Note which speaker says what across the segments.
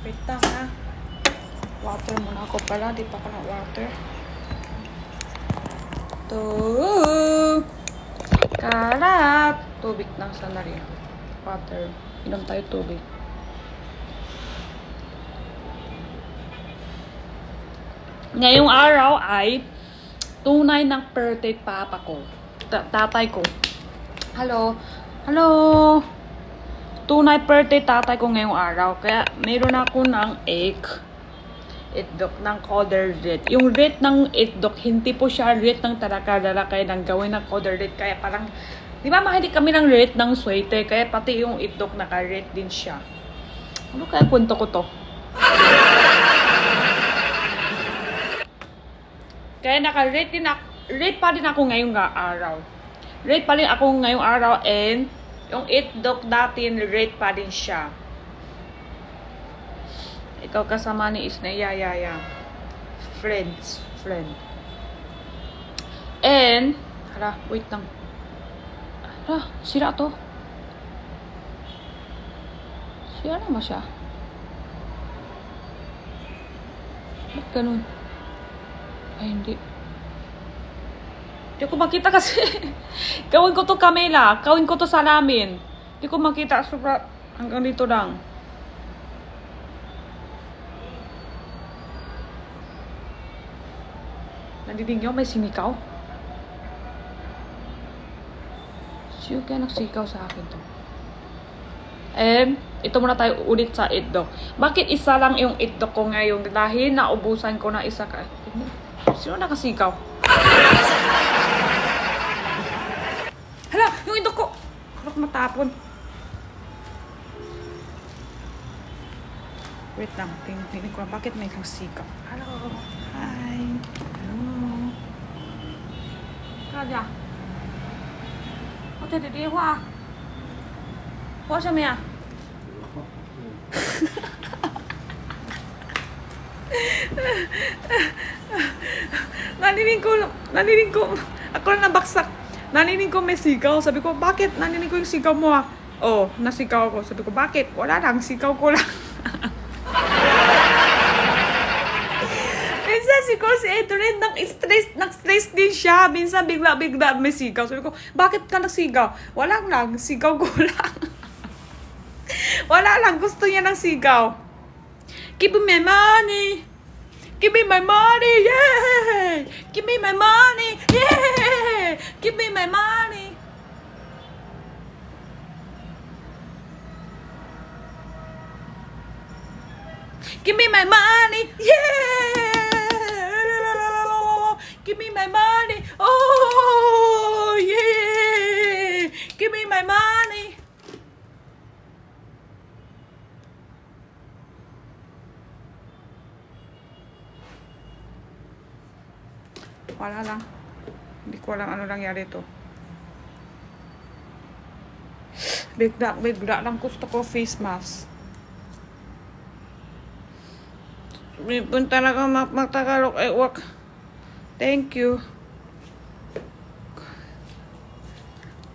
Speaker 1: Wait lang ha. Water muna ako pala. Di pa ako na water. Karat. Tubig lang sandali. Water. Inom tayo tubig. Ngayong araw ay tunay ng birthday papa ko. Tatay ko. Hello. Hello. Tunay birthday tatay ko ngayong araw. Kaya mayroon ako ng itlog ng color red. Yung red ng itlog, hindi po siya red ng talakadala kaya nang gawin ng color red. Kaya parang, di ba mahilig kami ng red ng sweater? Kaya pati yung itlog naka-red din siya. Ano kaya kwento ko to? Kaya naka-red din ako. Red pa din ako ngayong araw. Red pa rin ako ngayong araw and yung itlog natin, red pa din siya. Ikaw kasama ni Isne. Yeah. Friend. And, hala, wait lang. Hala, sira to. Sira naman siya. Ba't ganun? Ay, hindi. Hindi ko makita kasi. Gawin ko to Camila. Gawin ko to salamin. Hindi ko makita. Sobra. Hanggang dito lang. Nadidig nyo? May sinikaw? Siyo kaya nagsikaw sa akin to. And, ito muna tayo ulit sa itlog. Bakit isa lang yung itlog ko ngayon? Dahil naubusan ko na isa ka. Sino nakasikaw? Hala! Yung itlog ko! Harap matapon. Wait lang. Tingnan ko lang. Bakit may nagsikaw? Hello! Hi! Hello! Kaja! Ote, di hoa! Hoa什么呀? Naninig ko, ako lang nabaksak. Naninig ko may sigaw. Sabi ko, bakit? Naninig ko yung sigaw mo ah. Oh, nasigaw ko. Sabi ko, bakit? Wala lang, sigaw ko lang. Minsan siguro si Edwin nag-stress din siya. Minsan bigla may sigaw. Sabi ko, bakit ka nagsigaw? Wala lang, sigaw ko lang. Wala lang, gusto niya ng sigaw. Give me money. Give me my money, yeah! Give me my money, yeah! Give me my money. Give me my money, yeah! Give me my money, oh, yeah! Give me my money. Wala lang. Hindi ko alam ano nangyari to. Bigla lang gusto ko face mask. May punta lang ako magtagalog ay wak. Thank you.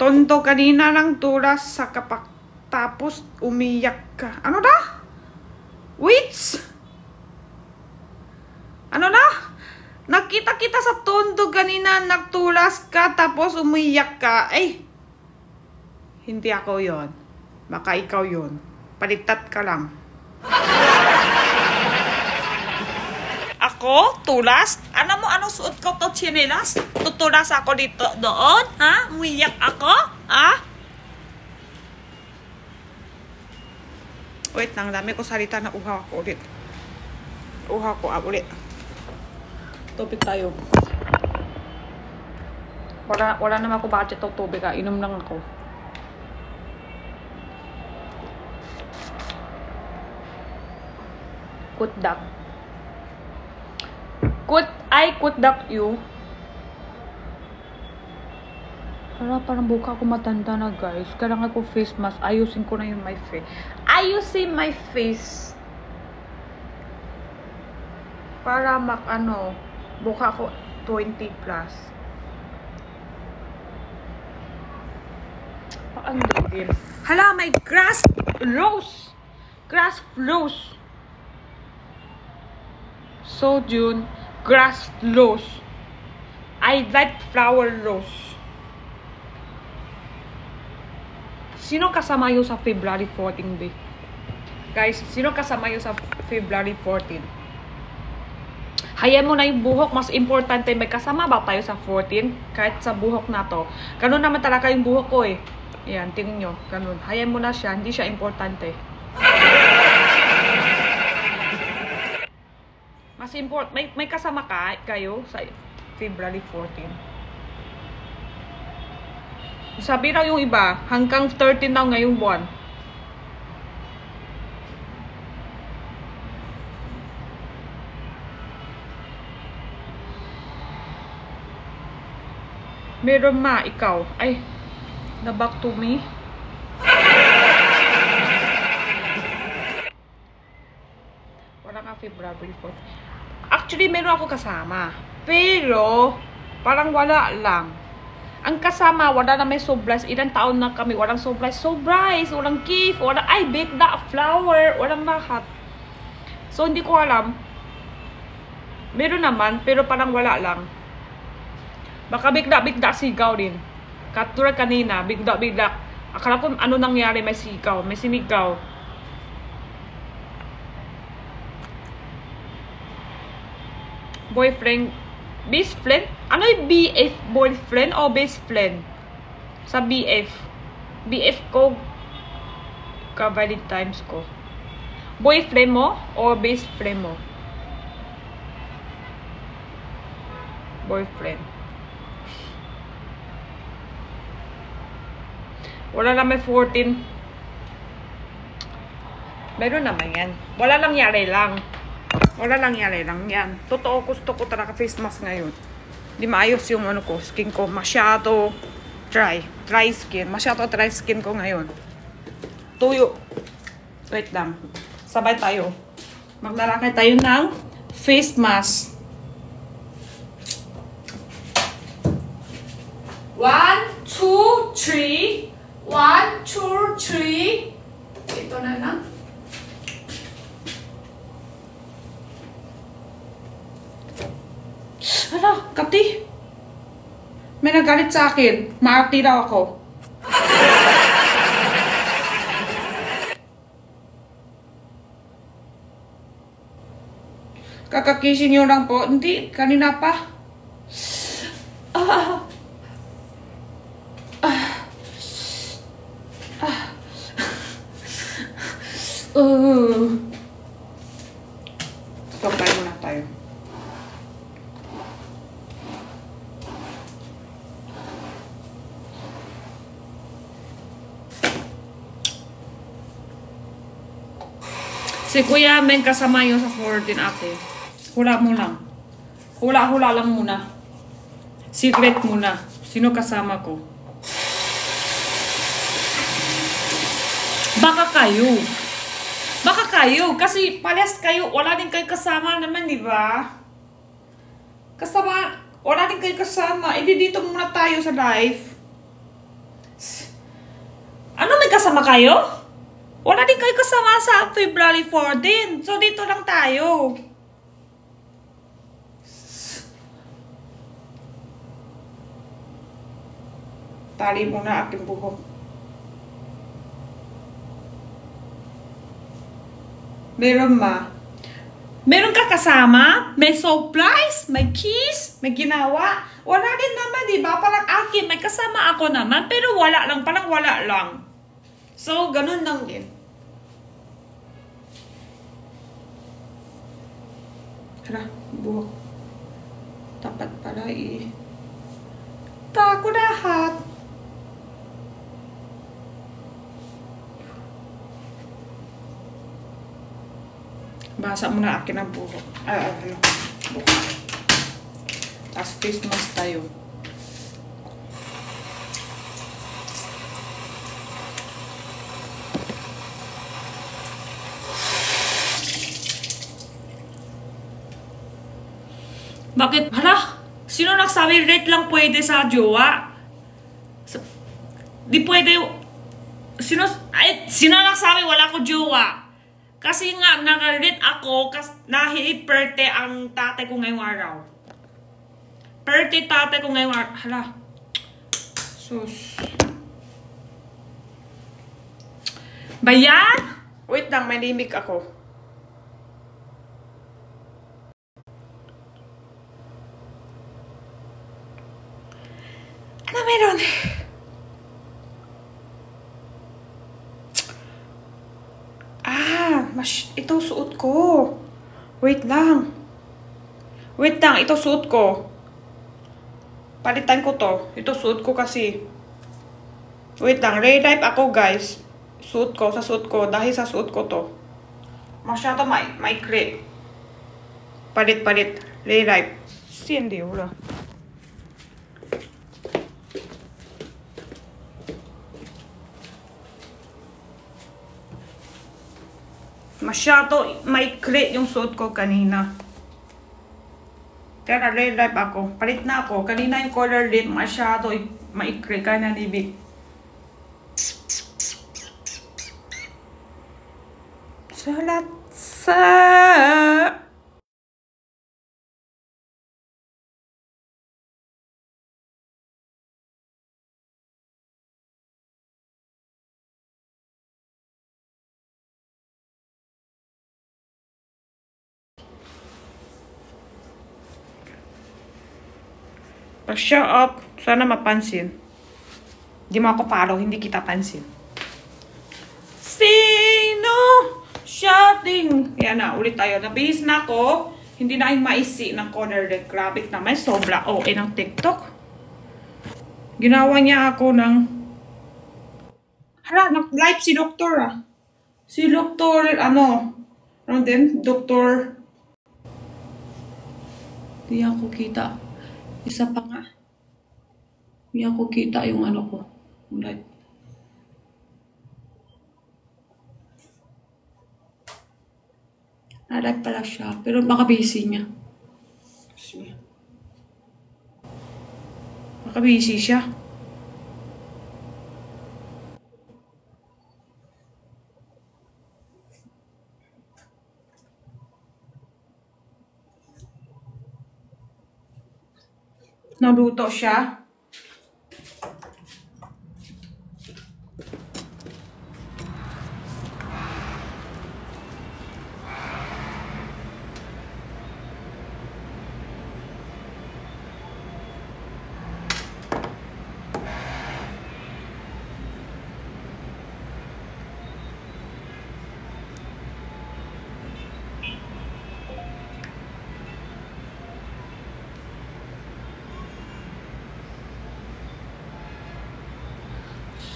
Speaker 1: Tonto kanina lang tulas sa kapak. Tapos umiyak ka. Ano na? Wait! Ano na? Nakita kita sa tondo kanina, nagtulas ka, tapos umiyak ka. Ay, hindi ako yon. Baka ikaw yon. Palitat ka lang. Ako? Tulas? Ano mo, anong suot ko to, chinelas? Tutulas ako dito, doon? Ha? Umiyak ako? Ha? Wait lang, dami ko salita na uhaw ako ulit. Uhaw ko ulit. Tubig tayo. Wala naman ako budget ng tubig ah. Inom lang ako. Kutdak. Kutdak you. Parang buka ko matanda na guys. Kailangan ko face mask. Ayusin ko na yung my face. Ayusin my face. Para buka ko 20 plus. Ang dugin. Hala, may grass rose. So June, grass rose. I like flower rose. Sino kasama yun sa February 14, be? Guys, sino kasama yun sa February 14? Hayaan mo na yung buhok. Mas importante, may kasama ba tayo sa 14? Kahit sa buhok na to. Ganun naman talaga yung buhok ko eh. Ayan, tingin nyo. Ganun. Hayaan mo na siya. Hindi siya importante. Mas may kasama kayo sa February 14. Sabi raw yung iba, hanggang 13 daw ngayong buwan. Meron ma, ikaw. Ay, na back to me. Wala ka February 14. Actually, meron ako kasama. Pero, parang wala lang. Ang kasama, wala na may surprise. Ilang taon na kami, walang surprise. Surprise! Walang gift, walang, ay, bake na flower. Walang lahat. So, hindi ko alam. Meron naman, pero parang wala lang. Baka bigla-bigla sigaw din. Katulad kanina, bigla-bigla. Akala ko ano nangyari, may sigaw, may sinigaw. Boyfriend, best friend? Ano yung BF? Boyfriend o best friend? Sa BF. BF ko, ka-Valentine's ko. Boyfriend mo o best friend mo? Boyfriend. Wala na may 14. Meron naman yan. Wala lang yari lang. Wala lang yari lang yan. Totoo, gusto ko talaga face mask ngayon. Hindi maayos yung ano ko, skin ko. Masyado dry. Dry skin. Masyado dry skin ko ngayon. Tuyo. Wait lang. Sabay tayo. Maglalakay tayo ng face mask. 1, 2, 3. 1, 2, 3. Ito na lang. Hala, Kati. May nagalit sa akin. Maarti daw ako. Kakakising nyo lang po. Hindi, kanina pa. Stop tayo muna tayo. Si Kuya Men kasama yun sa 14 ate. Hula mo lang. Hula-hula lang muna. Secret muna. Sino kasama ko? Baka kayo. Baka kayo. Kasi parehas kayo. Wala din kayo kasama naman, di ba? Kasama. Wala din kayo kasama. E di dito muna tayo sa live. Ano, may kasama kayo? Wala din kayo kasama sa February 14. So, dito lang tayo. Tali muna aking buhok. Meron ma. Meron ka kasama? May surprise? May kiss? May ginawa? Wala din naman, di ba? Parang akin, may kasama ako naman. Pero wala lang. Parang wala lang. So, ganun lang din. Hala, buhok. Tapat pala eh. Tako lahat. Basa mo na akin ang buhok. Ano? Buhok. Tapos face mask tayo. Bakit? Hala? Sino nagsabi rate lang pwede sa jowa? Di pwede. Sino nagsabi wala ko jowa? Kasi nga, naka-read ako, nahi-birthday ang tatay ko ngayong araw. Birthday tatay ko ngayong araw. Hala. Sus. Bayan? Wait lang, may limik ako. Ano meron? Ito suot ko. Wait lang. Wait lang, ito suot ko. Palitan ko to. Ito suot ko kasi. Wait lang, re-type ako guys. Suot ko, sa suot ko. Dahil sa suot ko to. Masyado maikli. Palit. Re-type. Hindi, wala. Masyado maikli yung suot ko kanina. Kaya re-type ako. Palit na ako. Kanina yung color din masyado maikli. Kaya nanibig. Salat sa... Show up. Sana mapansin. Di mo ako follow, hindi kita pansin. Sino? Shouting. Yan na, ulit tayo. Nabihis na ako. Hindi na yung maisi ng corner red. Grabe naman. Sobra OA ng TikTok. Ginawa niya ako ng... Hala, nag-live si Doktor ah. Si Doktor, ano din? Doktor... Di ako kita. Isa pa nga. Di ako kita yung ano ko. Live. Live pala siya. Pero baka busy niya. Baka busy siya. Naluto siya.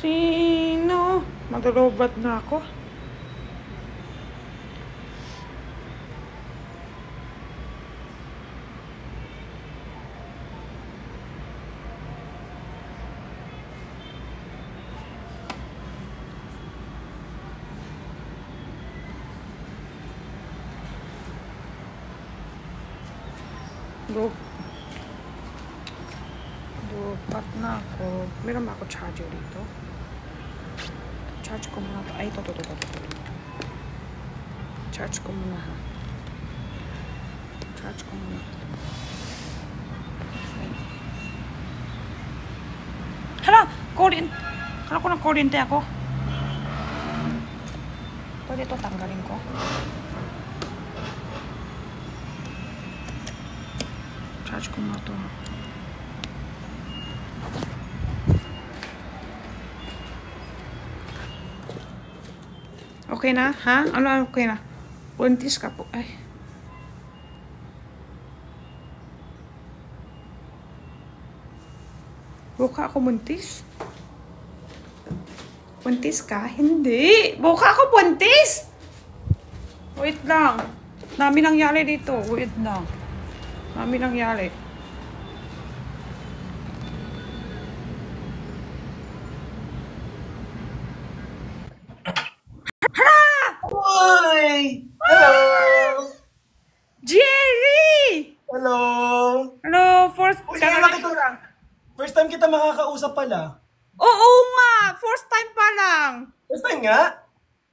Speaker 1: Sino? Magalobat na ako. Lupat na ako. Meron ba ako charger dito? Charge ko muna to. Ay, ito. Charge ko muna ha. Charge ko muna. Hala! Kala ko ng kuryente ako. Pwede ito tanggalin ko. Charge ko muna to. Okay na? Ha? Ano okay na? Buntis ka po. Ay. Buka ako buntis? Buntis ka? Hindi. Buka ako buntis? Wait lang. Dami nangyari dito. Wait lang. Dami nangyari.
Speaker 2: Hi! Hello!
Speaker 1: Jerry!
Speaker 2: Hello!
Speaker 1: Hello,
Speaker 2: Uy, first time kita makakausap pala.
Speaker 1: Oo nga! First time pa lang!
Speaker 2: First time nga?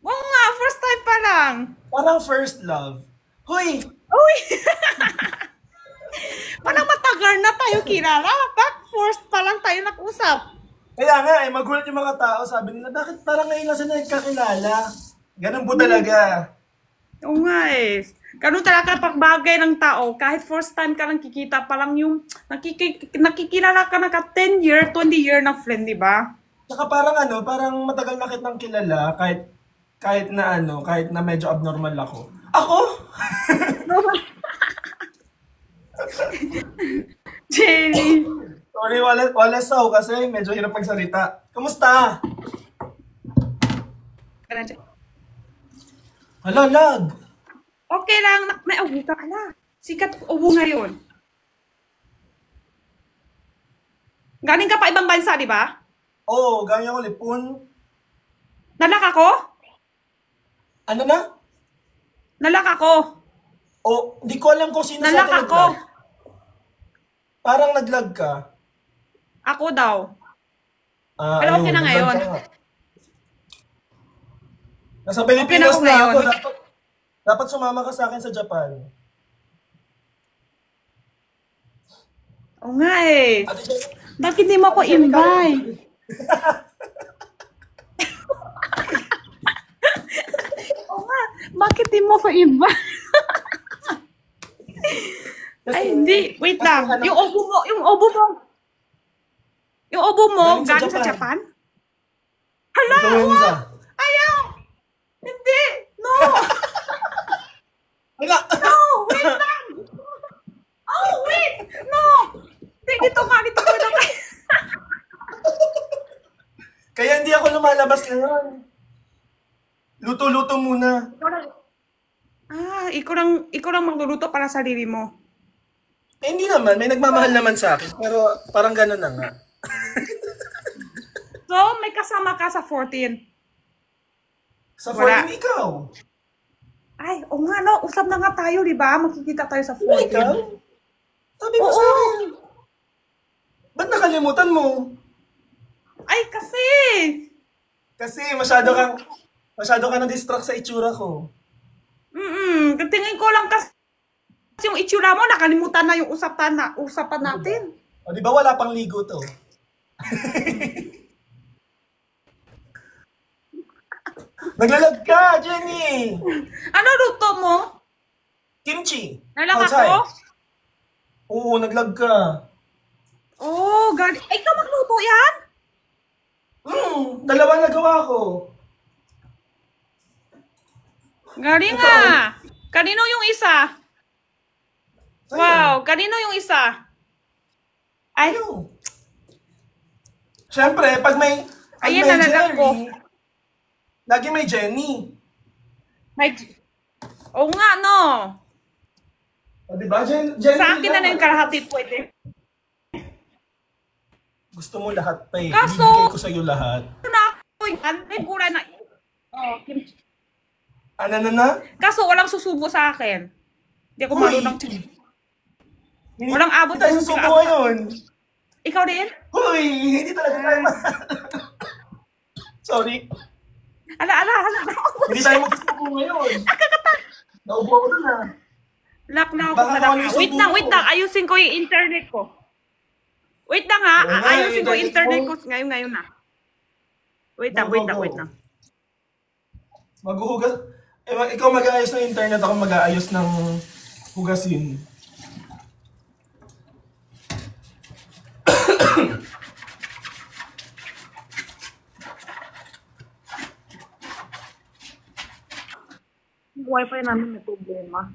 Speaker 1: Oo nga! nga, first time pa lang.
Speaker 2: Parang first love. Hoy!
Speaker 1: Uy! Parang matagal na tayo kilala. Ba't first pa lang tayo nag-usap?
Speaker 2: Kaya nga magulat yung mga tao. Sabi nila, bakit parang ngayon lang sila nagkakilala? Ganun po talaga.
Speaker 1: Oo nga eh. Ganun talaga pagbagay ng tao. Kahit first time ka lang kikita pa lang yung nakikilala ka na ka 10 year, 20 year na friend, di ba?
Speaker 2: Tsaka parang parang matagal na kitang kilala kahit na medyo abnormal ako. Ako?
Speaker 1: Jenny.
Speaker 2: Sorry, wala sa kasi medyo hirap magsalita. Kamusta? Hala, lag.
Speaker 1: Okay lang. May ubo ka pala. Sikat ubo ngayon. Galing ka pa ibang bansa, di ba?
Speaker 2: Oo, galing ako Lipon.
Speaker 1: Nalak ako?
Speaker 2: Ano na?
Speaker 1: Nalak ako.
Speaker 2: Di ko alam kung sino sa
Speaker 1: Nalak
Speaker 2: atin
Speaker 1: ako.
Speaker 2: naglag. Parang naglag ka.
Speaker 1: Ako daw. Pero okay na
Speaker 2: naglag
Speaker 1: ngayon.
Speaker 2: ka nga. Nasa Pilipinas
Speaker 1: Okay na ako
Speaker 2: na ako.
Speaker 1: ngayon.
Speaker 2: Dapat sumama ka sa akin sa Japan.
Speaker 1: Oo nga eh.
Speaker 2: Ate Jen,
Speaker 1: Bakit hindi mo ako invite? Oo nga. Bakit hindi mo ako invite? Ay, hindi. Wait lang. Yung obo mo,
Speaker 2: Galing sa
Speaker 1: galing sa
Speaker 2: Japan.
Speaker 1: Japan? Hala,
Speaker 2: influenza.
Speaker 1: ayaw! Hindi! No!
Speaker 2: Wala!
Speaker 1: No! Wait lang! Oh, wait! No! Hindi, dito ka.
Speaker 2: Kaya hindi ako lumalabas ngayon. Luto-luto muna.
Speaker 1: Ikaw lang magluluto para sa sarili mo.
Speaker 2: Hindi naman. May nagmamahal naman sa akin. Pero parang gano'n na nga.
Speaker 1: So, may kasama ka sa 14.
Speaker 2: Sa
Speaker 1: Wala.
Speaker 2: 14 ikaw.
Speaker 1: Ay, o nga no, usap na nga tayo, di ba? Makikita tayo sa 14.
Speaker 2: Ikaw? Sabi mo sa akin. Ba't nakalimutan mo?
Speaker 1: Ay, kasi!
Speaker 2: Kasi masyado ka na-distract sa itsura ko.
Speaker 1: Tingin ko lang kasi yung itsura mo, nakalimutan na yung usapan natin.
Speaker 2: O, di ba wala pang ligo to? Naglalag ka, Jenny!
Speaker 1: Ano luto mo?
Speaker 2: Kimchi!
Speaker 1: Nalang
Speaker 2: Outside.
Speaker 1: ako?
Speaker 2: Oo, naglag ka.
Speaker 1: Oh, galing. Ay, ikaw magluto yan?
Speaker 2: Dalawa nagawa ko.
Speaker 1: Galing nga. Kanino yung isa? Wow, kanino yung isa? Ay,
Speaker 2: Ayun. Siyempre, pag may
Speaker 1: Ayan, nalalag ko.
Speaker 2: lagi may Jenny.
Speaker 1: may... Oo nga, no.
Speaker 2: O, diba? Jenny
Speaker 1: Sa akin na
Speaker 2: lang.
Speaker 1: lang yung kalahati pwede.
Speaker 2: Gusto mo lahat pa eh.
Speaker 1: Kaso-
Speaker 2: Bibigay ko sa'yo lahat.
Speaker 1: Na ako yan, may gulay na... Oh, kimchi.
Speaker 2: Ano na?
Speaker 1: Kaso walang susubo sa akin. Hindi ako
Speaker 2: Uy!
Speaker 1: marunong. Walang abot
Speaker 2: Hindi tayo
Speaker 1: ng
Speaker 2: susuko
Speaker 1: abot.
Speaker 2: ngayon.
Speaker 1: Ikaw din?
Speaker 2: Hoy! Hindi talaga tayo Sorry.
Speaker 1: Ala.
Speaker 2: Hindi tayo magsusuko ngayon. Naubo ako dun ah.
Speaker 1: Lock na ako.
Speaker 2: Baka
Speaker 1: Lock
Speaker 2: ano
Speaker 1: na.
Speaker 2: yung
Speaker 1: Wait
Speaker 2: subo
Speaker 1: lang.
Speaker 2: ko.
Speaker 1: Ayusin ko yung internet ko. Wait lang ha.
Speaker 2: Oo nga,
Speaker 1: Ayusin ko yung internet ko
Speaker 2: internet
Speaker 1: ngayon na. Wait
Speaker 2: Go,
Speaker 1: lang.
Speaker 2: go. Maghuhugas. Ikaw mag-aayos ng internet, ako mag-aayos ng hugasin.
Speaker 1: Wifi namin may problema.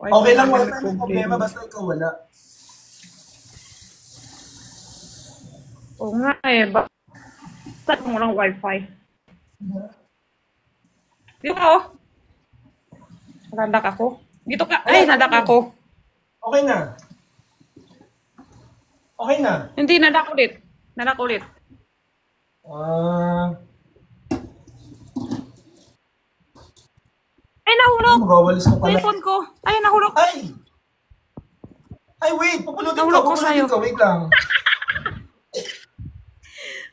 Speaker 2: Okay lang, wala
Speaker 1: namin may
Speaker 2: tayong problema, basta ikaw wala.
Speaker 1: Oo nga eh. Bakit mo lang wifi? Dito ka oh. Nadak ako. Dito ka. Ay, nadak ako.
Speaker 2: Okay na. Okay na.
Speaker 1: Hindi, nadak ulit. Nadak ulit. Ay, nahulog!
Speaker 2: Magawalis ko pala.
Speaker 1: Telephone ko. Ay, nahulog.
Speaker 2: Ay! Ay, wait!
Speaker 1: Nahulog ko sa'yo.
Speaker 2: Wait lang.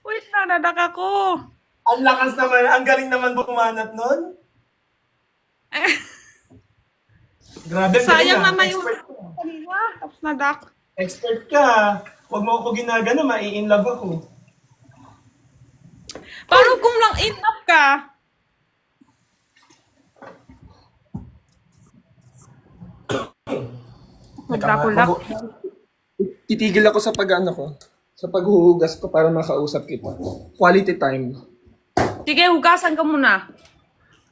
Speaker 1: Wait lang, nadak ako.
Speaker 2: Ang lakas naman, ang galing naman bumanat nun. Grabe, ang galing
Speaker 1: Sayang
Speaker 2: ah.
Speaker 1: naman yung
Speaker 2: Expert ka.
Speaker 1: kanina. Tapos na dak.
Speaker 2: Expert ka. Huwag mo ako ginagano, mai-in love ako.
Speaker 1: Paano kung lang in up ka? Magdakulak.
Speaker 2: Titigil ako sa pag-ano ko. Sa paghuhugas ko para makausap kita. Quality time.
Speaker 1: Sige, hugasan ka muna.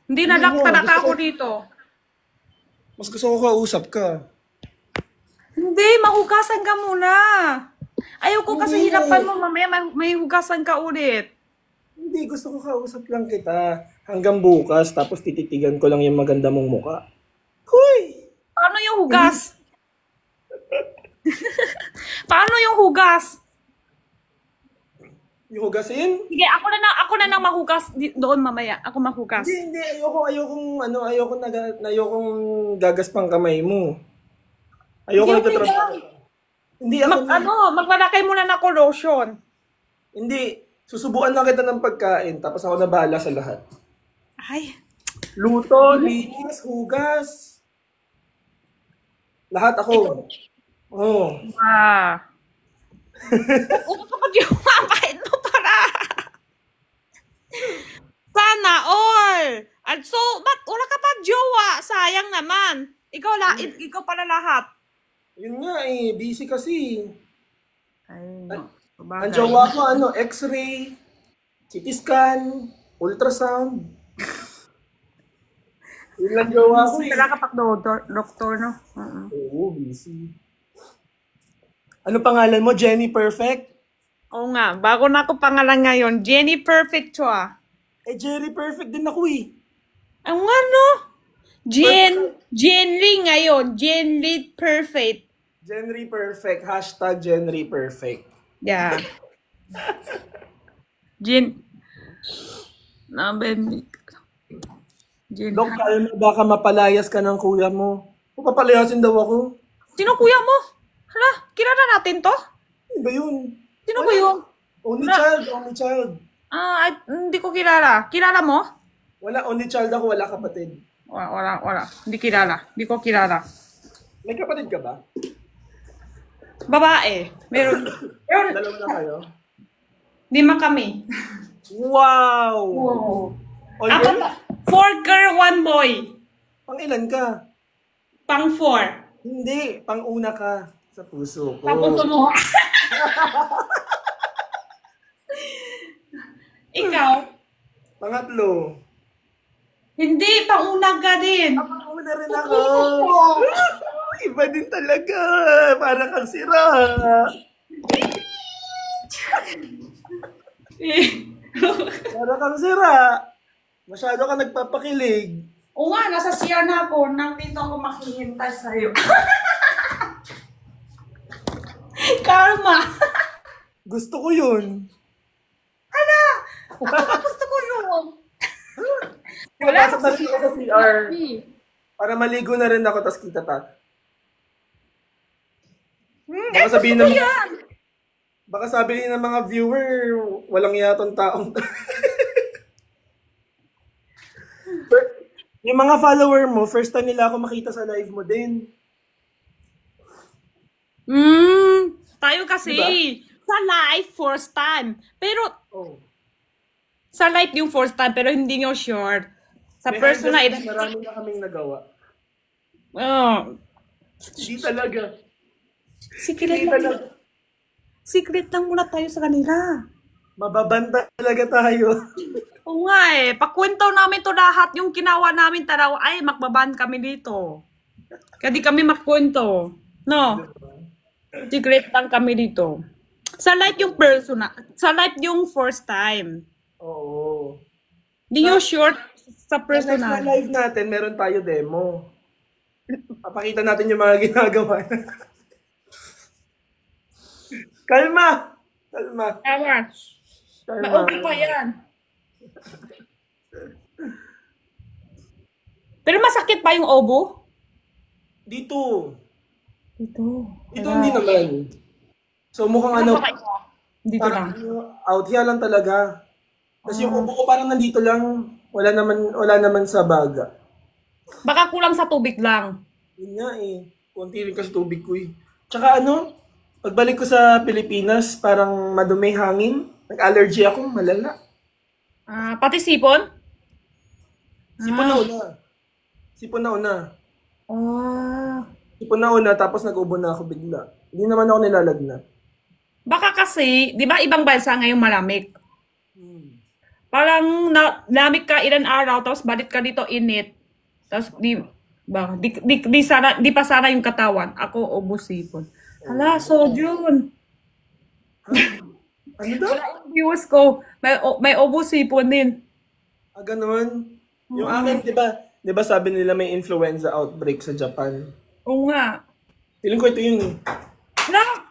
Speaker 1: Hindi na
Speaker 2: Hindi mo,
Speaker 1: laktanak
Speaker 2: gusto
Speaker 1: ako
Speaker 2: ko-
Speaker 1: dito.
Speaker 2: Mas gusto ko kausap ka.
Speaker 1: Hindi, mahugasan ka muna. Ayoko kasi
Speaker 2: Hindi.
Speaker 1: hirapan mo, mamaya may hugasan ka ulit.
Speaker 2: Hindi, gusto ko kausap lang kita. Hanggang bukas, tapos tititigan ko lang yung maganda mong muka. Hoy!
Speaker 1: Paano yung hugas? Paano yung hugas?
Speaker 2: Yung hugasin?
Speaker 1: Sige, ako na nang mahugas doon mamaya. Ako mahugas.
Speaker 2: Hindi, ayokong gagaspang kamay mo. Ayoko
Speaker 1: Hindi, okay
Speaker 2: nagtatrabaho.
Speaker 1: lang.
Speaker 2: Hindi ako,
Speaker 1: Maglalakay muna na ako lotion.
Speaker 2: hindi. Susubukan lang kita ng pagkain, tapos ako na bahala sa lahat.
Speaker 1: Ay,
Speaker 2: Luto, linis, hugas. Lahat ako. Oo.
Speaker 1: Ano ka pa yung mapait mo para? Sana all. At so, ba't wala ka pa jowa? Sayang naman. Ikaw pala lahat.
Speaker 2: Yun nga eh, busy kasi.
Speaker 1: Ay,
Speaker 2: Ang jowa ko, x-ray, CT scan, ultrasound. Yun lang jowa ko eh.
Speaker 1: Wala ka pa doktor, no?
Speaker 2: Oo, busy. Ano pangalan mo? Jenny Perfect?
Speaker 1: Oo nga, bago na ako pangalan ngayon. Jenny Perfect to ah.
Speaker 2: Eh, Jerry Perfect din ako eh.
Speaker 1: Ang ano? Jenry ngayon. Jenry Perfect.
Speaker 2: Jenry Perfect. Hashtag Jenry Perfect.
Speaker 1: Yeah.
Speaker 2: Dok, kaya mo baka mapalayas ka ng kuya mo? Papalayasin daw ako.
Speaker 1: Sino kuya mo? Hala, kilala natin to?
Speaker 2: Ano ba yun?
Speaker 1: Sino ko yun?
Speaker 2: Only child, only child.
Speaker 1: Hindi ko kilala. Kilala mo?
Speaker 2: Wala, only child ako, wala kapatid.
Speaker 1: Wala. Hindi kilala. Hindi ko kilala.
Speaker 2: May kapatid ka ba?
Speaker 1: Babae. Meron.
Speaker 2: Dalawa na kayo?
Speaker 1: 5 kami.
Speaker 2: Wow! All
Speaker 1: Ako,
Speaker 2: girl?
Speaker 1: 4 girl, 1 boy.
Speaker 2: Pang ilan ka?
Speaker 1: Pang 4.
Speaker 2: Hindi, pang una ka sa puso ko.
Speaker 1: Tapos mo. Ikaw?
Speaker 2: Pangatlo.
Speaker 1: Hindi, pang-una ka din.
Speaker 2: Pang una rin ako. Iba din talaga. Para kang sira. Para kang sira. Masyado ka nagpapakilig.
Speaker 1: Oo nga, nasa CR na ako. Nandito ako makihintay sa'yo. Karma.
Speaker 2: Gusto ko yun.
Speaker 1: Gusto ko yun.
Speaker 2: Wala sa CR. Para maligo na rin ako, tas kita ta. Baka sabihin ng baka sabihin ng mga viewer, walang yatong taong. Yung mga follower mo, first time nila ako makita sa live mo din.
Speaker 1: Tayo kasi.
Speaker 2: Diba?
Speaker 1: Sa live, first time. Pero,
Speaker 2: Oh.
Speaker 1: sa live yung first time, pero hindi nyo sure. Sa
Speaker 2: Behind
Speaker 1: personal,
Speaker 2: the scenes, marami na kaming nagawa. Hindi talaga.
Speaker 1: Secret
Speaker 2: Hindi
Speaker 1: lang.
Speaker 2: talaga.
Speaker 1: Secret lang muna tayo sa kanila.
Speaker 2: Mababanta talaga tayo.
Speaker 1: Oo nga eh. Pakwento namin to lahat. Yung kinawa namin taraw, ay, magbaban kami dito. Kaya di kami magkwento. No? Secret lang kami dito. Sa live yung personal. Sa live yung first time.
Speaker 2: Oo.
Speaker 1: Di nyo sure sa
Speaker 2: Next na
Speaker 1: personal.
Speaker 2: live natin, meron tayo demo. Papakita natin yung mga ginagawa. Kalma! Kalma.
Speaker 1: Tama.
Speaker 2: Kalma.
Speaker 1: Okay pa yan. Pero masakit pa yung obo?
Speaker 2: Dito.
Speaker 1: Dito.
Speaker 2: Dito hindi naman. So mukhang ano,
Speaker 1: Dito
Speaker 2: parang
Speaker 1: lang.
Speaker 2: out here lang talaga. Tapos yung ubo ko parang nandito lang. Wala naman sa baga.
Speaker 1: Baka kulang sa tubig lang.
Speaker 2: Yun nga eh. Kunti rin kasi tubig ko eh. Tsaka ano, pagbalik ko sa Pilipinas, parang madumi hangin. Nag-allergy ako, malala.
Speaker 1: Pati sipon?
Speaker 2: Sipon na una. Sipon na una.
Speaker 1: Oh.
Speaker 2: Sipon na una, tapos nag-ubo na ako bigla. Hindi naman ako nilalagnat.
Speaker 1: Baka kasi, di ba ibang bansa ngayon malamig?
Speaker 2: Hmm.
Speaker 1: Parang lamig ka ilan araw, tapos balik ka dito init. Tapos di pa sana yung katawan. Ako, ubos sipon. Hala, sodium.
Speaker 2: Ano daw?
Speaker 1: Wala yung viewers ko. May ubos sipon din.
Speaker 2: Ganun. Yung akin, di ba sabi nila may influenza outbreak sa Japan?
Speaker 1: Oo nga.
Speaker 2: Feeling ko ito yun eh.
Speaker 1: Hala,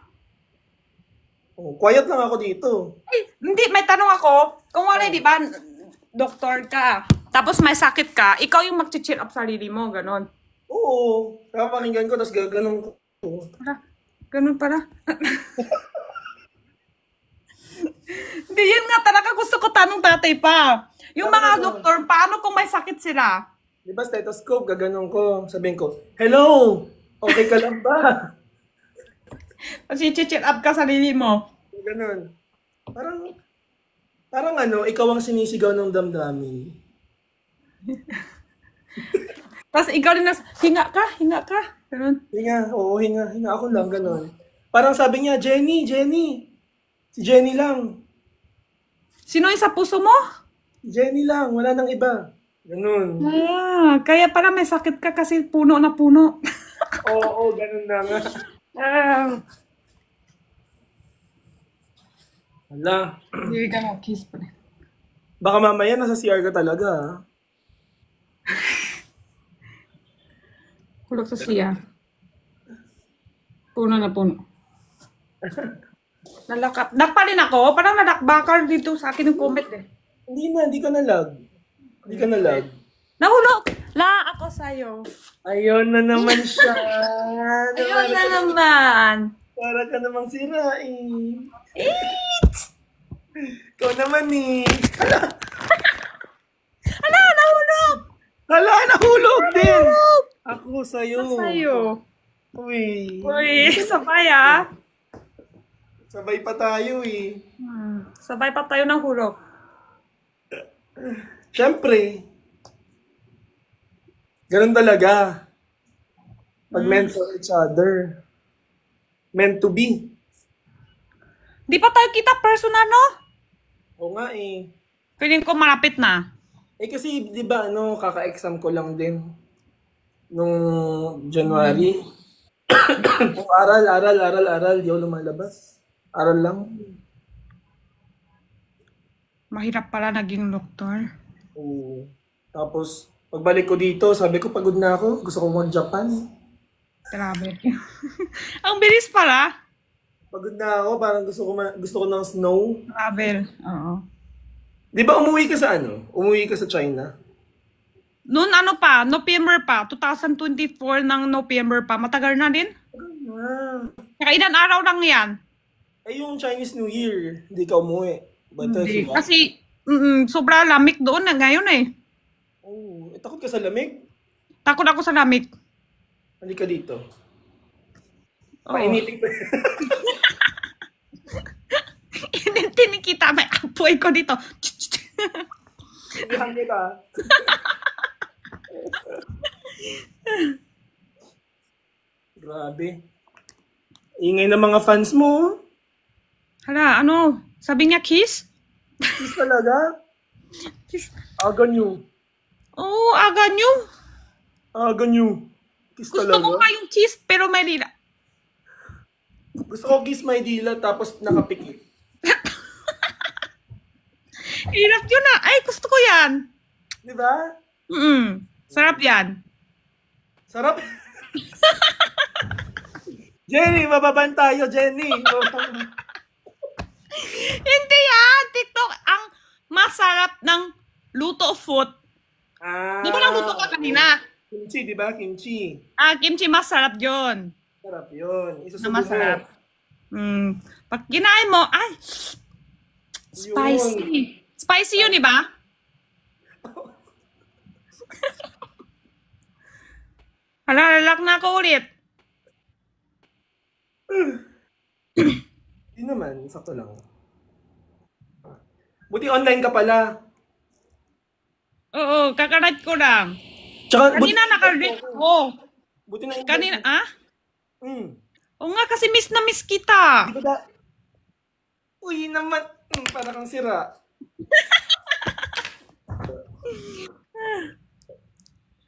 Speaker 2: Oh, quiet lang ako dito.
Speaker 1: ay, hindi, may tanong ako. Kung wala, di ba, doktor ka, tapos may sakit ka, ikaw yung mag-cheer up sarili mo, ganon.
Speaker 2: Oo. Kapakinggan ko, tapos gaganon ko.
Speaker 1: Para, ganun para. Hindi, yun nga talaga gusto ko tanong tatay pa. Yung mga doktor, paano kung may sakit sila?
Speaker 2: Di ba stethoscope, gaganon ko. Sabihin ko, hello! Okay ka lang ba?
Speaker 1: Kasi cheer up ka sarili mo.
Speaker 2: Ganon. Parang ano, ikaw ang sinisigaw ng damdamin.
Speaker 1: Tapos ikaw rin hinga ka. Ganun.
Speaker 2: Hinga, oo, hinga ako lang, ganon. Parang sabi niya, Jenny. Si Jenny lang.
Speaker 1: Sino yung sa puso mo?
Speaker 2: Si Jenny lang, wala nang iba. Ganon.
Speaker 1: Kaya pala may sakit ka kasi puno na puno.
Speaker 2: Oo, ganon na nga. Hala.
Speaker 1: Hindi ka kiss pa rin.
Speaker 2: Baka mamaya nasa CR ka talaga, ha?
Speaker 1: Kulog sa siya. Puno na puno. Nakpalin ako. Parang nadakbakal dito sa akin yung comment eh.
Speaker 2: Hindi ka nalag. Hindi ka nalag.
Speaker 1: Nahulog! La, ako sa'yo.
Speaker 2: Ayun na naman siya.
Speaker 1: Ayun na naman.
Speaker 2: Para ka namang sirain. Ikaw naman eh.
Speaker 1: Hala, nahulog!
Speaker 2: Hala, nahulog din. Ako sa'yo.
Speaker 1: Ako sa'yo.
Speaker 2: Uy.
Speaker 1: Sabay ah.
Speaker 2: Sabay pa tayo eh.
Speaker 1: Sabay pa tayo ng hulog.
Speaker 2: Siyempre. Ganun talaga. Pag meant for each other. Meant to be.
Speaker 1: Di pa tayo kita personal, no?
Speaker 2: Oo nga eh.
Speaker 1: Feeling ko malapit na.
Speaker 2: Eh kasi, di ba, ano, kaka-exam ko lang din. Nung January. Kung aral. Di ako lumalabas. Aral lang.
Speaker 1: Mahirap pala naging doktor.
Speaker 2: Oo. Tapos, pagbalik ko dito, sabi ko, pagod na ako. Gusto ko mag-Japan.
Speaker 1: Grabe. Ang bilis pala.
Speaker 2: Pagod na ako, parang gusto ko ng snow.
Speaker 1: Travel. Oo.
Speaker 2: Di ba umuwi ka sa ano? Umuwi ka sa China?
Speaker 1: Noon ano pa, November pa, 2024 ng November pa, matagal na din. Kaya ilan araw lang yan.
Speaker 2: Eh yung Chinese New Year, hindi ka umuwi.
Speaker 1: Hindi. Kasi sobra lamig doon na ngayon eh.
Speaker 2: Oh, takot ka sa lamig?
Speaker 1: Takot ako sa lamig.
Speaker 2: Halika dito.
Speaker 1: Oo.
Speaker 2: Painitin ko.
Speaker 1: Tinikita, may apoy ko dito.
Speaker 2: Hindi kita. Grabe. Ingay ng mga fans mo.
Speaker 1: Hala, ano? Sabi niya kiss?
Speaker 2: Kiss talaga?
Speaker 1: Kiss.
Speaker 2: Aga nyo.
Speaker 1: Oo, aga nyo.
Speaker 2: Aga nyo. Kiss
Speaker 1: Gusto
Speaker 2: talaga?
Speaker 1: ko nga yung kiss, pero may lila.
Speaker 2: Gusto ko kiss my dila tapos nakapikit.
Speaker 1: Hirap yun ah. Ay, gusto ko yan.
Speaker 2: Di ba?
Speaker 1: Sarap yan.
Speaker 2: Sarap. Jenny, mababan tayo, Jenny.
Speaker 1: Hindi yan. TikTok ang masarap ng luto food. Di ba nang luto ka kanina?
Speaker 2: Kimchi, di ba? Kimchi.
Speaker 1: Kimchi masarap yun.
Speaker 2: Sarap yun.
Speaker 1: Na
Speaker 2: Isusubo
Speaker 1: masarap.
Speaker 2: mo.
Speaker 1: Pag kinain mo, ay, spicy. Spicy yun, di ba? Hala, lalak na ako ulit.
Speaker 2: Hindi naman, sakto lang. Buti online ka pala.
Speaker 1: Oo, kakarat ko lang.
Speaker 2: Tsaka,
Speaker 1: Kanina naka-read ko.
Speaker 2: buti na
Speaker 1: Kanina, ah?
Speaker 2: Hmm.
Speaker 1: Oo nga, kasi miss na miss kita.
Speaker 2: Di ba da? Uy, naman. Para kang sira.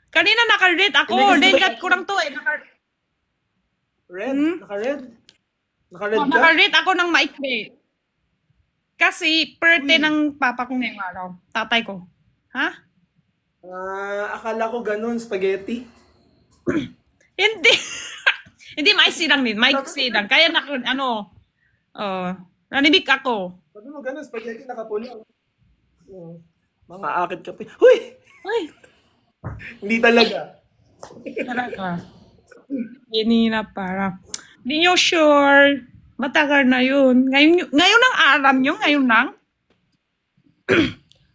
Speaker 1: Kanina naka-read ako.
Speaker 2: Hindi, kasi-
Speaker 1: Then, ko lang to eh.
Speaker 2: Red? Naka-red? Naka-red
Speaker 1: Oh,
Speaker 2: ka?
Speaker 1: naka-read ako ng maikli. Kasi, birthday ng papa ko ngayong araw. Tatay ko. Ha?
Speaker 2: Akala ko ganun, spaghetti.
Speaker 1: Hindi. Hindi, maiksi lang din. Maiksi lang. Kaya nanibig ako.
Speaker 2: Sabi mo ganun, spaghetti nakapula. Mga akit ka pa. Huy!
Speaker 1: Ay,
Speaker 2: Hindi talaga.
Speaker 1: talaga. Hindi na para. Hindi nyo sure. Matagal na yun. Ngayon ang alam nyo? Ngayon lang?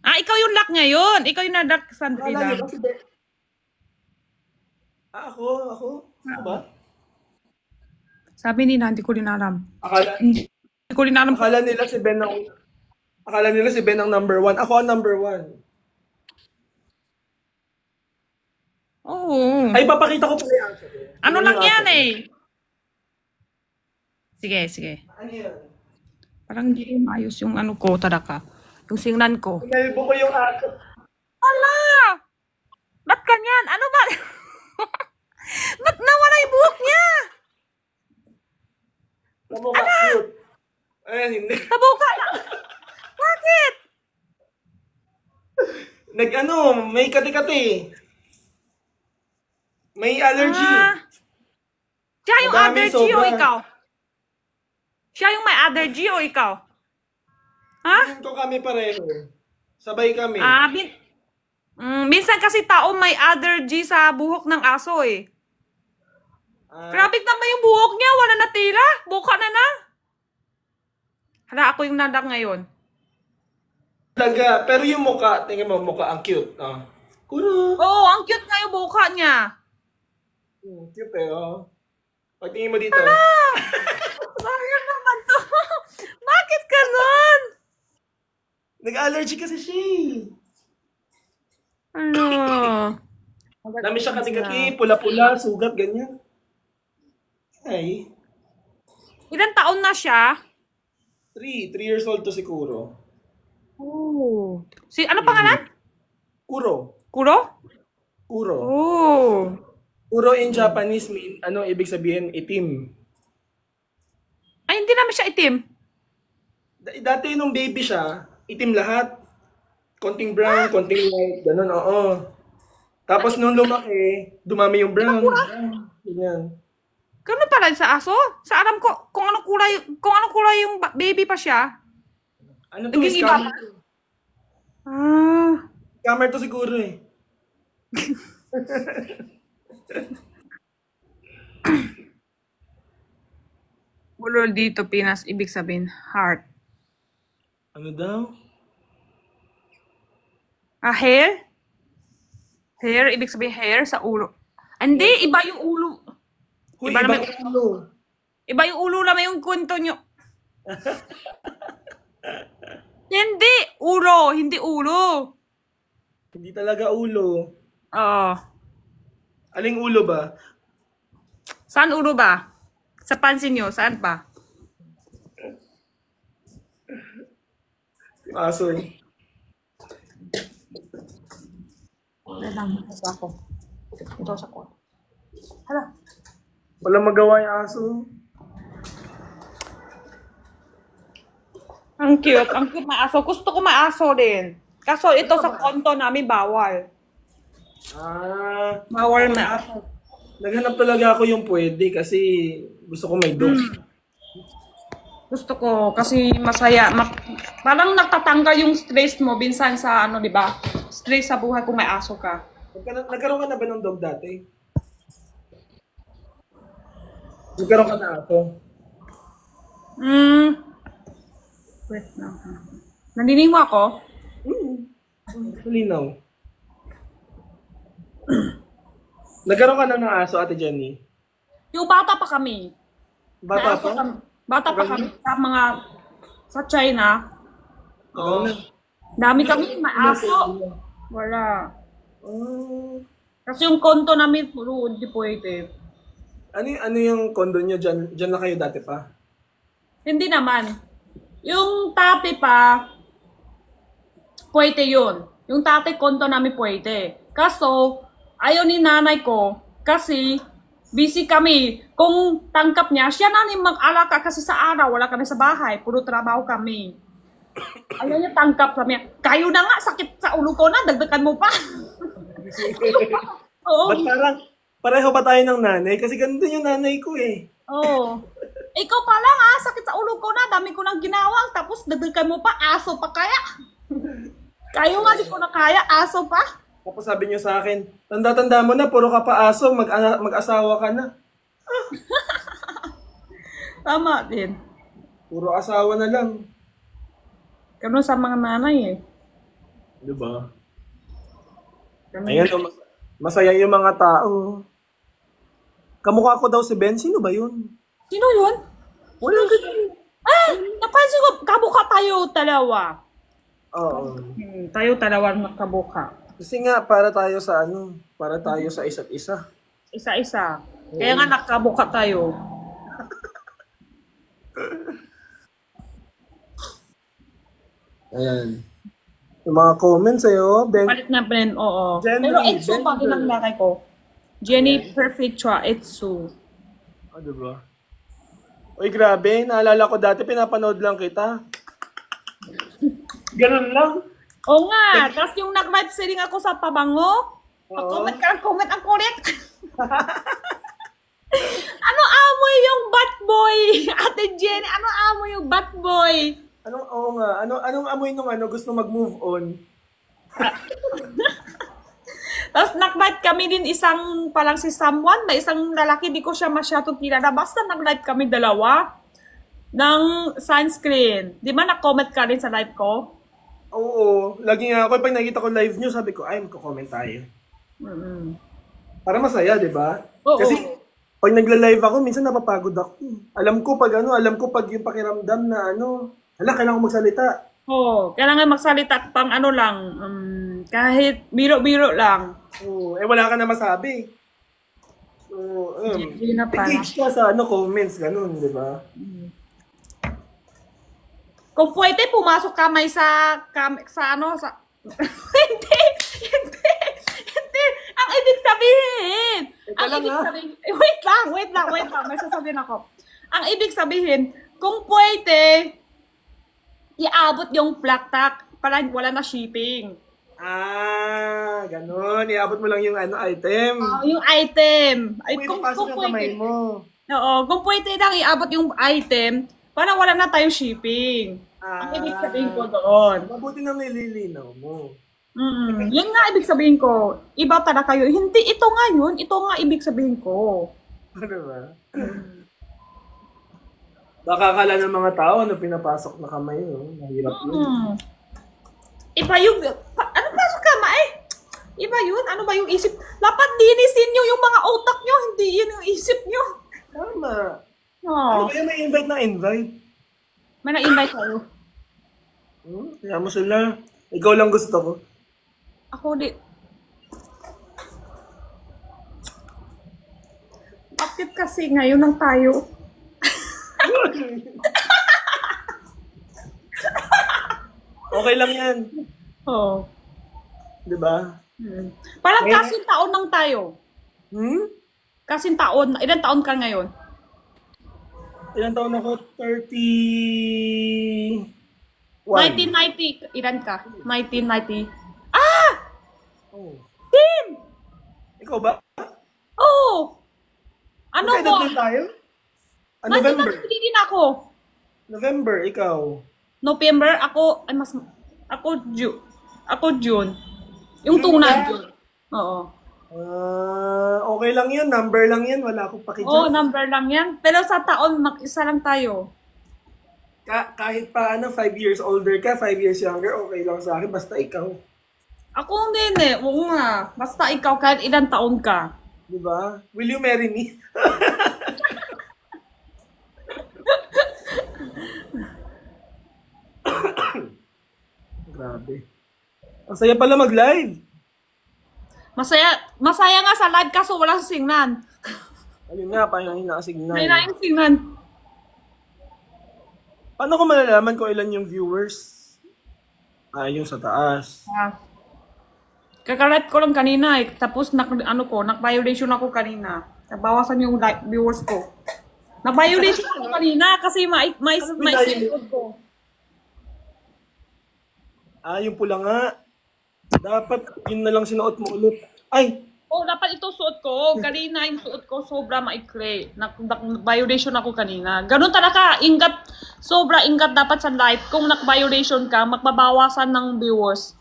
Speaker 1: Ikaw yung lock ngayon. Ikaw yung na-lock sandali
Speaker 2: Akala
Speaker 1: lang.
Speaker 2: niyo kasi ako? Ako ba?
Speaker 1: Sabi nila, hindi ko rin alam.
Speaker 2: Akala,
Speaker 1: Hindi ko rin alam.
Speaker 2: akala nila si Ben ang number 1. Ako ang number 1.
Speaker 1: Oo.
Speaker 2: Ay, papakita ko pala yung answer.
Speaker 1: Ano lang yan eh? Sige, sige.
Speaker 2: Ano yan?
Speaker 1: Parang hindi rin ayos yung ano ko, talaga. Yung singnan ko.
Speaker 2: Pinalbo ko yung answer.
Speaker 1: Ala! Ba't ganyan? Ano ba? Ba't nawala yung buhok niya?
Speaker 2: Tamo ka, cute. Ayan, hindi.
Speaker 1: Tabuka na. Bakit?
Speaker 2: May kati-kati. May allergy.
Speaker 1: Siya yung
Speaker 2: Madami,
Speaker 1: allergy o
Speaker 2: sobra.
Speaker 1: ikaw? Siya yung may allergy o ikaw? Ha?
Speaker 2: Tingin ko kami pareho. Sabay kami.
Speaker 1: Minsan kasi tao may allergy sa buhok ng aso eh. Grabe naman yung buhok niya, wala na tira. Buka na. Hala, ako yung nadak ngayon.
Speaker 2: Talaga. Pero yung mukha, tingin mo, mukha ang cute. Kuro.
Speaker 1: Oo, ang cute nga yung buka niya.
Speaker 2: Cute eh, oh. Pagtingin mo dito.
Speaker 1: Sayang naman to. Bakit ganun?
Speaker 2: Nag-allergy kasi siya eh.
Speaker 1: Ano?
Speaker 2: Dami siya kati-kati, pula-pula, sugat, ganyan. Ay.
Speaker 1: Ilan taon na siya?
Speaker 2: 3 years old to si Kuro.
Speaker 1: Oh. Ano pangalan?
Speaker 2: Kuro.
Speaker 1: Kuro?
Speaker 2: Kuro.
Speaker 1: Oh.
Speaker 2: Kuro in Japanese, ibig sabihin, itim.
Speaker 1: Ay, hindi naman siya itim.
Speaker 2: Dati nung baby siya, itim lahat. Konting brown, konting white, ganun, oo. Tapos nung lumaki, dumami yung brown. Ganyan.
Speaker 1: Ganun pala sa aso? Sa alam ko, kung anong kulay yung baby pa siya.
Speaker 2: Ano to,
Speaker 1: Naging iba
Speaker 2: scammer? Scammer to siguro eh.
Speaker 1: Bulol dito, Pinas, ibig sabihin, heart.
Speaker 2: Ano daw?
Speaker 1: Hair? Hair, ibig sabihin hair sa ulo. Hindi, iba yung ulo.
Speaker 2: Huy,
Speaker 1: Iba
Speaker 2: iba
Speaker 1: naman-
Speaker 2: yung ulo.
Speaker 1: Iba yung ulo naman yung kwento nyo. Hindi, ulo, hindi ulo.
Speaker 2: Hindi talaga ulo.
Speaker 1: Oo.
Speaker 2: Aling ulo ba?
Speaker 1: Saan ulo ba? Sa pansin nyo, saan pa?
Speaker 2: Aso.
Speaker 1: Ito ako. Ito sa ko. Hala.
Speaker 2: Wala magawa yung aso.
Speaker 1: Ang cute na aso. Gusto ko may aso din. Kaso ito sa konto namin bawal. Bawal may aso.
Speaker 2: Naghanap talaga ako yung pwede kasi gusto ko may dog.
Speaker 1: Gusto ko kasi masaya. Parang natatanggal yung stress mo minsan sa di ba? Stress sa buhay kung may aso ka.
Speaker 2: Nagkaroon ka na ba ng dog dati? Nagkaroon ka na aso?
Speaker 1: Wait lang. Naninig mo ako?
Speaker 2: Malinaw. Nagkaroon ka na ng aso, Ate Jenny?
Speaker 1: Yung bata pa kami.
Speaker 2: Bata
Speaker 1: Naaso
Speaker 2: pa?
Speaker 1: kami. Bata pa kami sa China.
Speaker 2: Oo.
Speaker 1: Dami kami maaso. Wala.
Speaker 2: Oh.
Speaker 1: Kasi yung konto namin puro hindi pwede.
Speaker 2: Ano yung condo nyo dyan? Dyan na kayo dati pa?
Speaker 1: Hindi naman. Yung tate pa, pwede yun. Yung tate konto namin pwede. Kaso, ayaw ni nanay ko kasi busy kami. Kung tangkap niya, siya na ni mag-alaka kasi sa araw, wala kami sa bahay. Puro trabaho kami. Ayaw niya tangkap kami. Kayo na nga, sakit sa ulo ko na, dagdagan mo pa. Oo.
Speaker 2: Ba't parang pareho ba tayo ng nanay? Kasi ganito yung nanay ko eh.
Speaker 1: Oo. Ikaw pa lang sakit sa ulo ko na, dami ko nang ginawang, tapos dagdagan mo pa, aso pa kaya. Kayo nga, di ko na kaya, aso pa.
Speaker 2: Tapos sabi niyo sa akin, tanda-tanda mo na, puro ka pa aso, mag-asawa ka na.
Speaker 1: Tama din.
Speaker 2: Puro asawa na lang.
Speaker 1: Ganun sa mga nanay eh.
Speaker 2: Diba?
Speaker 1: Ganun.
Speaker 2: Ayan, masaya yung mga tao. Kamukha ko daw si Ben, sino ba yun?
Speaker 1: Sino yun?
Speaker 2: Wala ganun.
Speaker 1: Napansin ko, kabuka tayo dalawa.
Speaker 2: Oo.
Speaker 1: Tayo dalawa nakabuka.
Speaker 2: Kasi nga, para tayo sa isa't isa.
Speaker 1: Isa-isa. Kaya nga nakabuka tayo.
Speaker 2: Ayan. Yung mga comments sa'yo, Ben.
Speaker 1: Palit na rin, oo.
Speaker 2: Jenny,
Speaker 1: Pero Etsu
Speaker 2: Jenny.
Speaker 1: pa ilang lakay ko. Jenny Perfectua, Etsu.
Speaker 2: Diba? Uy, grabe. Naalala ko dati, pinapanood lang kita. Ganun lang.
Speaker 1: Oo nga. Tapos yung nag-live selling ako sa Pabango, comment ang kulit. Ano amoy yung bat boy? Ate Jenny, ano amoy yung bat boy?
Speaker 2: Oo nga. Anong amoy nung gusto mag-move on?
Speaker 1: Tapos nag-live kami din parang si someone, may isang lalaki, di ko siya masyadong kilala. Basta nag-live kami dalawa ng sunscreen. Di ba na-comment ka rin sa live ko?
Speaker 2: Oo. Lagi nga ako, pag nakita ko live nyo, sabi ko, ay, magko-comment tayo. Para masaya, di ba?
Speaker 1: Oo.
Speaker 2: Kasi, pag nagla-live ako, minsan napapagod ako. Alam ko pag yung pakiramdam na kailangan ko magsalita.
Speaker 1: Oo. Kailangan magsalita pang lang, kahit biro-biro lang.
Speaker 2: Oo. Wala ka na masabi. So,
Speaker 1: Hindi na pala.
Speaker 2: engage ka sa comments, ganun, di ba?
Speaker 1: Kung pwede, pumasok kamay sa hindi. Ang ibig sabihin.
Speaker 2: Teka lang,
Speaker 1: Wait lang. May sasabihin ako. Ang ibig sabihin, kung pwede, iabot yung plaktak para wala na shipping.
Speaker 2: Ganun. Iabot mo lang yung item.
Speaker 1: Yung item. Ay,
Speaker 2: Pwede pasok yung kamay mo.
Speaker 1: Oo, kung pwede lang iabot yung item, para wala na tayo shipping. Ang ibig sabihin ko doon.
Speaker 2: Mabuti na nililinaw mo.
Speaker 1: Yun nga ibig sabihin ko. Iba talaga kayo. Hindi, ito nga yun. Ito nga ibig sabihin ko.
Speaker 2: Ano ba? Baka akala ng mga tao pinapasok na kamay. Mahirap yun.
Speaker 1: Iba yung... Ano pasok kamay? Iba yun? Ano ba yung isip? Dapat dinisin nyo yung mga utak nyo. Hindi yun yung isip nyo.
Speaker 2: Tama.
Speaker 1: Oh.
Speaker 2: Ano ba yung may invite na invite?
Speaker 1: May na-invite kayo.
Speaker 2: Kaya mo sila. Ikaw lang gusto ko.
Speaker 1: Ako di. Bakit kasi ngayon lang tayo?
Speaker 2: Okay lang yan.
Speaker 1: Oo.
Speaker 2: Diba?
Speaker 1: Parang kasing taon lang tayo. Kasing taon. Ilan taon ka ngayon?
Speaker 2: Ilang taon ako? 30...
Speaker 1: 1990. Ilan ka? 1990.
Speaker 2: Oh.
Speaker 1: Tim!
Speaker 2: Ikaw ba?
Speaker 1: Oo! Ano
Speaker 2: Magkaedad
Speaker 1: mo?
Speaker 2: din tayo? November.
Speaker 1: Hindi din ako.
Speaker 2: November, ikaw.
Speaker 1: November, ako, ay mas, ako June. Yung tunay June. Oo.
Speaker 2: Okay lang yun. Number lang yan. Wala akong pakidyan.
Speaker 1: Oo, number lang yan. Pero sa taon, mag-isa lang tayo.
Speaker 2: Kahit pa 5 years older ka, 5 years younger, okay lang sa akin. Basta ikaw.
Speaker 1: Ako din eh. Oo nga. Basta ikaw kahit ilang taon ka.
Speaker 2: Di ba? Will you marry me? Grabe. Ang saya pala mag-live.
Speaker 1: Masaya nga sa live kaso walang singnan.
Speaker 2: Ayun nga, paano yung nakasignan?
Speaker 1: May laing singnan.
Speaker 2: Paano ko malalaman kung ilan yung viewers? Yung sa taas.
Speaker 1: Ah. Kakalive ko lang kanina eh. Tapos nak-violation ako kanina. Nabawasan yung viewers ko. Na-violation ako kanina kasi may singkod ko.
Speaker 2: Yung pula nga. Dapat yun na lang sinuot mo ulit. Ay!
Speaker 1: Oh, dapat ito suot ko. Kanina yung suot ko sobra maikli. Nak-violation ako kanina. Ganun talaga. Sobra ingat dapat sa live. Kung nak-violation ka, magbabawasan ng viewers.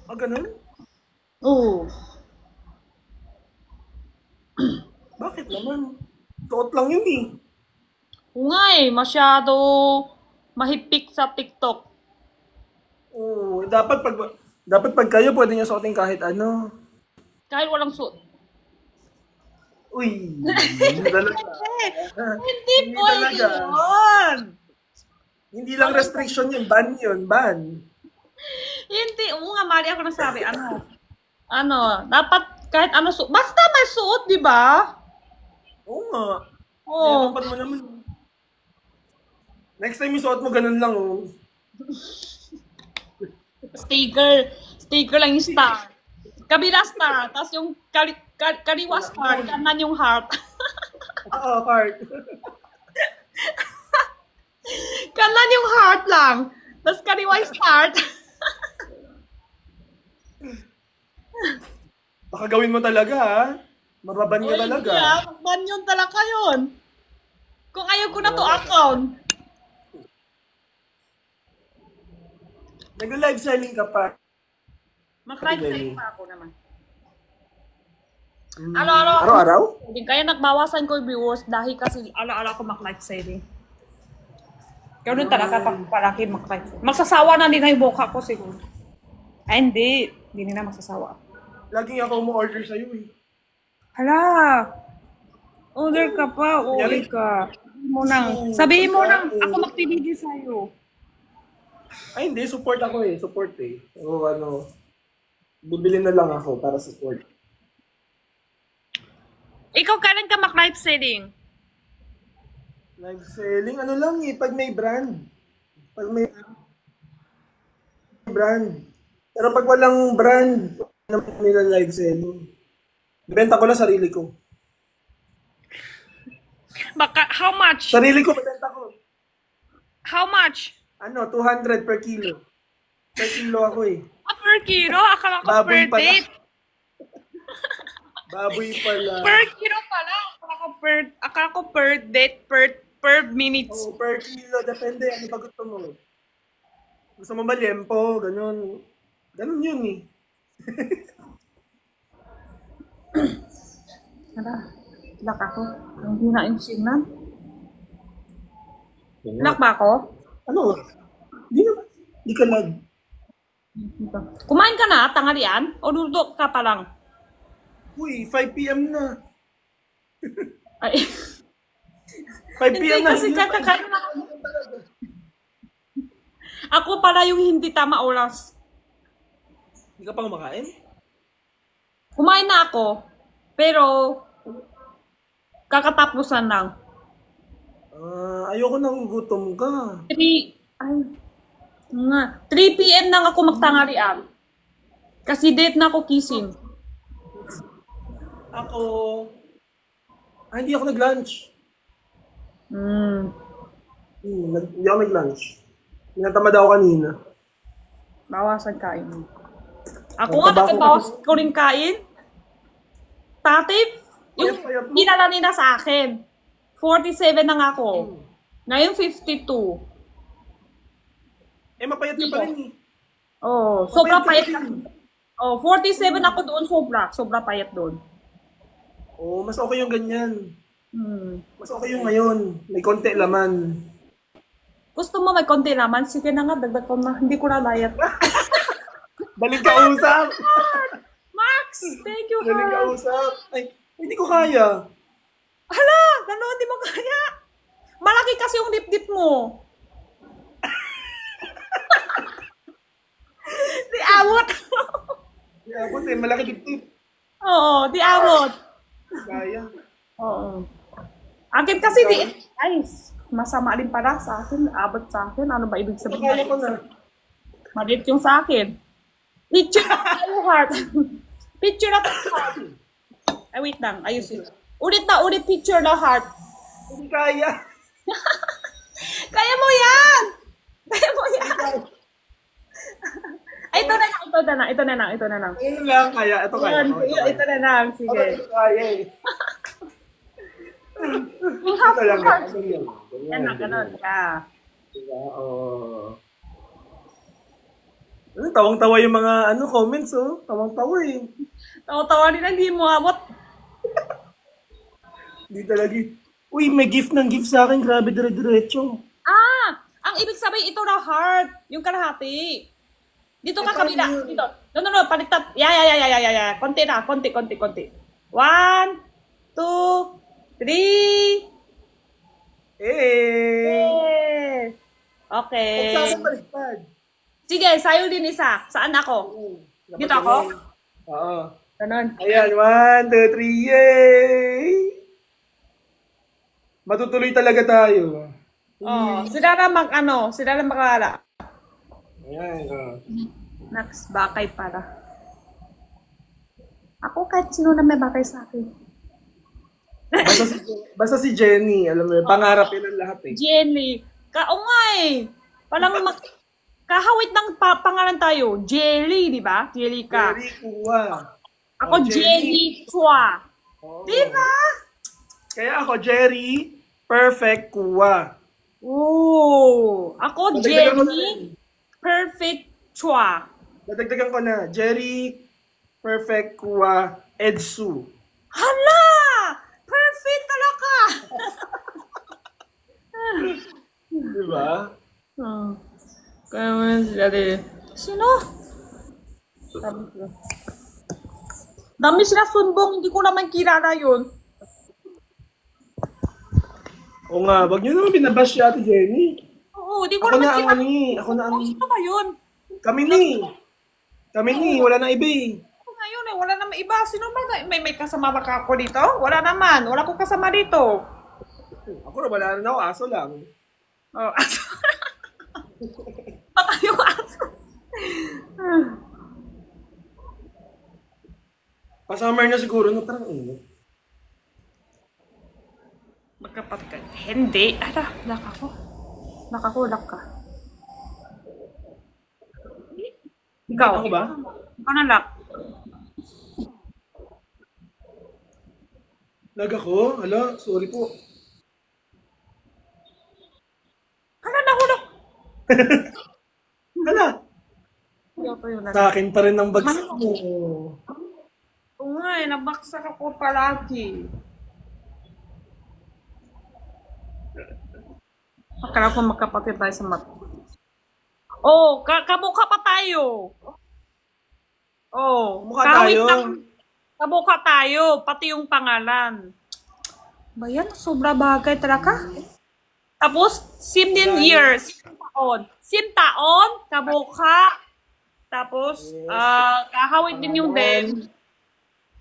Speaker 2: Ganun?
Speaker 1: Oo.
Speaker 2: Bakit naman? Suot lang yun eh.
Speaker 1: Oo nga eh. Masyado mahipik sa TikTok.
Speaker 2: Oo, dapat pag kayo pwede niyo suotin kahit ano.
Speaker 1: Kahit walang suot.
Speaker 2: Uy, hindi talaga.
Speaker 1: Hindi po
Speaker 2: talaga.
Speaker 1: yun.
Speaker 2: Hindi lang restriction yun, ban yun, ban.
Speaker 1: Hindi. Oo nga, Mari, ako nasabi. Dapat kahit ano suot. Basta may suot, di ba?
Speaker 2: Oo nga.
Speaker 1: Oo.
Speaker 2: Dapat mo naman. Next time yung suot mo, ganun lang oh.
Speaker 1: Sticker lang yung star. Kabila star. Tapos yung kaliwa star. Kanan yung heart.
Speaker 2: Oo, heart.
Speaker 1: Kanan yung heart lang. Tapos kaliwa yung star.
Speaker 2: Baka gawin mo talaga ha. Mababan ka talaga.
Speaker 1: Magban yun talaga yun. Kung ayaw ko na to account.
Speaker 2: Nag-live selling ka pa.
Speaker 1: Mag-live selling pa ako naman.
Speaker 2: Araw-araw?
Speaker 1: Kaya nagbawasan ko yung viewers dahil kasi ala-ala ko mag-live selling. Ganun talaga pag palaki mag-live selling. Magsasawa na din na yung boka ko siguro. Ay hindi. Hindi na magsasawa.
Speaker 2: Laging ako mo-order sa'yo eh.
Speaker 1: Hala! Order ka pa, order ka. Sabihin mo nang ako mag-TBD sa'yo.
Speaker 2: Ay hindi, support ako eh. Support eh. So bibili na lang ako para support.
Speaker 1: Ikaw kailan ka mag-live selling?
Speaker 2: Live selling, ano lang eh, pag may brand. Pag may brand. Pero pag walang brand, naman nila live selling. Benta ko lang sarili ko.
Speaker 1: Baka, how much?
Speaker 2: Sarili ko, benta ko.
Speaker 1: How much?
Speaker 2: 200 per kilo. Per kilo ako eh.
Speaker 1: Per kilo? Akala ko
Speaker 2: Baboy
Speaker 1: per
Speaker 2: pala.
Speaker 1: date.
Speaker 2: Baboy pala.
Speaker 1: Per kilo pala. Akala ko per date, per minutes.
Speaker 2: Oh, per kilo. Depende. Ano ba gusto mo? Gusto mo ba liempo? Ganun. Ganun yun eh.
Speaker 1: Lak ako. Hindi na yung signal. Lak ba ako?
Speaker 2: Ano? Di naman. Di ka lag.
Speaker 1: Kumain ka na, tanghalian? O dudok ka pa lang?
Speaker 2: Uy, 5 p.m. na.
Speaker 1: Ay.
Speaker 2: 5 p.m. na.
Speaker 1: Hindi kasi kakakain na. Ako pala yung hindi tama oras.
Speaker 2: Hindi ka pa kumakain?
Speaker 1: Kumain na ako. Pero, kakatapusan lang.
Speaker 2: Ayoko nang gutom ka.
Speaker 1: 3 p.m. nang ako magtanghalian. Kasi date na ako kissing.
Speaker 2: Ako... hindi ako nag-lunch. Hindi ako nag-lunch. Pinatamad ako kanina.
Speaker 1: Bawasan kain mo. Ako nga, nakibawas ko rin kain. Tatip, yung ginala nila sa akin. 47 na nga ako. Ngayon, 52.
Speaker 2: Mapayat ka pa rin eh.
Speaker 1: Oh, sobra payat ka. Oh, 47 ako doon, sobra payat doon.
Speaker 2: Oh, mas okay yung ganyan. Mas okay yung ngayon. May konti laman.
Speaker 1: Gusto mo may konti naman? Sige na nga, dagdag ko na. Hindi ko na diet.
Speaker 2: Daling kausap.
Speaker 1: Max! Thank you,
Speaker 2: Daling
Speaker 1: heart.
Speaker 2: kausap. Ay, hindi ko kaya.
Speaker 1: Hala! Gano'n, di mo kaya. Malaki kasi yung dip-dip mo. Di awot.
Speaker 2: Di abot eh, malaki dip-dip.
Speaker 1: Oo, di awot.
Speaker 2: Kaya.
Speaker 1: Oo. Akin kasi di, ay, masama din pala sa akin. Abot sa akin. Ano ba ibig sabihin?
Speaker 2: Kaya ko na.
Speaker 1: Malit yung sa akin. Picture na tayo, heart. Picture na tayo, heart. Ay, wait lang. Ayusin. Ulit picture na, heart.
Speaker 2: Hindi kaya.
Speaker 1: Kaya mo yan! Kaya mo yan! Ay, ito na lang.
Speaker 2: Ayun lang, kaya. Ito kaya.
Speaker 1: Ito na lang.
Speaker 2: Ako
Speaker 1: Sige.
Speaker 2: hindi kaya eh.
Speaker 1: Yung half
Speaker 2: Ito lang.
Speaker 1: heart.
Speaker 2: Ito lang.
Speaker 1: Yan na, ganun ka.
Speaker 2: Diba? Oo. Tawang-tawa yung mga comments, oh. Tawang-tawa eh.
Speaker 1: Tawa-tawa nila, hindi mo abot.
Speaker 2: Hindi talaga. Uy, may gift ng gift sa akin. Grabe, dire-diretso.
Speaker 1: Ah! Ang ibig sabihin, ito na heart. Yung kalahati. Dito ka kabila. Dito. No. Palitat. Ya. Konti na. Konti. 1, 2, 3.
Speaker 2: Eh!
Speaker 1: Okay.
Speaker 2: Saan ako baliktad?
Speaker 1: Sige, sa'yo din isa. Saan ako? Dito ako?
Speaker 2: Oo.
Speaker 1: Ganun.
Speaker 2: Ayan, 1, 2, 3, yay! Matutuloy talaga tayo.
Speaker 1: Oh, sila na makala.
Speaker 2: Ayan,
Speaker 1: Next, bakay para. Ako kahit sino na may bakay sa akin.
Speaker 2: Basta si Jenny, alam mo yun, pangarap yun ang lahat eh.
Speaker 1: Jenny. Oo nga eh. Kahawit ng pangalan tayo. Jelly, di ba? Jelly ka.
Speaker 2: Jerry Kuwa.
Speaker 1: Ako Jelly Chua.
Speaker 2: Oh.
Speaker 1: Di ba?
Speaker 2: Kaya ako, Jerry, perfect Kuwa.
Speaker 1: Oo. Ako
Speaker 2: Dadagdagan ko na
Speaker 1: Jenny
Speaker 2: rin.
Speaker 1: Perfect Chua.
Speaker 2: Dadagdagan ko na, Jerry, perfect Kuwa, Edsu.
Speaker 1: Hala! Perfect talaga!
Speaker 2: Diba?
Speaker 1: Kaya mo yun sila din. Sino? Dami sila sunbong, hindi ko naman kilala yun.
Speaker 2: O nga, wag niyo naman binabash si Ate Jenny.
Speaker 1: Oo, hindi ko
Speaker 2: Ako
Speaker 1: naman
Speaker 2: na ang
Speaker 1: kilala.
Speaker 2: ako na ang,
Speaker 1: Sino ba yun?
Speaker 2: kami ni, wala na iba eh.
Speaker 1: Ako ngayon eh, wala naman iba. Sino ba? May kasama ba ka ako dito? Wala naman. Wala ko kasama dito.
Speaker 2: Ako na, wala na ako, aso lang.
Speaker 1: Oh, aso. Patay yung aso.
Speaker 2: Pa-summer na siguro, no, parang init.
Speaker 1: Magkapatid ka. Hindi. Lock ako. Nakakulak ka. Ikaw.
Speaker 2: Ako ba?
Speaker 1: Ikaw na lock.
Speaker 2: Lag ako? Hala, sorry po.
Speaker 1: Hala, nahulog.
Speaker 2: Hala,
Speaker 1: Ito yun.
Speaker 2: sa akin pa rin ang bagsak mo.
Speaker 1: Oo nga eh, nabaksak ako palagi. Akala ko magkapatid tayo sa mat. Oh, kabuka pa tayo. Oh,
Speaker 2: Mukha
Speaker 1: kahit
Speaker 2: tayo.
Speaker 1: lang kabuka tayo, pati yung pangalan. Ba yan? Sobra bagay talaga. Tapos, same din years. Same taon, kabuka. Tapos, kahawit din yung din.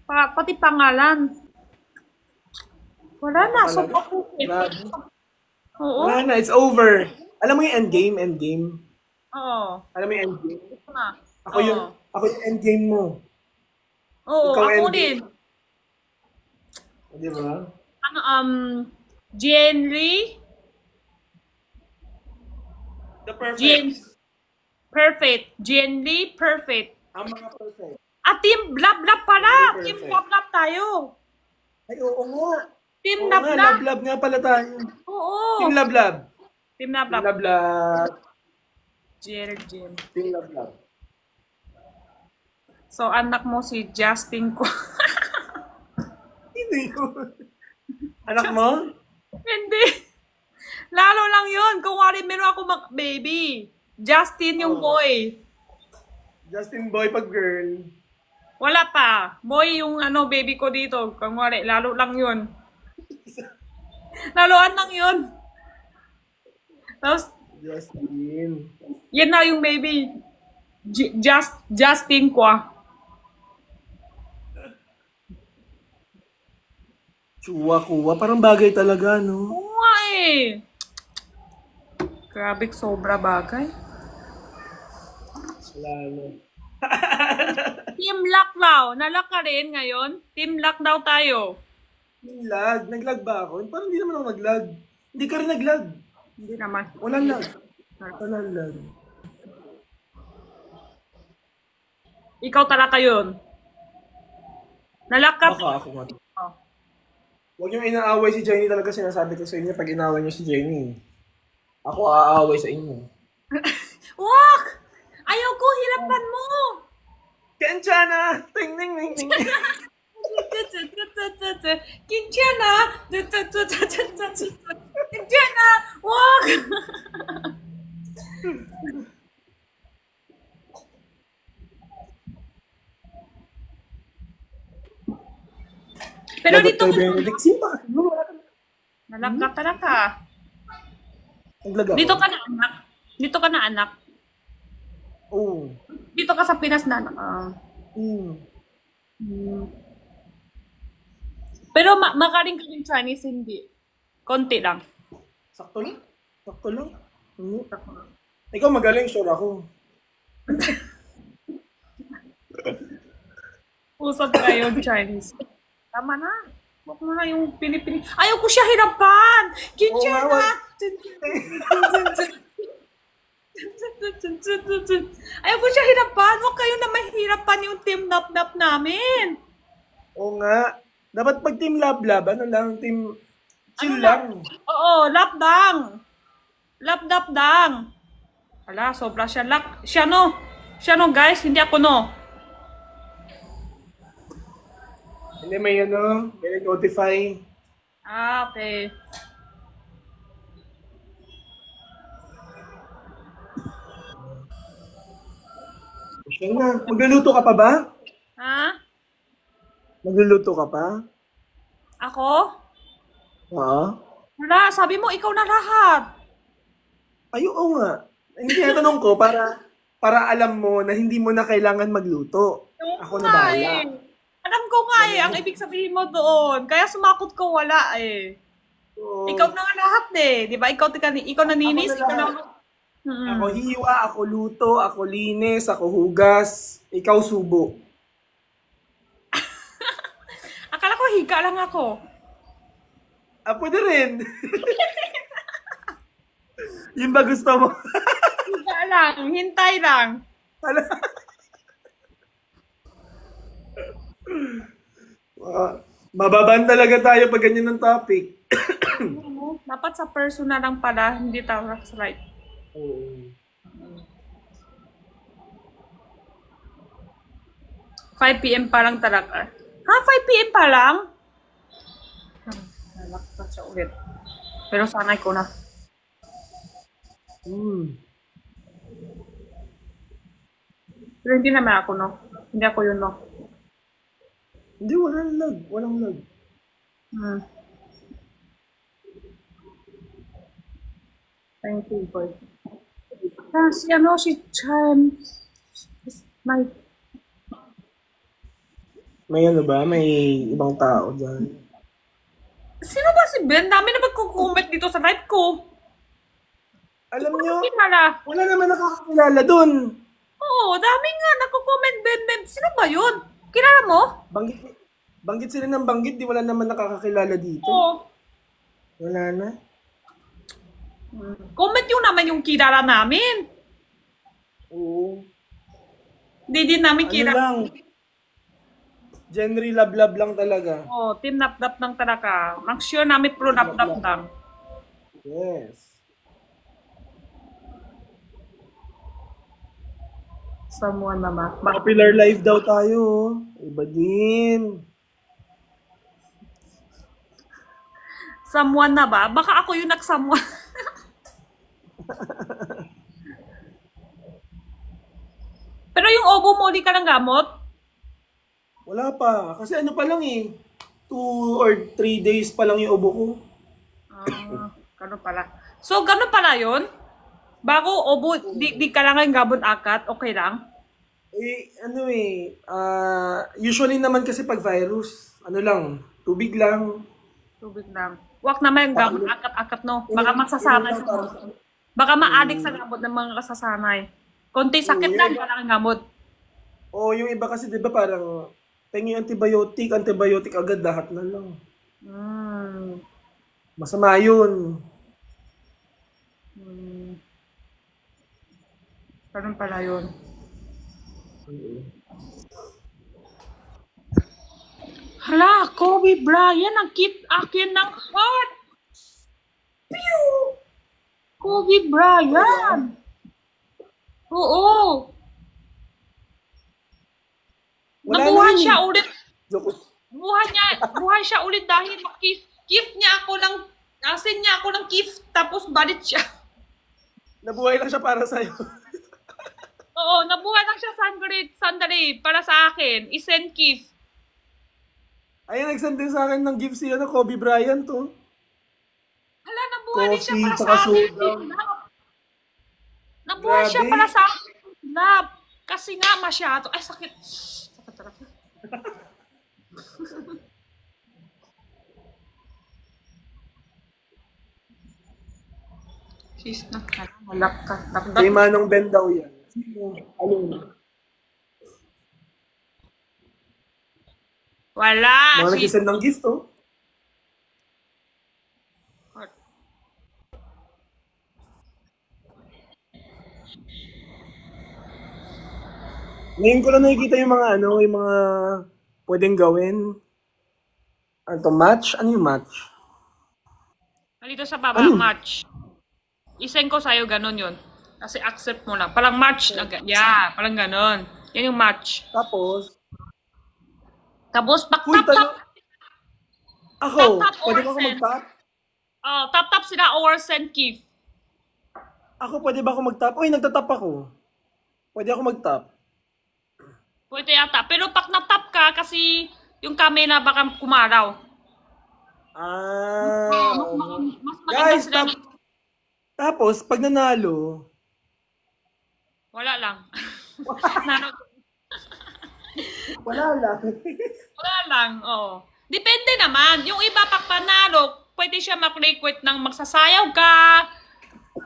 Speaker 1: Pati pangalan. Wala na, sobra ko.
Speaker 2: Grabe.
Speaker 1: Oo.
Speaker 2: Wala na, it's over. Alam mo yung endgame?
Speaker 1: Oo.
Speaker 2: Alam mo yung endgame?
Speaker 1: Ito na.
Speaker 2: Ako yung endgame mo.
Speaker 1: Oo,
Speaker 2: Ikaw
Speaker 1: ako
Speaker 2: endgame.
Speaker 1: din.
Speaker 2: Di ba?
Speaker 1: Jenry,
Speaker 2: The perfect.
Speaker 1: perfect. Jenry, perfect.
Speaker 2: Ang mga perfect.
Speaker 1: At Team Blab pala.
Speaker 2: Very
Speaker 1: Team
Speaker 2: perfect.
Speaker 1: Blab tayo.
Speaker 2: Ay, oo nga.
Speaker 1: Team
Speaker 2: Oo nga,
Speaker 1: Blab.
Speaker 2: lab-lab nga pala tayo.
Speaker 1: Oo.
Speaker 2: Team lab-lab.
Speaker 1: Team
Speaker 2: Team
Speaker 1: Blab.
Speaker 2: lab-lab.
Speaker 1: Jen.
Speaker 2: Team lab-lab.
Speaker 1: So, anak mo si Justin ko.
Speaker 2: Hindi yun. Anak mo?
Speaker 1: Hindi. Lalo lang yun. Kung wari meron ako baby. Justin yung boy.
Speaker 2: Justin Boy pag girl.
Speaker 1: Wala pa. Boy yung ano, baby ko dito. Kangwari, lalo lang yun. Laloan lang yun. Tapos,
Speaker 2: Justin.
Speaker 1: yan na yung baby. Justin kwa.
Speaker 2: Chua-kuwa. Parang bagay talaga, no?
Speaker 1: Oo nga eh. Grabe, sobra bagay.
Speaker 2: Wala, no?
Speaker 1: Team lock daw. Nalock ka rin ngayon? Team lock daw tayo.
Speaker 2: Yung lag. Naglag ba ako? Parang hindi naman ako naglag. Hindi ka rin naglag.
Speaker 1: Hindi naman.
Speaker 2: Walang lag. Walang lag.
Speaker 1: Ikaw talaga yun. Nalock ka.
Speaker 2: Baka ako nga.
Speaker 1: Oh.
Speaker 2: Huwag yung inaaway si Jenny talaga sinasabi ko sa inyo pag inaaway niyo si Jenny. Ako aaway sa inyo.
Speaker 1: Wak! Ayaw ko, hirapan mo!
Speaker 2: Kenchana! Ting ting ting ting!
Speaker 1: Kinchana! Kinchana! Wak! Pero dito ka
Speaker 2: Benedict, sino ba?
Speaker 1: Nalak ka talaga.
Speaker 2: Naglag ako.
Speaker 1: Dito ka na anak. Dito ka na anak.
Speaker 2: Oo.
Speaker 1: Dito ka sa Pinas na anak. Pero makaling ka yung Chinese, hindi. Konti lang.
Speaker 2: Sakto lang. Sakto lang. Ikaw magaling, sure ako.
Speaker 1: Usap kayo Chinese. Tama na. Huwag mo na yung Pilipini. Ayaw ko siya hirapan! Kinchana! Ayaw ko siya hirapan. Huwag kayo na mahirapan yung team nap-nap namin.
Speaker 2: Oo nga. Dapat pag team lab-lab, ano lang, team chill
Speaker 1: Ano
Speaker 2: lang.
Speaker 1: Oo, lapdang. Lapdang. Hala, sobra siya. Siya no. Siya no, guys. Hindi ako no.
Speaker 2: Hindi may ano, may notify.
Speaker 1: Ah, okay.
Speaker 2: Siya na. Magluluto ka pa ba?
Speaker 1: Ha?
Speaker 2: Magluluto ka pa?
Speaker 1: Ako?
Speaker 2: Oo.
Speaker 1: Wala, sabi mo ikaw na lahat.
Speaker 2: Ay, oo nga. Hindi natanong ko para alam mo na hindi mo na kailangan magluto. Ako na bahala.
Speaker 1: Alam ko nga ang ibig sabihin mo doon. Kaya sumakot ko wala eh.
Speaker 2: So,
Speaker 1: Ikaw na nga lahat eh. Di ba? Ikaw naninis.
Speaker 2: Ako na
Speaker 1: Ikaw na...
Speaker 2: lahat. Ako hiwa, ako luto, ako linis, ako hugas, ikaw subo.
Speaker 1: Akala ko higa lang ako.
Speaker 2: Pwede rin. Yun ba gusto mo?
Speaker 1: Higa lang. Hintay lang.
Speaker 2: Mababan talaga tayo pag ganyan ng topic.
Speaker 1: Dapat sa personal lang pala. Hindi tawag sa right.
Speaker 2: Oo.
Speaker 1: 5 p.m. pa lang talaga. Ha? 5 p.m. pa lang? Nalakta siya ulit. Pero sanay ko na. Pero hindi naman ako, no? Hindi ako yun, no?
Speaker 2: Hindi, walang lag. Walang lag.
Speaker 1: Thank you, boy. Si Chan.
Speaker 2: May ano ba? May ibang tao dyan.
Speaker 1: Sino ba si Ben? Dami na magkukomment dito sa live ko.
Speaker 2: Alam nyo,
Speaker 1: Kilala.
Speaker 2: wala naman nakakakilala dun.
Speaker 1: Oo, dami nga nagko-comment Ben. Sino ba yun? Kilala mo?
Speaker 2: Banggit sila ng banggit, di wala naman nakakakilala dito.
Speaker 1: Oo.
Speaker 2: Wala na.
Speaker 1: Comment yung naman yung kilala namin.
Speaker 2: Oo.
Speaker 1: Hindi din namin
Speaker 2: Ano
Speaker 1: kilala.
Speaker 2: lang. Genre love lang talaga.
Speaker 1: Oo, team nap-nap lang talaga. Make sure namin pro nap-nap lang.
Speaker 2: Yes.
Speaker 1: Someone naman.
Speaker 2: Popular live daw tayo. Iba din.
Speaker 1: Someone na ba? Baka ako yung nag-someone. Pero Pero yung obo mo, di ka ng gamot?
Speaker 2: Wala pa. Kasi ano pa lang eh. 2 or 3 days pa lang yung ubo ko.
Speaker 1: Ganun pala. So, ganun pala yun? Bago obo, di ka lang ng gamot akat, okay lang?
Speaker 2: Ano eh. Usually naman kasi pag virus, ano lang, tubig lang.
Speaker 1: Tubig lang. Wag naman yung gamot akat-akat, no? Baka masasanay sa gamot. Baka ma-addict sa gamot ng mga kasasanay. Konti sakit lang, wala kang gamot.
Speaker 2: Yung iba kasi 'di ba parang pengi antibiotic agad lahat na lang. Masama 'yun.
Speaker 1: Ganun pala yun. Hala, Kobe Bryant, ang cute akin ng heart. Pew! Kobe Bryant. Oo.
Speaker 2: Wala
Speaker 1: Nabuhay
Speaker 2: na yun
Speaker 1: siya
Speaker 2: eh.
Speaker 1: ulit.
Speaker 2: Joke.
Speaker 1: Buhay siya ulit dahil gift niya ako ng, asin niya ako ng gift, tapos balit siya.
Speaker 2: Nabuhay lang siya para sa'yo.
Speaker 1: Oo, nabuhay lang siya sandali para sa akin. I-send gift.
Speaker 2: Ayun, nag-send din sa akin ng gift siya na Kobe Bryant to.
Speaker 1: Hala, nabuhay din siya
Speaker 2: Coffee,
Speaker 1: para sa
Speaker 2: tsaka
Speaker 1: akin.
Speaker 2: soda.
Speaker 1: Nabuhay siya
Speaker 2: Grabe.
Speaker 1: para sa akin. Love. Kasi nga masyado. Ay, sakit. Sakit talaga. Sis na. Malak ka.
Speaker 2: Kay Manong Ben daw yan. Ano?
Speaker 1: Wala.
Speaker 2: Mga
Speaker 1: Sis.
Speaker 2: nag-send ng gift to. Ngayon ko lang nakikita yung mga yung mga pwedeng gawin. Ano to, match? Ano yung match?
Speaker 1: Nandito sa baba,
Speaker 2: Ano?
Speaker 1: match. I-send ko sa'yo, ganun yun. Kasi accept mo lang. Palang match. Yeah, palang ganun. Yan yung match.
Speaker 2: Tapos,
Speaker 1: Tapos,
Speaker 2: huy,
Speaker 1: tap-tap.
Speaker 2: ako,
Speaker 1: Tap-tap
Speaker 2: pwede
Speaker 1: or
Speaker 2: ba ako
Speaker 1: send?
Speaker 2: mag-tap?
Speaker 1: Tap-tap sila or send gift.
Speaker 2: Ako, pwede ba ako mag-tap? Uy, nagtatap ako. Pwede ako mag-tap.
Speaker 1: Pwede yata. Pero pag na-tap ka, kasi yung camera baka kumaraw. Mas maganda
Speaker 2: Guys,
Speaker 1: sila.
Speaker 2: tapos, pag nanalo,
Speaker 1: Wala lang.
Speaker 2: wala lang.
Speaker 1: Wala lang, oo. Depende naman. Yung iba pag panalo, pwede siya mag-request ng magsasayaw ka,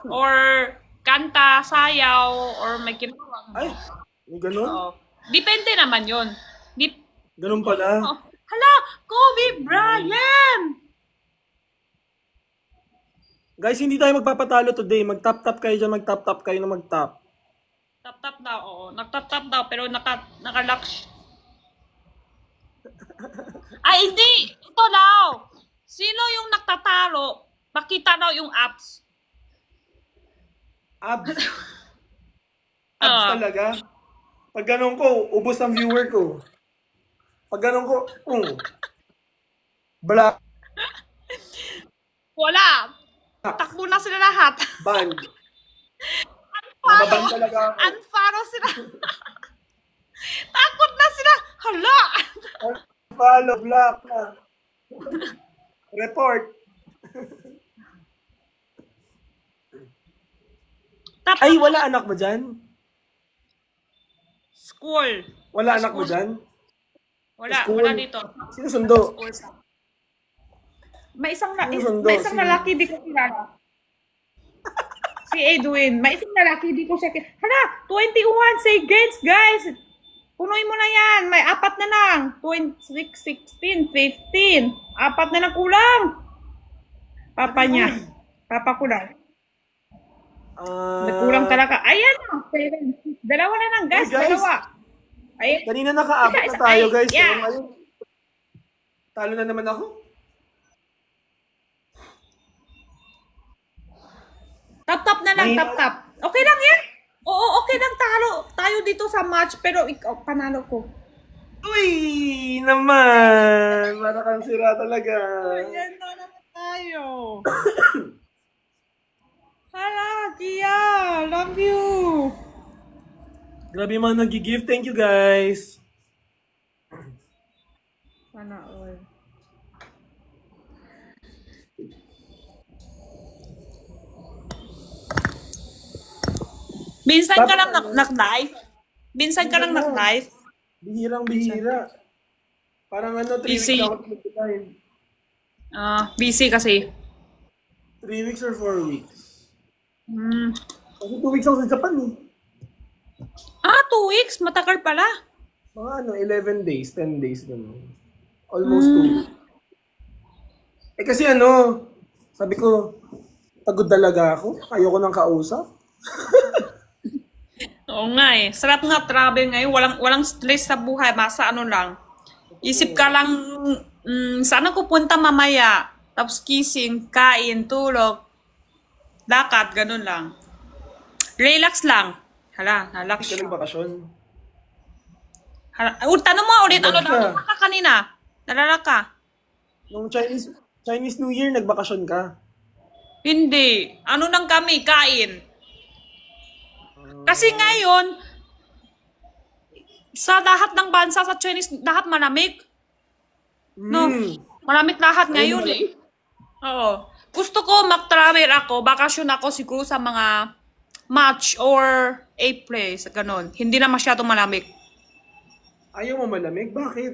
Speaker 1: or kanta, sayaw, or may ginagawa.
Speaker 2: Ay, may ganun?
Speaker 1: Oo. Depende naman yun.
Speaker 2: Ganun pala.
Speaker 1: Oh. Hala, Kobe Bryant!
Speaker 2: Guys, hindi tayo magpapatalo today. Mag-tap-tap kayo dyan, mag-tap-tap kayo na mag-tap.
Speaker 1: Tap-tap daw, oo. Nag-tap-tap daw, pero naka-lock. Ay, hindi! Ito daw! Sino yung nagtatalo? Pakita daw yung apps.
Speaker 2: Abs. Abs talaga. Pag ganun ko, ubos ang viewer ko. Pag ganun ko, black.
Speaker 1: Wala! Takbo na sila lahat.
Speaker 2: Ban. Mababan talaga ako.
Speaker 1: Unfollow sila. Takot na sila. Hala!
Speaker 2: Follow, black na. Report. Ay, wala anak mo dyan?
Speaker 1: School.
Speaker 2: Wala anak mo dyan?
Speaker 1: Wala,
Speaker 2: School.
Speaker 1: wala dito.
Speaker 2: Sino sundo?
Speaker 1: May isang
Speaker 2: Sino?
Speaker 1: lalaki di ko kilala. Si Edwin. May isang lalaki di ko siya kilala. Hala, 21 seconds, guys. Punuin mo na yan. May 4 na lang. 26, 16, 15. 4 na lang kulang. Papa niya. Papa ko lang. Nagkulang talaga. Ayan na. 7. Dalawa na lang, guys.
Speaker 2: Hey, guys.
Speaker 1: Dalawa. Ayan.
Speaker 2: Kanina nakaabot na tayo, guys. So, ngayon, talo na naman ako.
Speaker 1: Tap-tap na lang, tap-tap. Okay lang yan. Oo, okay lang tayo dito sa match, pero ikaw, panalo ko.
Speaker 2: Uy, naman. Para kang sira talaga.
Speaker 1: Ayan na naman tayo. Hala, Gia, love you.
Speaker 2: Grabe yung mga nag-gift. Thank you, guys.
Speaker 1: Sana all. Minsan ka lang nag-live? Minsan ka lang nag-live?
Speaker 2: Bihirang-bihira. Parang 3 weeks
Speaker 1: Busy.
Speaker 2: na ako nag-time.
Speaker 1: Busy kasi.
Speaker 2: 3 weeks or 4 weeks?
Speaker 1: Hmm.
Speaker 2: Kasi 2 weeks ako sa Japan eh.
Speaker 1: 2 weeks? Matagal pala.
Speaker 2: Mga 11 days, 10 days gano'n. Almost 2 weeks. Eh kasi sabi ko, pagod talaga ako. Ayoko nang kausap.
Speaker 1: Oo nga eh. Sarap nga travel ngayon. Walang stress sa buhay. Basta lang. Isip ka lang, saan ako punta mamaya? Tapos kissing, kain, tulog, lakad, ganun lang. Relax lang. Hala,
Speaker 2: Hindi
Speaker 1: relax
Speaker 2: ka
Speaker 1: siya.
Speaker 2: nagbakasyon.
Speaker 1: Tanong mo ulit, ano
Speaker 2: Nagka.
Speaker 1: lang ka kanina? Nalala ka?
Speaker 2: Nung Chinese New Year, nagbakasyon ka.
Speaker 1: Hindi. Ano lang kami, kain. Kasi ngayon, sa lahat ng bansa sa Chinese, lahat malamig. No? Malamig lahat ngayon eh. Oo. Gusto ko mag-travel ako, bakasyon ako siguro sa mga March or April, sa ganun. Hindi na masyadong malamig.
Speaker 2: Ayaw mo malamig? Bakit?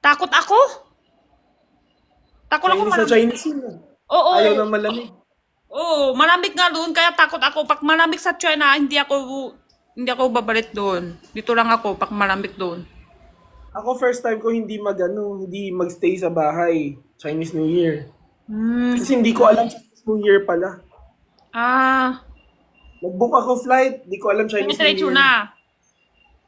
Speaker 1: Takot ako. Takot ako
Speaker 2: Chinese na
Speaker 1: malamig.
Speaker 2: Chinese yun.
Speaker 1: Oo.
Speaker 2: Ayaw na malamig.
Speaker 1: Oo, malamig nga doon, kaya takot ako. Pag malamig sa China, hindi ako babalik doon. Dito lang ako pag malamig doon.
Speaker 2: Ako first time ko hindi magstay sa bahay. Chinese New Year. Kasi hindi ko alam Chinese New Year pala. Nag-book ako flight, hindi ko alam Chinese New
Speaker 1: Diretso
Speaker 2: Year.
Speaker 1: na.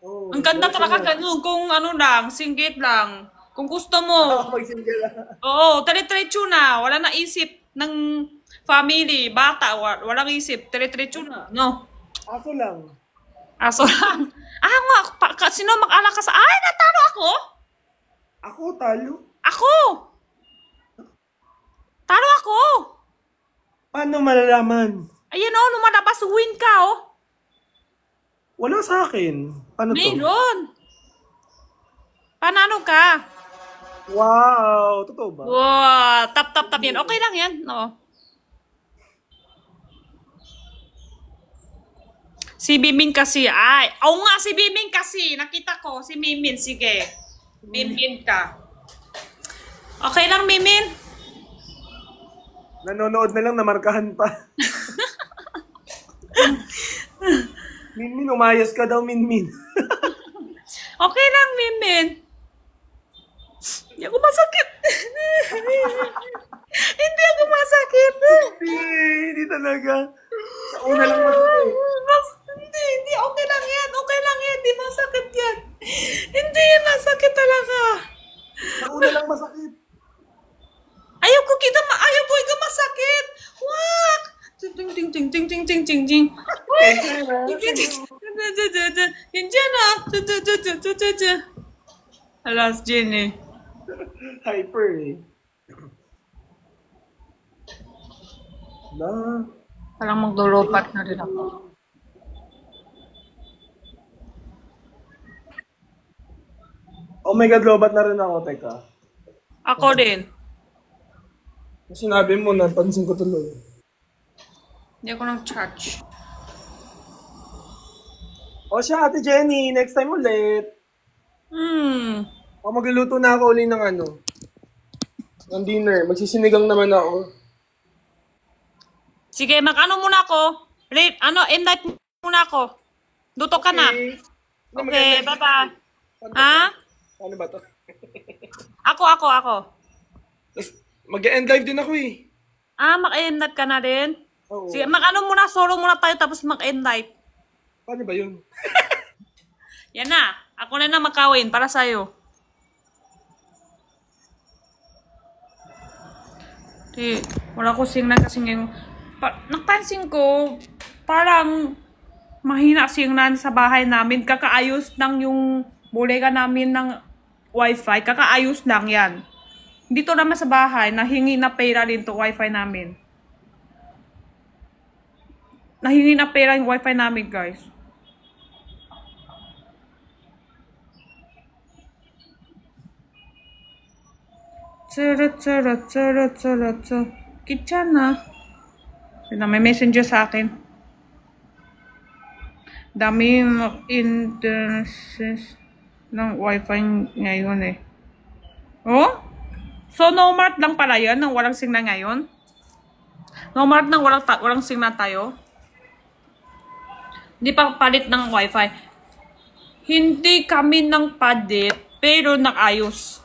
Speaker 2: Oh,
Speaker 1: Ang ganda
Speaker 2: diretso
Speaker 1: talaga
Speaker 2: na.
Speaker 1: ganun, kung lang, singgit lang. Kung gusto mo,
Speaker 2: Mag-single lang.
Speaker 1: oo, diretso na. Wala na isip ng family, bata, walang isip, diretso na. No?
Speaker 2: Aso lang.
Speaker 1: Aso lang. Sino mag-ala ka sa, natalo ako?
Speaker 2: Ako, talo.
Speaker 1: Ako! Talo ako!
Speaker 2: Paano malalaman?
Speaker 1: Ayan lumalabas, win ka
Speaker 2: Wala sa akin. Paano to?
Speaker 1: Meron! Panalo ka?
Speaker 2: Wow! Totoo ba?
Speaker 1: Wow, tap yan. Okay lang yan. No. Si Bimin kasi, nga si Bimin kasi. Nakita ko, si Mimin, sige. Bimin ka. Okay lang, Mimin?
Speaker 2: Nanonood na lang, namarkahan pa. Minmin, umayos ka daw, Minmin.
Speaker 1: Okay lang, Mimin. Hindi ako masakit. Hindi ako masakit.
Speaker 2: Hindi talaga. Sa una lang masakit.
Speaker 1: Hindi. Okay lang yan. Okay lang yan. Hindi masakit yan. Hindi yan masakit talaga.
Speaker 2: Sa una lang masakit.
Speaker 1: Ayaw ko ikaw masakit. Wak! Ting. Alas, Jenny.
Speaker 2: Hyper eh.
Speaker 1: Parang magdulupat na rin ako.
Speaker 2: Oh my God, lobat na rin ako, teka.
Speaker 1: Ako din.
Speaker 2: Sinabi mo, napansin ko tuloy.
Speaker 1: Hindi ako nag-charge.
Speaker 2: O siya, Ate Jenny, next time ulit. Magluluto na ako uli ng ng dinner. Magsisinigang naman ako.
Speaker 1: Sige, mag-ano muna ako. End night muna ako. Luto ka na. Okay, bye-bye. Ha?
Speaker 2: Paano ba to?
Speaker 1: Ako.
Speaker 2: Tapos, mag-end live din ako eh.
Speaker 1: Mag-end night ka na din?
Speaker 2: Oo.
Speaker 1: Sige, mag-ano muna, solo muna tayo tapos mag-end night.
Speaker 2: Paano ba yun?
Speaker 1: Yan na. Ako na makawin para sa'yo. Wala ko singnan kasi ngayon. Napansin ko, parang mahina singnan sa bahay namin. Kakaayos lang yung bodega namin ng wifi. Kakaayos lang yan. Dito naman sa bahay, nahingi na pera din to wifi namin. Nahingi na pera yung wifi namin, guys. Kitchana. May messenger sa akin. Dami internet ng wifi ngayon eh. Oh? So, no mart lang pala yan nang walang signal ngayon? No mart nang walang signal tayo? Hindi pa palit ng wifi. Hindi kami nang palit, pero nakayos.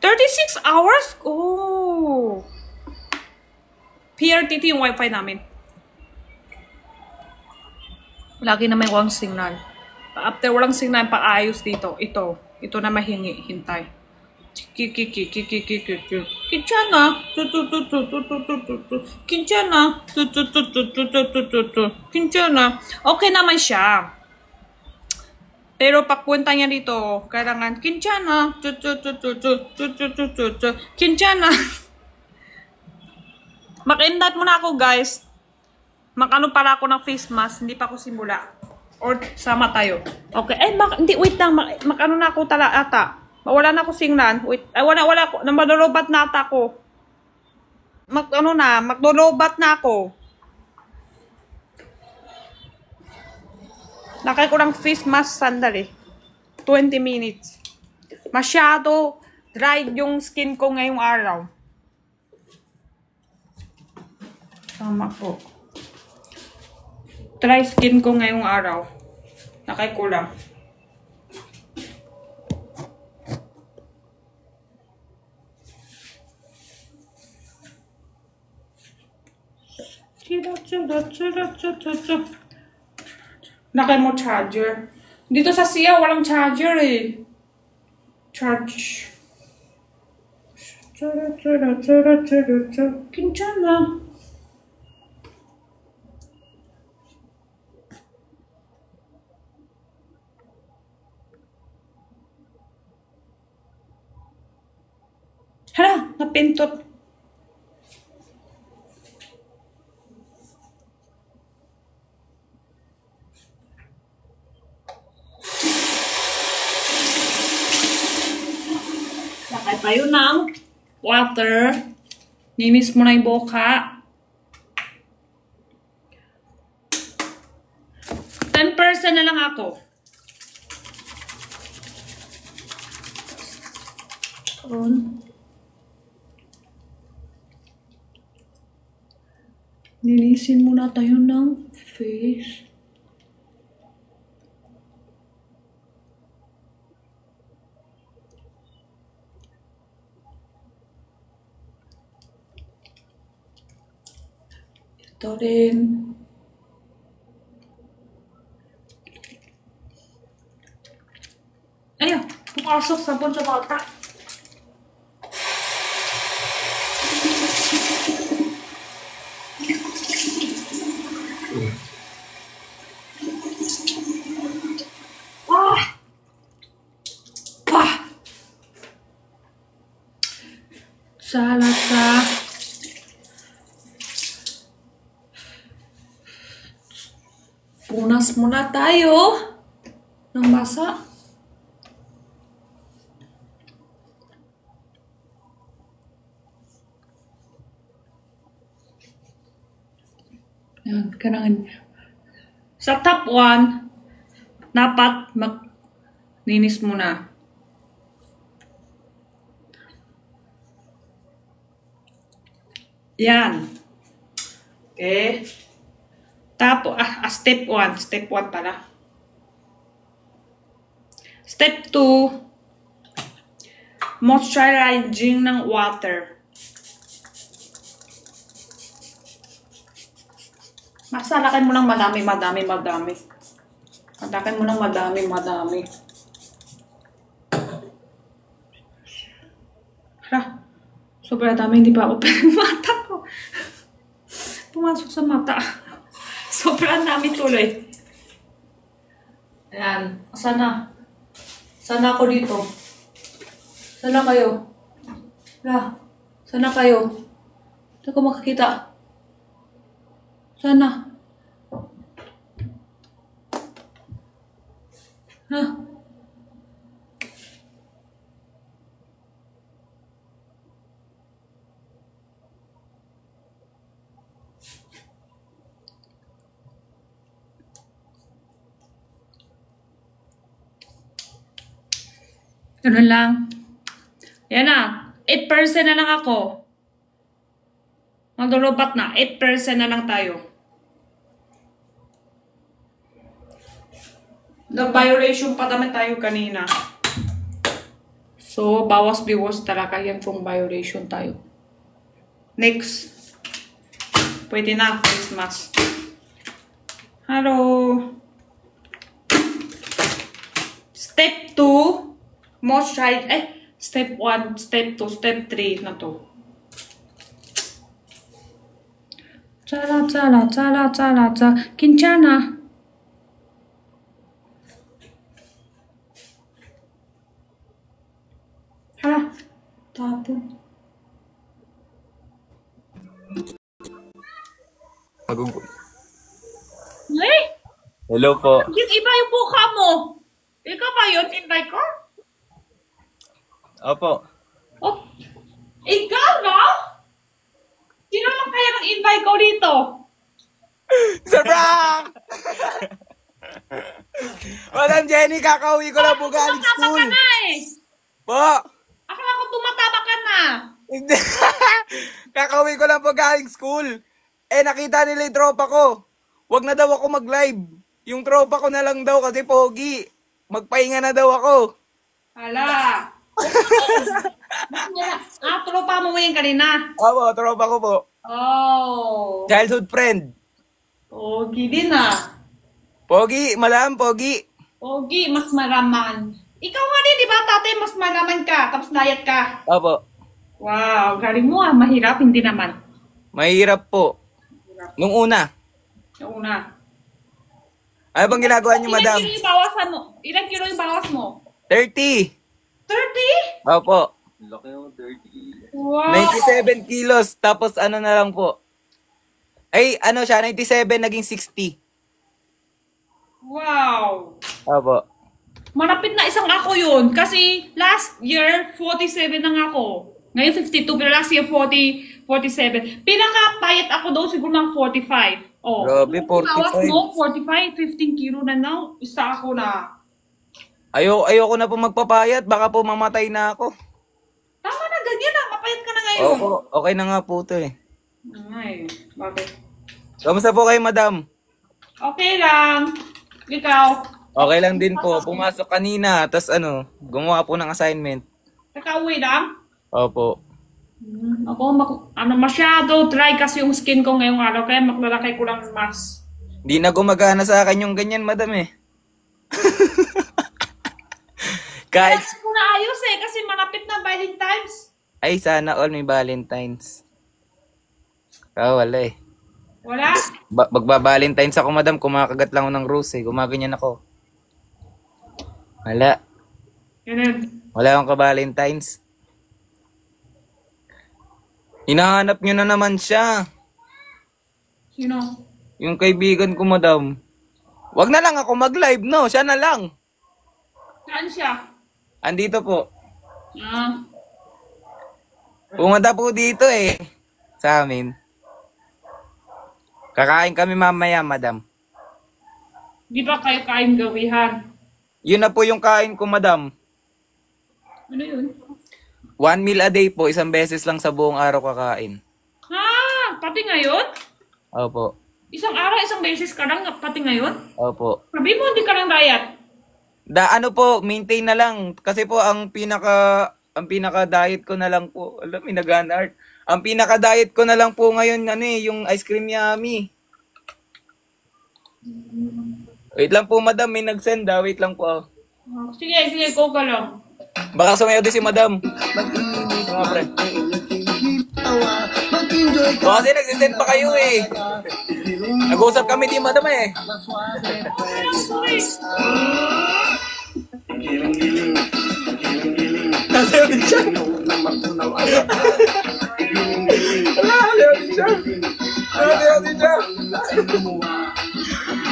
Speaker 1: 36 hours? Oh! PRTT yung wifi namin. Lagi na may walang signal. After walang signal, paayos dito. Ito na mahingi. Hintay. Kinchana. Kinchana. Kinchana. Okay naman siya. Pero pagpunta niya dito, kailangan Kinchana. Kinchana. Mag-indat muna ako, guys. Makano para ako ng face mask, hindi pa ako simula. Or sama tayo. Okay. Hindi, wait lang. Makano na ako ata. Wala na ako singlan. Wait. Wala ako. Madolobat na ata ako. Magdolobat na ako. Nakay ko ng face mask sandali. 20 minutes. Masyado dry yung skin ko ngayong araw. Tama po. Dry skin ko ngayong araw. Nakikulang. Nakay mo charger. Dito sa siya, walang charger eh. Charge. Kinchana. Hala, napintot. Lakay tayo ng water. Ninis mo na yung boka. 10% na lang ako. Ninisin muna tayo ng face. Ito rin. Ayun, pumasok sabon sa bata. Salasa. Punas muna tayo ng basa. Yan, kailangan. Sa top 1, dapat mag-ninis muna. Yan. Okay. Tapos, step 1. Step 1 pala. Step 2, moisturizing ng water. Masalakan mo ng madami. Masalakan mo ng madami. Hala. Sobrang dami, hindi pa open yung mata ko. Pumasok sa mata. Sobrang dami tuloy. Ayan. Sana ako dito. Sana kayo. Sana kayo. Hindi ko makakita. Sana. Ganun lang. Yan na. 8% na lang ako. Maglubat na. 8% na lang tayo. Nag-violation pa naman tayo kanina. So, bawas viewers talaga yan kung violation tayo. Next. Pwede na. Christmas. Hello. Step 2. Moisturize. Step 1, step 2, step 3 na to. Tsala, tsala, tsala, tsala, tsala. Kinchana. Hala. Tapon.
Speaker 3: Magugulo.
Speaker 1: Eh?
Speaker 3: Hello po.
Speaker 1: Yung iba yung buka mo. Ikaw ba yun? Invite ko?
Speaker 3: Opo.
Speaker 1: Oh, ikaw na? Sino lang kaya ng invite ko dito?
Speaker 3: Sobrang! Madam Jenny, kakauwi ko lang po galing
Speaker 1: Tumataba
Speaker 3: school.
Speaker 1: ka na eh.
Speaker 3: Po!
Speaker 1: Akala ko tumataba ka na.
Speaker 3: Hindi. Kakauwi ko lang po galing school. Eh, nakita nila yung tropa ko. Wag na daw ako mag-live. Yung tropa ko na lang daw kasi pogi. Magpahinga na daw ako.
Speaker 1: Hala. Tropa mo yun kanina.
Speaker 3: Opo, tropa ko po.
Speaker 1: Oh.
Speaker 3: Childhood friend.
Speaker 1: Pogi din ah.
Speaker 3: Pogi, malam, pogi.
Speaker 1: Pogi, mas maraman. Ikaw nga din, di ba tatay, mas maraman ka, tapos diet ka.
Speaker 3: Opo.
Speaker 1: Wow, galing mo ah. Mahirap, hindi naman.
Speaker 3: Mahirap po. Nung una.
Speaker 1: Yung una.
Speaker 3: Ano bang ginagawa niyo, madam?
Speaker 1: Ilang kilo yung bawasan mo? Ilang kilo yung bawas mo?
Speaker 3: 30.
Speaker 1: 30?
Speaker 3: Opo.
Speaker 4: Laki yung 30.
Speaker 1: Wow.
Speaker 3: 97 kilos. Tapos ano na lang po. Ay, ano siya, 97 naging 60.
Speaker 1: Wow.
Speaker 3: Opo.
Speaker 1: Malapit na isang ako yun. Kasi last year, 47 lang ako. Ngayon 52, pero last year 47. Pinakapayat ako daw siguro ng 45. Oh.
Speaker 3: Grabe,
Speaker 1: Yung bawas
Speaker 3: 45.
Speaker 1: mo, 45, 15 kilo na now. Isa ako na.
Speaker 3: Ayoko na po magpapayat. Baka po mamatay na ako.
Speaker 1: Tama na, ganyan na. Mapayat ka na ngayon.
Speaker 3: Opo, okay na nga po to eh.
Speaker 1: Ay, bakit?
Speaker 3: Kamusta po kayo, madam?
Speaker 1: Okay lang. Ikaw?
Speaker 3: Okay lang din po. Pumasok kanina. Tapos ano, gumawa po ng assignment.
Speaker 1: Nakauwi lang?
Speaker 3: Opo.
Speaker 1: Ako, masyado dry kasi yung skin ko ngayong araw. Kaya maglalakay ko lang ng mask.
Speaker 3: Di na gumagana sa akin yung ganyan, madam eh. Kahit...
Speaker 1: Kaya ko na ayos eh. Kasi malapit na Valentine's.
Speaker 3: Ay, sana all may Valentine's. Wala eh.
Speaker 1: Wala?
Speaker 3: Magba-Valentine's ako, madam. Kumakagat lang ako ng rose eh. Gumaganyan ako. Wala.
Speaker 1: Ganun.
Speaker 3: Wala akong ka-Valentine's. Hinahanap nyo na naman siya.
Speaker 1: Sino?
Speaker 3: Yung kaibigan ko, madam. Wag na lang ako mag-live, no? Siya na lang.
Speaker 1: Saan siya?
Speaker 3: Andito po.
Speaker 1: Ah.
Speaker 3: Pumunta po dito eh. Sa amin. Kakain kami mamaya, madam.
Speaker 1: Di ba kayo kain gawihan?
Speaker 3: Yun na po yung kain ko, madam.
Speaker 1: Ano yun?
Speaker 3: 1 meal a day po. Isang beses lang sa buong araw kakain.
Speaker 1: Ah, pati ngayon?
Speaker 3: Opo.
Speaker 1: Isang araw, isang beses ka lang, pati ngayon?
Speaker 3: Opo.
Speaker 1: Sabi mo, hindi ka lang diet.
Speaker 3: Ano po, maintain na lang. Kasi po, ang pinaka-diet ko na lang po, alam, may nag-art. Ang pinaka-diet ko na lang po ngayon, yung ice cream yummy. Wait lang po, madam, may nag-send wait lang po.
Speaker 1: Sige, sige, go ka lang.
Speaker 3: Baka sumayaw din si madam. Mga pre. Kasi nagsisend pa kayo eh. Nag-uusap kami di madam eh. Nasayaw din siya. Nasayaw din siya. Nasayaw din siya.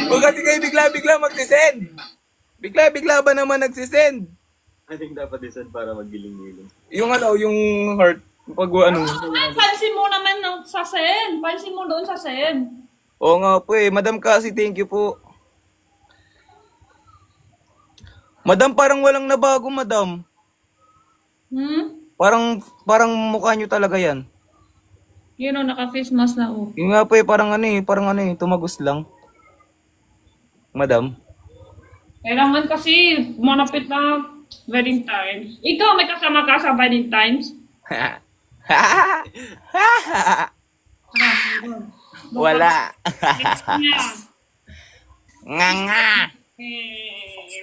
Speaker 3: Huwag kasi kayo bigla-bigla magsisend. Bigla-bigla ba naman nagsisend?
Speaker 4: I think dapat isend para maggiling-giling.
Speaker 3: Yung yung heart. Pag
Speaker 1: Pansin mo naman sa sen. Pansin mo doon sa sen.
Speaker 3: Oo nga po eh. Madam kasi, thank you po. Madam, parang walang nabago, madam. Parang mukha nyo talaga yan.
Speaker 1: Yun o, naka-face mask na o.
Speaker 3: Yung nga po parang tumagos lang. Madam.
Speaker 1: Kailangan kasi manapit na Valentine's. Ikaw, may kasama ka sa Valentine's?
Speaker 3: Wala.
Speaker 1: Next niya.
Speaker 3: Nga.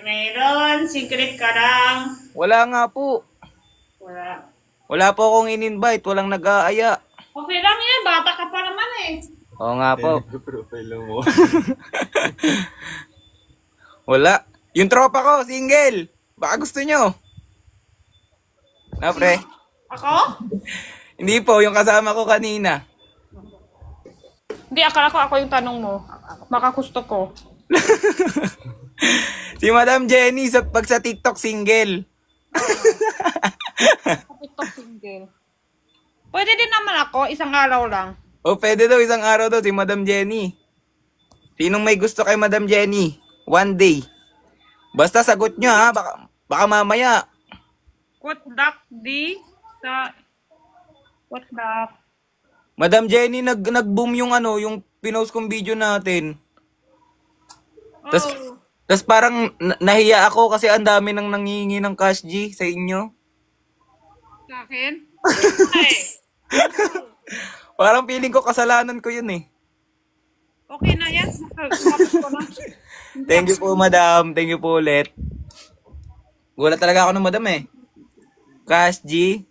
Speaker 1: Mayroon, secret ka lang.
Speaker 3: Wala nga po.
Speaker 1: Wala.
Speaker 3: Wala po akong in-invite. Walang nag-aaya.
Speaker 1: Okay lang yan, bata ka pa naman eh.
Speaker 3: Oo nga po.
Speaker 4: Profile mo.
Speaker 3: Wala. Yung tropa ko, single. Baka gusto nyo. Na, pre?
Speaker 1: Ako?
Speaker 3: Hindi po, yung kasama ko kanina.
Speaker 1: Hindi, akala ko ako yung tanong mo. Baka gusto ko.
Speaker 3: Si Madam Jenny, pag sa TikTok, single.
Speaker 1: TikTok single. Pwede din naman ako, isang araw lang.
Speaker 3: O, pwede daw, isang araw daw, si Madam Jenny. Sinong may gusto kay Madam Jenny? One day. Basta sagot nyo ha, baka mamaya.
Speaker 1: What duck di sa... What duck?
Speaker 3: Madam Jenny, nag-boom yung yung pinost kong video natin.
Speaker 1: Oh.
Speaker 3: Tas parang nahiya ako kasi ang dami nang nangingi ng cash G sa inyo.
Speaker 1: Sa akin? Ay.
Speaker 3: Parang feeling ko kasalanan ko yun eh.
Speaker 1: Okay na yan. Tapos ko na.
Speaker 3: Thank you po, madam. Thank you po ulit. Gulat talaga ako ng madam eh. Cash G.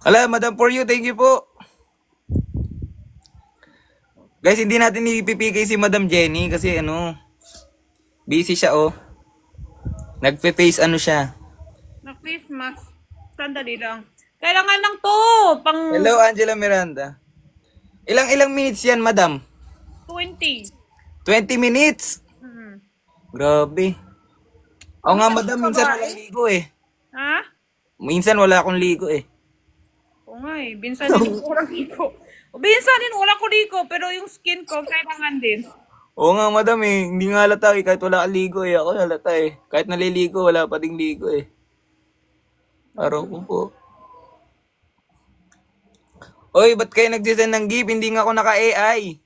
Speaker 3: Hala, madam for you. Thank you po. Guys, hindi natin ipipigay si Madam Jenny kasi busy siya oh. Nagpe-face siya.
Speaker 1: Na-face mask. Sandali lang. Kailangan lang to. Pang
Speaker 3: Hello, Angela Miranda. Ilang minutes yan, madam?
Speaker 1: 20.
Speaker 3: 20 minutes? Grabe. Oo nga, madam, minsan walang ligo eh.
Speaker 1: Ha?
Speaker 3: Minsan wala akong ligo eh.
Speaker 1: Oo nga eh. Binsan din walang liko. Binsan din wala ko liko. Pero yung skin ko, kailangan din.
Speaker 3: Oo nga, madam eh. Hindi nga halata eh. Kahit wala kang ligo eh. Ako halata eh. Kahit naliligo, wala pa ding ligo eh. Araw ko po. Oy, ba't kayo nagsisend ng gift? Hindi nga ako naka-AI.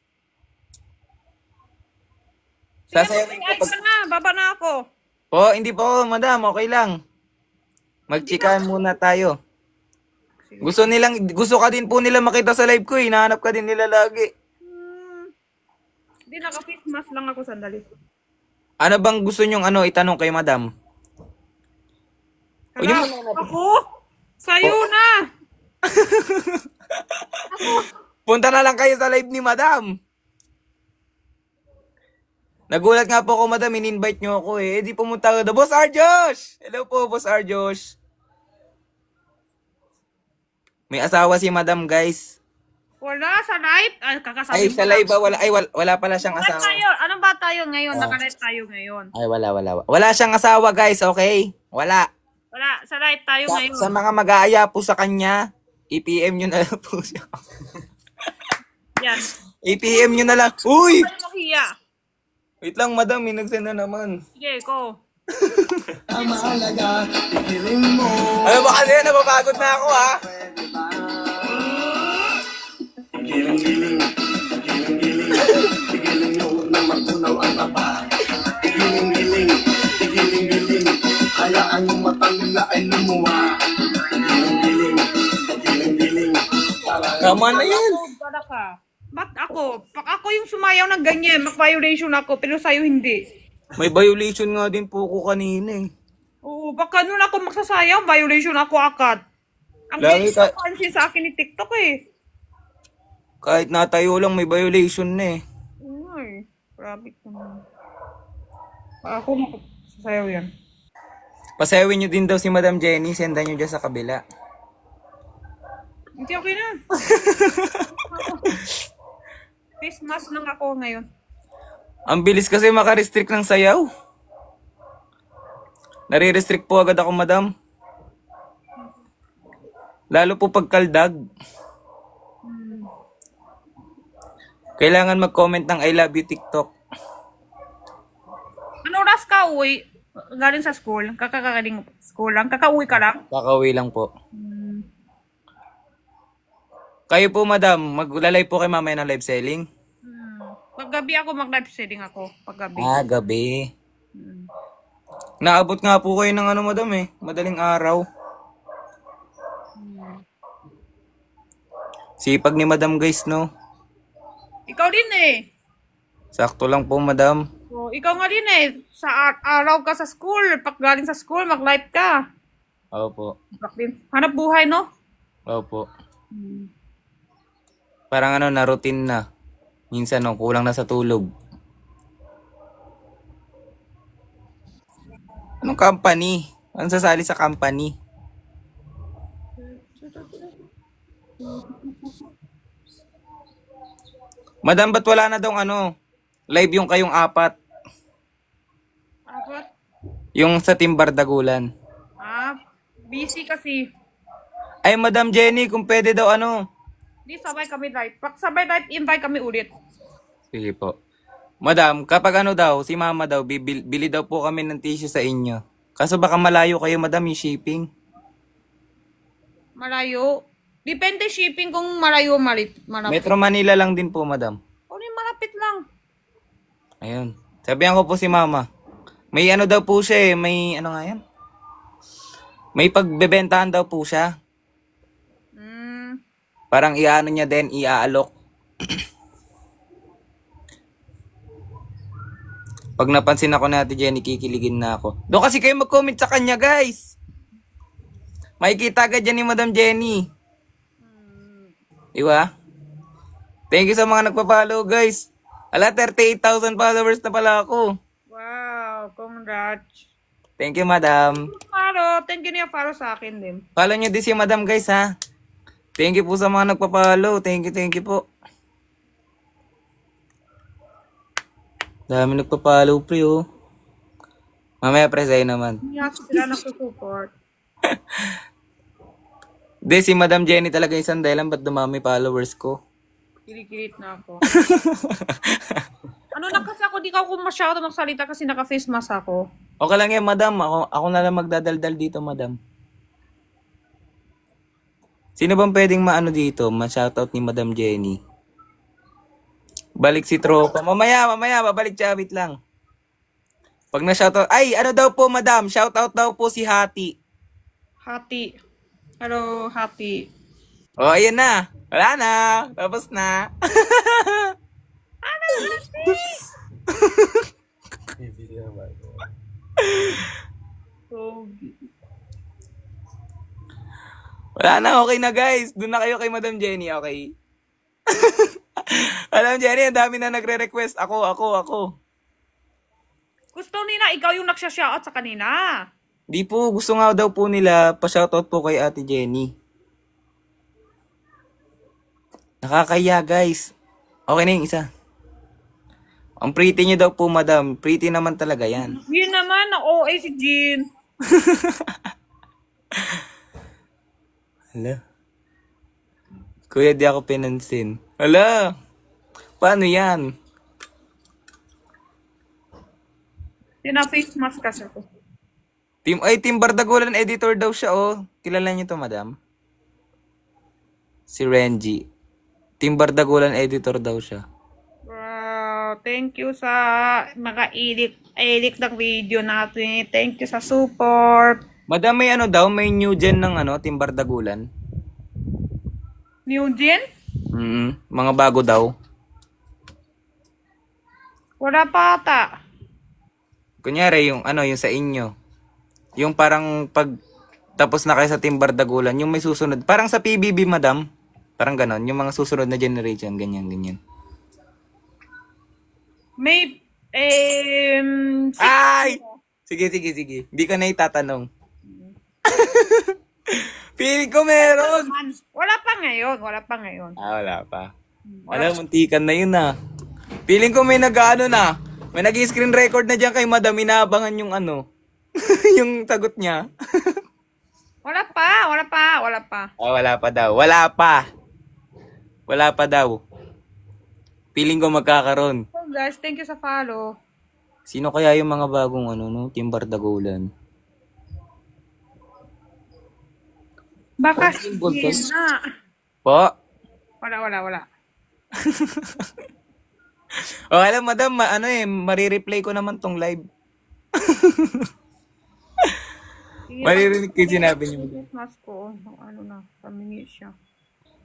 Speaker 3: Sasayawin ko
Speaker 1: Ay,
Speaker 3: pag...
Speaker 1: ka na. Baba na ako.
Speaker 3: Po, hindi po, madam. Okay lang. Magchikahan muna tayo. Gusto ka din po nila makita sa live ko eh. Hinahanap ka din nila lagi.
Speaker 1: Hindi, naka-face mask lang ako. Sandali.
Speaker 3: Ano bang gusto nyong itanong kay madam? O,
Speaker 1: Hala, ako? Sa'yo na.
Speaker 3: Punta na lang kayo sa live ni madam. Nagulat nga po ako, madam. In-invite nyo ako eh. Di pumunta ka na. Boss Arjosh! Hello po, Boss Arjosh. May asawa si madam, guys.
Speaker 1: Wala sa live. Ay, kakasabi
Speaker 3: Ay, sa live ba? Wala pala siyang
Speaker 1: Wala
Speaker 3: asawa.
Speaker 1: tayo. Anong ba tayo ngayon? Naka-live tayo ngayon.
Speaker 3: Ay, wala. Wala siyang asawa, guys, okay? Wala.
Speaker 1: Wala. Sa live tayo ngayon.
Speaker 3: Sa mga mag-aaya po sa kanya, i-PM nyo na lang po siya.
Speaker 1: Yan.
Speaker 3: i-PM nyo na lang. Uy!
Speaker 1: Ano mahiya?
Speaker 3: Wait lang, madam. May nagsend na naman.
Speaker 1: Sige, ko.
Speaker 3: Ano ba kasi? Napapagod na ako, ha?
Speaker 5: Hayaan yung matang nila ay lumuha.
Speaker 3: Tama na yan.
Speaker 1: Para ka. Ba't ako? Ako yung sumayaw ng ganyan. Mag-violation ako, pero sa'yo hindi.
Speaker 3: May violation nga din po ko kanina eh.
Speaker 1: Oo, baka nun ako magsasayaw, violation ako agad. Ang
Speaker 3: Lagi
Speaker 1: galing
Speaker 3: ka-
Speaker 1: pansin sa akin ni TikTok eh.
Speaker 3: Kahit natayo lang, may violation na eh.
Speaker 1: Ay, grabe ka naman. Ako magsasayaw yan.
Speaker 3: Pasayawin nyo din daw si Madam Jenny. Sendan nyo dyan sa kabila.
Speaker 1: Hindi, okay na. Face mask lang ako ngayon.
Speaker 3: Ang bilis kasi makarestrict ng sayaw. Nare-restrict po agad ako, madam. Lalo po pagkaldag. Kailangan mag-comment ng I love you TikTok.
Speaker 1: Ano oras ka uwi? Galing sa school. Kakagaling school lang. Kakauwi ka lang.
Speaker 3: Kakauwi lang po. Kayo po, madam, maglalay po kay mamaya ng live selling?
Speaker 1: Paggabi ako mag-live selling ako. Paggabi.
Speaker 3: Ah, gabi. Naabot nga po kayo ng ano, madam eh. Madaling araw. Sipag ni madam guys, no?
Speaker 1: Ikaw din eh.
Speaker 3: Sakto lang po, madam.
Speaker 1: So, ikaw nga din eh. Sa araw ka sa school. Pag galing sa school, mag-live ka.
Speaker 3: Opo.
Speaker 1: Hanap buhay, no?
Speaker 3: Opo. Parang ano, na routine na. Minsan, no, kulang na sa tulog. Anong company? Anong sasali sa company? Madam, ba't wala na daw ano? Live yung kayong apat.
Speaker 1: Apat?
Speaker 3: Yung sa Team Bardagulan.
Speaker 1: Busy kasi.
Speaker 3: Ay, Madam Jenny, kung pwede daw ano.
Speaker 1: Di sabay kami live. Pag sabay live, invite kami ulit.
Speaker 3: Sige po. Madam, kapag ano daw, si mama daw, bili daw po kami ng tissue sa inyo. Kaso baka malayo kayo, madam, yung shipping.
Speaker 1: Malayo. Depende shipping kung malayo o malapit.
Speaker 3: Metro Manila lang din po, madam.
Speaker 1: O malapit lang.
Speaker 3: Ayun. Sabihan ko po si mama. May ano daw po siya eh. May ano nga yan? May pagbebentahan daw po siya. Parang iaano niya din, iaalok. Pag napansin ako na Ate Jenny, kikiligin na ako. Doon kasi kayo mag-comment sa kanya, guys. Makikita agad dyan ni Madam Jenny. Diba? Thank you sa mga nagpa-follow, guys. Ala, 38,000 followers na pala ako.
Speaker 1: Wow, congrats.
Speaker 3: Thank you, Madam.
Speaker 1: Follow, thank you niya follow sa akin din.
Speaker 3: Follow nyo din si Madam, guys, ha. Thank you po sa mga nagpa-follow. Thank you po. Dami nagpa-follow, pre, oh. Mamaya, pre, sa'yo naman.
Speaker 1: Hindi sila nagsusupport.
Speaker 3: Di, si Madam Jenny talaga isang dahilan ba't dumami followers ko.
Speaker 1: Kilikilit na ako. Ano na kasi ako, di ka ako masyado magsalita kasi naka-face mask ako.
Speaker 3: Okay lang yan, Madam. Ako na lang magdadaldal dito, Madam. Sino bang pwedeng maano dito? Ma-shoutout ni Madam Jenny. Balik si Tropa. Mamaya, babalik siya. Wait lang. Pag na-shoutout, ay, ano daw po, Madam? Shoutout daw po si Hati.
Speaker 1: Hati. Hello, Hati.
Speaker 3: Oh, ayan na. Wala na. Tapos na.
Speaker 1: Ano, Hati?
Speaker 3: Wala na, okay na guys. Doon na kayo kay Madam Jenny, okay? Madam Jenny, ang dami na nagre-request. Ako.
Speaker 1: Gusto nila, ikaw yung nagsha-shoutout sa kanina.
Speaker 3: Di po, gusto nga daw po nila pa-shoutout po kay Ate Jenny. Nakakaya guys. Okay na yung isa. Ang pretty niyo daw po, Madam. Pretty naman talaga yan.
Speaker 1: Yun naman, na OA si Jean.
Speaker 3: Hala. Kuya, di ako pinansin. Hala. Paano yan?
Speaker 1: Tina-face mask kasi ako.
Speaker 3: Team Bardagulan editor daw siya, oh. Kilala niyo to, Madam? Si Renji. Team Bardagulan editor daw siya.
Speaker 1: Wow, thank you sa maka-edit ng video natin. Thank you sa support.
Speaker 3: Madam, may ano daw, may new gen ng ano, Team Bardagulan.
Speaker 1: New Gen?
Speaker 3: Mga bago daw.
Speaker 1: Wala pa ata.
Speaker 3: Kunyari, yung ano, yung sa inyo. Yung parang pag tapos na kayo sa Team Bardagulan, yung may susunod. Parang sa PBB, Madam. Parang ganon. Yung mga susunod na generation, ganyan.
Speaker 1: May,
Speaker 3: Ay! Sige. Hindi ka na itatanong. Feeling ko meron.
Speaker 1: Wala pa ngayon.
Speaker 3: Wala pa. Alam, muntikan na yun ah. Feeling ko may nag-ano na. May nag-screen record na dyan kay Madam. Inaabangan yung ano. yung sagot niya.
Speaker 1: Wala pa.
Speaker 3: Wala pa daw. Wala pa daw. Feeling ko magkakaroon.
Speaker 1: So guys, thank you sa follow.
Speaker 3: Sino kaya yung mga bagong ano, no? Team Bardagulan?
Speaker 1: Baka
Speaker 3: Team Bultos?
Speaker 1: na.
Speaker 3: Po?
Speaker 1: Wala.
Speaker 3: O, alam, madam, marireplay ko naman tong live. Maririnig ko yung sinabi niyo.
Speaker 1: Mas ko, ano na, pamingi siya.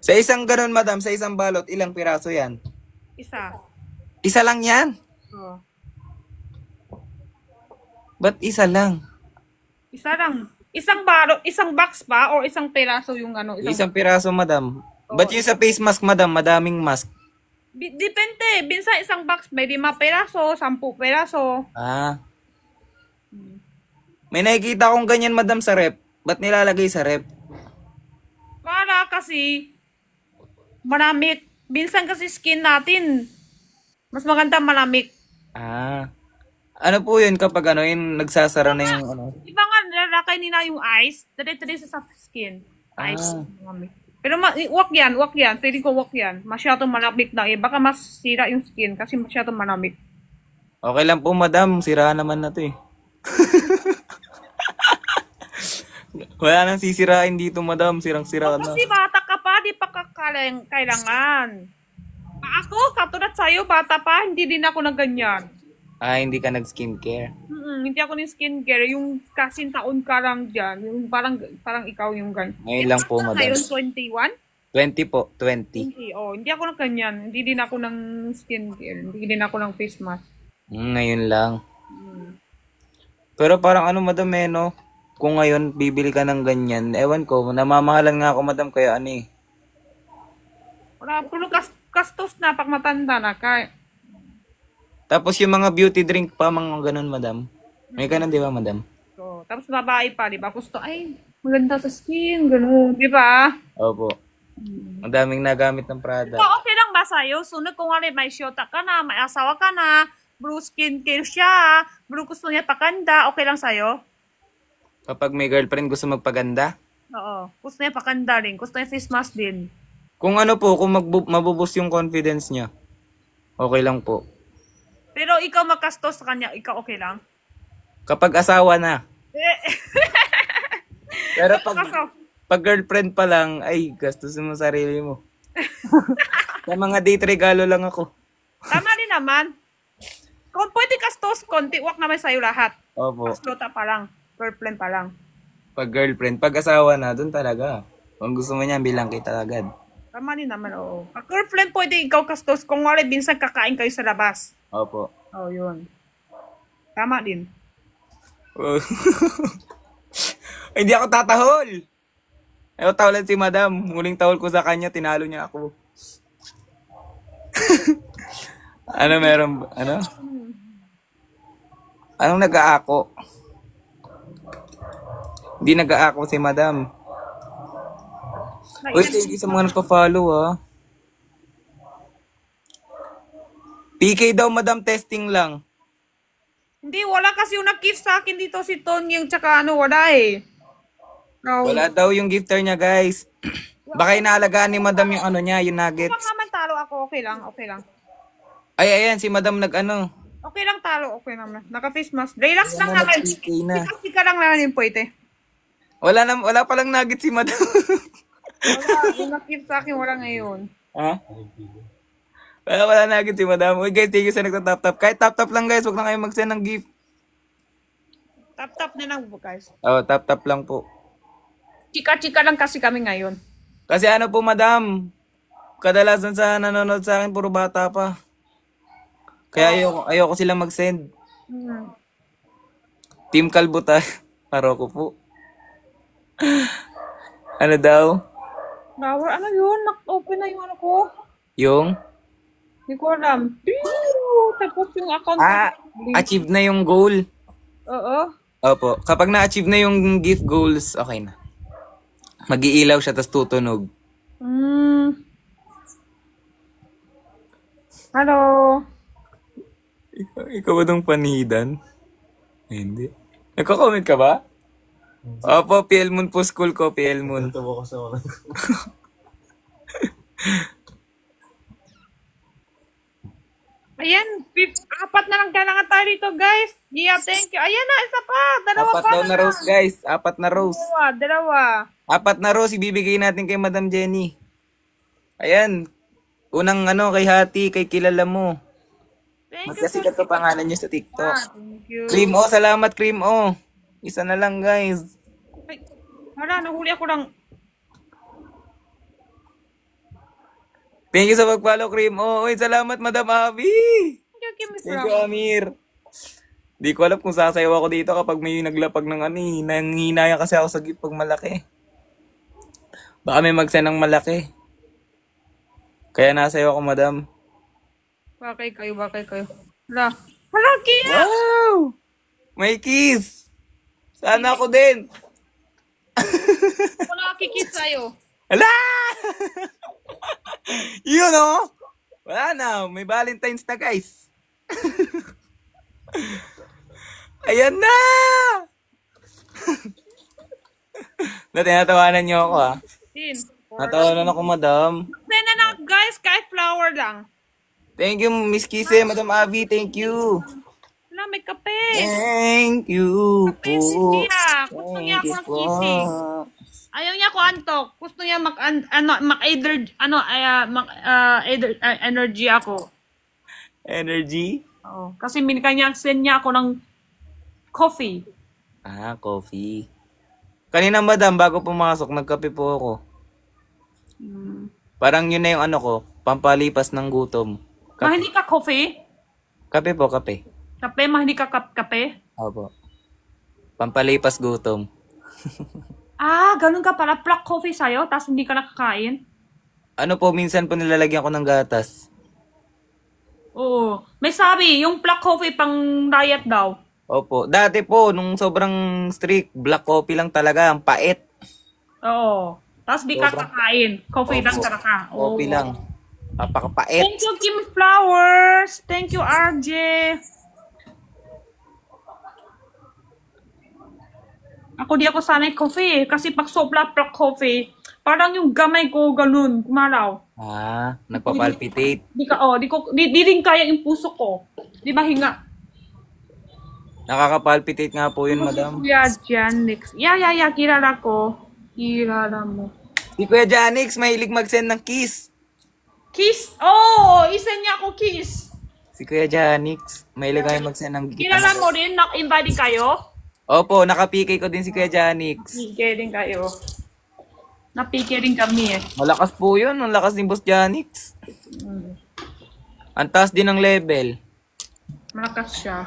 Speaker 3: Sa isang ganun, madam, sa isang balot, ilang piraso yan?
Speaker 1: Isa.
Speaker 3: Isa lang yan?
Speaker 1: Oh.
Speaker 3: Ba't isa lang?
Speaker 1: Isa lang. Isang box ba o isang peraso yung ano?
Speaker 3: Isang piraso, madam. Ba't yung sa face mask, madam, madaming mask?
Speaker 1: Depende. Binsa isang box may 5 peraso, 10 peraso.
Speaker 3: Ah. May nakikita akong ganyan, madam, sa rep. Ba't nilalagay sa rep?
Speaker 1: Para kasi malamig. Binsan kasi skin natin. Mas maganda malamig.
Speaker 3: Ah. Ano po yun kapag ano, yung nagsasara na yung ano?
Speaker 1: Iba nga nilalakay nila yung ice. Dire-dire sa skin. Ice. Malamig. Pero wag yan. Pwede ko wag yan. Masyadong malamig na eh. Baka mas sira yung skin kasi masyadong malamig.
Speaker 3: Okay lang po, madam. Sira naman na to eh. Wala nang sisirain dito, madam. Sirang-sira na.
Speaker 1: Kasi bata ka pa, di pa kailangan. Ako, katulad sa'yo, bata pa, hindi din ako na ganyan.
Speaker 3: Ah, hindi ka nag-skincare.
Speaker 1: Hindi ako ng skincare. Yung kasing taon ka lang dyan. Yung parang ikaw yung ganyan.
Speaker 3: Ngayon lang po, madam.
Speaker 1: Ngayon, 21?
Speaker 3: 20 po, 20.
Speaker 1: Hindi ako ng ganyan. Hindi din ako ng skincare. Hindi din ako ng face mask.
Speaker 3: Ngayon lang. Pero parang ano, madam, no? Kung ngayon, bibili ka ng ganyan, ewan ko, namamahalan nga ako, madam, kaya ano eh.
Speaker 1: Wala, puro kastos na pag matanda na.
Speaker 3: Tapos yung mga beauty drink pa, mga ganun, madam. May ganun, di ba, madam?
Speaker 1: So, tapos babae pa, di ba? Gusto, ay, maganda sa skin, gano'n. Di ba?
Speaker 3: Opo. Ang daming nagamit ng product.
Speaker 1: So, okay lang ba sa'yo? Sunod kung ano, may syota ka na, may asawa ka na, blue skincare siya, blue gusto niya pakanda, okay lang sa'yo?
Speaker 3: Kapag may girlfriend gusto magpaganda?
Speaker 1: Oo. Gusto niya pakanda rin. Gusto niya face mask din.
Speaker 3: Kung ano po, kung mabuboost yung confidence niya, okay lang po.
Speaker 1: Pero ikaw makastos sa kanya, ikaw okay lang?
Speaker 3: Kapag asawa na. Pero pag girlfriend pa lang, ay, gastusin mo sarili mo. Sa mga date regalo lang ako.
Speaker 1: Tama din naman. Kung pwede kastos, konti, wak naman sa'yo lahat.
Speaker 3: Opo.
Speaker 1: Paslota pa lang. Girlfriend pa lang.
Speaker 3: Pag girlfriend, pag asawa na, dun talaga. Kung gusto mo niya, bilang kita agad.
Speaker 1: Tama din naman, oo. Pag girlfriend, pwede ikaw kastos. Kung wala, minsan kakain kayo sa labas.
Speaker 3: Opo.
Speaker 1: Oo, yun. Tama din.
Speaker 3: Hindi ako tatahol. Ayaw tawalan si madam. Muling tahol ko sa kanya, tinalo niya ako. Ano meron? Ano? Anong nag-aako? Hindi nag-aako si madam. Uy, thank you sa mga nagpa-follow, ah. PK daw, madam, testing lang.
Speaker 1: Hindi, wala kasi yung nag-gift sa akin dito si Tony yung tsaka ano, wala eh. No.
Speaker 3: Wala daw yung gifter niya, guys. Baka inaalagaan ni madam yung ano niya, yung nuggets.
Speaker 1: Kung naman talo ako, okay lang.
Speaker 3: Ay, ayan, si madam nag-ano.
Speaker 1: Okay lang talo, okay naman. Naka-face mask. Relax lang
Speaker 3: Wala
Speaker 1: naman.
Speaker 3: nag-PK na.
Speaker 1: Sika lang naman yung pwede.
Speaker 3: Wala palang nuggets si madam.
Speaker 1: Wala, yung nag-gift sa akin, wala ngayon.
Speaker 3: Ha? Wala nuggets si madam. Uy, guys, thank you sa nagtatap-tap. Kahit tap-tap lang, guys. Huwag na kayo mag-send ng gift.
Speaker 1: Tap-tap na lang po, guys.
Speaker 3: Oh, tap-tap lang po.
Speaker 1: Chika-chika lang kasi kami ngayon.
Speaker 3: Kasi ano po, madam, kadalasan sa nanonood sa akin, puro bata pa. Kaya ayoko silang mag-send. Team Kalbo tayo. Paro ko po. Ano daw?
Speaker 1: Flower, ano yun? Open na yung ano ko.
Speaker 3: Yung?
Speaker 1: Hindi ko alam. Tapos yung account.
Speaker 3: Achieve na yung goal.
Speaker 1: Oo.
Speaker 3: Opo. Kapag na-achieve na yung gift goals, okay na. Mag-iilaw siya, tas tutunog.
Speaker 1: Hello.
Speaker 3: Ikaw ba itong panidan? Hindi. Nagko-comment ka ba? Opo, PL Moon po school ko, PL Moon.
Speaker 4: Tawa ko sa mga.
Speaker 1: Ayan, apat na lang kailangan tayo dito, guys. Yeah, thank you. Ayan na, isa pa. Dalawa
Speaker 3: Apat
Speaker 1: pa
Speaker 3: daw
Speaker 1: na
Speaker 3: na
Speaker 1: lang.
Speaker 3: rose, guys. Apat na rose.
Speaker 1: Dalawa.
Speaker 3: Apat na rose, ibibigay natin kay Madam Jenny. Ayan. Unang ano, kay Hati, kay kilala mo.
Speaker 1: Thank
Speaker 3: Mas
Speaker 1: you
Speaker 3: kasi ito pangalan niyo sa TikTok.
Speaker 1: Thank you.
Speaker 3: Cream O, salamat Cream O. Isa na lang, guys.
Speaker 1: Ay, wala, nahuli ako lang.
Speaker 3: Thank you sa pag-follow, Cream O. Uy, salamat, Madam Abby.
Speaker 1: Thank you, Kim
Speaker 3: Thank you, Amir. Di ko alam kung sasayaw ako dito kapag may naglapag ng ano eh. Nanghinaya kasi ako sa gift pag malaki. Baka may mag-send ng malaki. Kaya nasayaw ako, Madam.
Speaker 1: Bakay kayo. Hala. Hala, Kia!
Speaker 3: Wow! May kiss! Sana ako din.
Speaker 1: Ako nakakikis sa'yo.
Speaker 3: Hala! Yun oh! Wala na. May Valentine's na, guys. Ayan na! Tinatawanan niyo ako, ah.
Speaker 1: Tin.
Speaker 3: Natawanan ako, Madam.
Speaker 1: Send na guys, kahit flower lang.
Speaker 3: Thank you, Miss Kise, Madam Abby. Thank you.
Speaker 1: Wala, may kape.
Speaker 3: Thank you
Speaker 1: Kape
Speaker 3: po.
Speaker 1: si Kia. Gusto niya ako ng kissing. Ayaw niya ko antok. Gusto niya energy ako.
Speaker 3: Energy?
Speaker 1: Oo. Kasi kanya send niya ako ng coffee.
Speaker 3: Ah, coffee. Kanina, Madam, bago pumasok, nagkape po ako. Parang yun na yung ano ko, pampalipas ng gutom.
Speaker 1: Mahilig ka coffee?
Speaker 3: Kape po, kape.
Speaker 1: Kape? Mahilig ka kape?
Speaker 3: Opo. Pampalipas gutom.
Speaker 1: Ganun ka pala. Black coffee sa'yo, tapos hindi ka nakakain?
Speaker 3: Ano po, minsan po nilalagyan ko ng gatas.
Speaker 1: Oo. May sabi, yung black coffee pang diet daw.
Speaker 3: Opo. Dati po, nung sobrang strict, black coffee lang talaga, ang pait.
Speaker 1: Oo. Tapos di ka
Speaker 3: Sobrang-
Speaker 1: kakain. Coffee lang
Speaker 3: Opo.
Speaker 1: talaga. Oo.
Speaker 3: Coffee lang. Napakapait.
Speaker 1: Thank you, Kim Flowers. Thank you, RJ. Ako di ako sanay coffee kasi pag sobra black coffee, parang yung gamay ko ganun, kumalaw.
Speaker 3: Ah, nagpapalpitate.
Speaker 1: Di rin kaya yung puso ko. Di mahinga.
Speaker 3: Nakakapalpitate nga po yun, Madam.
Speaker 1: Kuya Janix. Yeah, kilala ko. Kilala mo.
Speaker 3: Si Kuya Janix, mahilig mag-send ng kiss.
Speaker 1: Kiss? Oh, isa niya ako kiss.
Speaker 3: Si Kuya Janix, mahilig kayo mag-send ng kiss.
Speaker 1: Kilala mo rin, nak-invite kayo?
Speaker 3: Opo, nakapikay ko din si Kuya Janix.
Speaker 1: Pike din kayo. Napike rin kami eh.
Speaker 3: Malakas po yun, ang lakas ni Boss Janix. Ang taas din ng level.
Speaker 1: Malakas siya.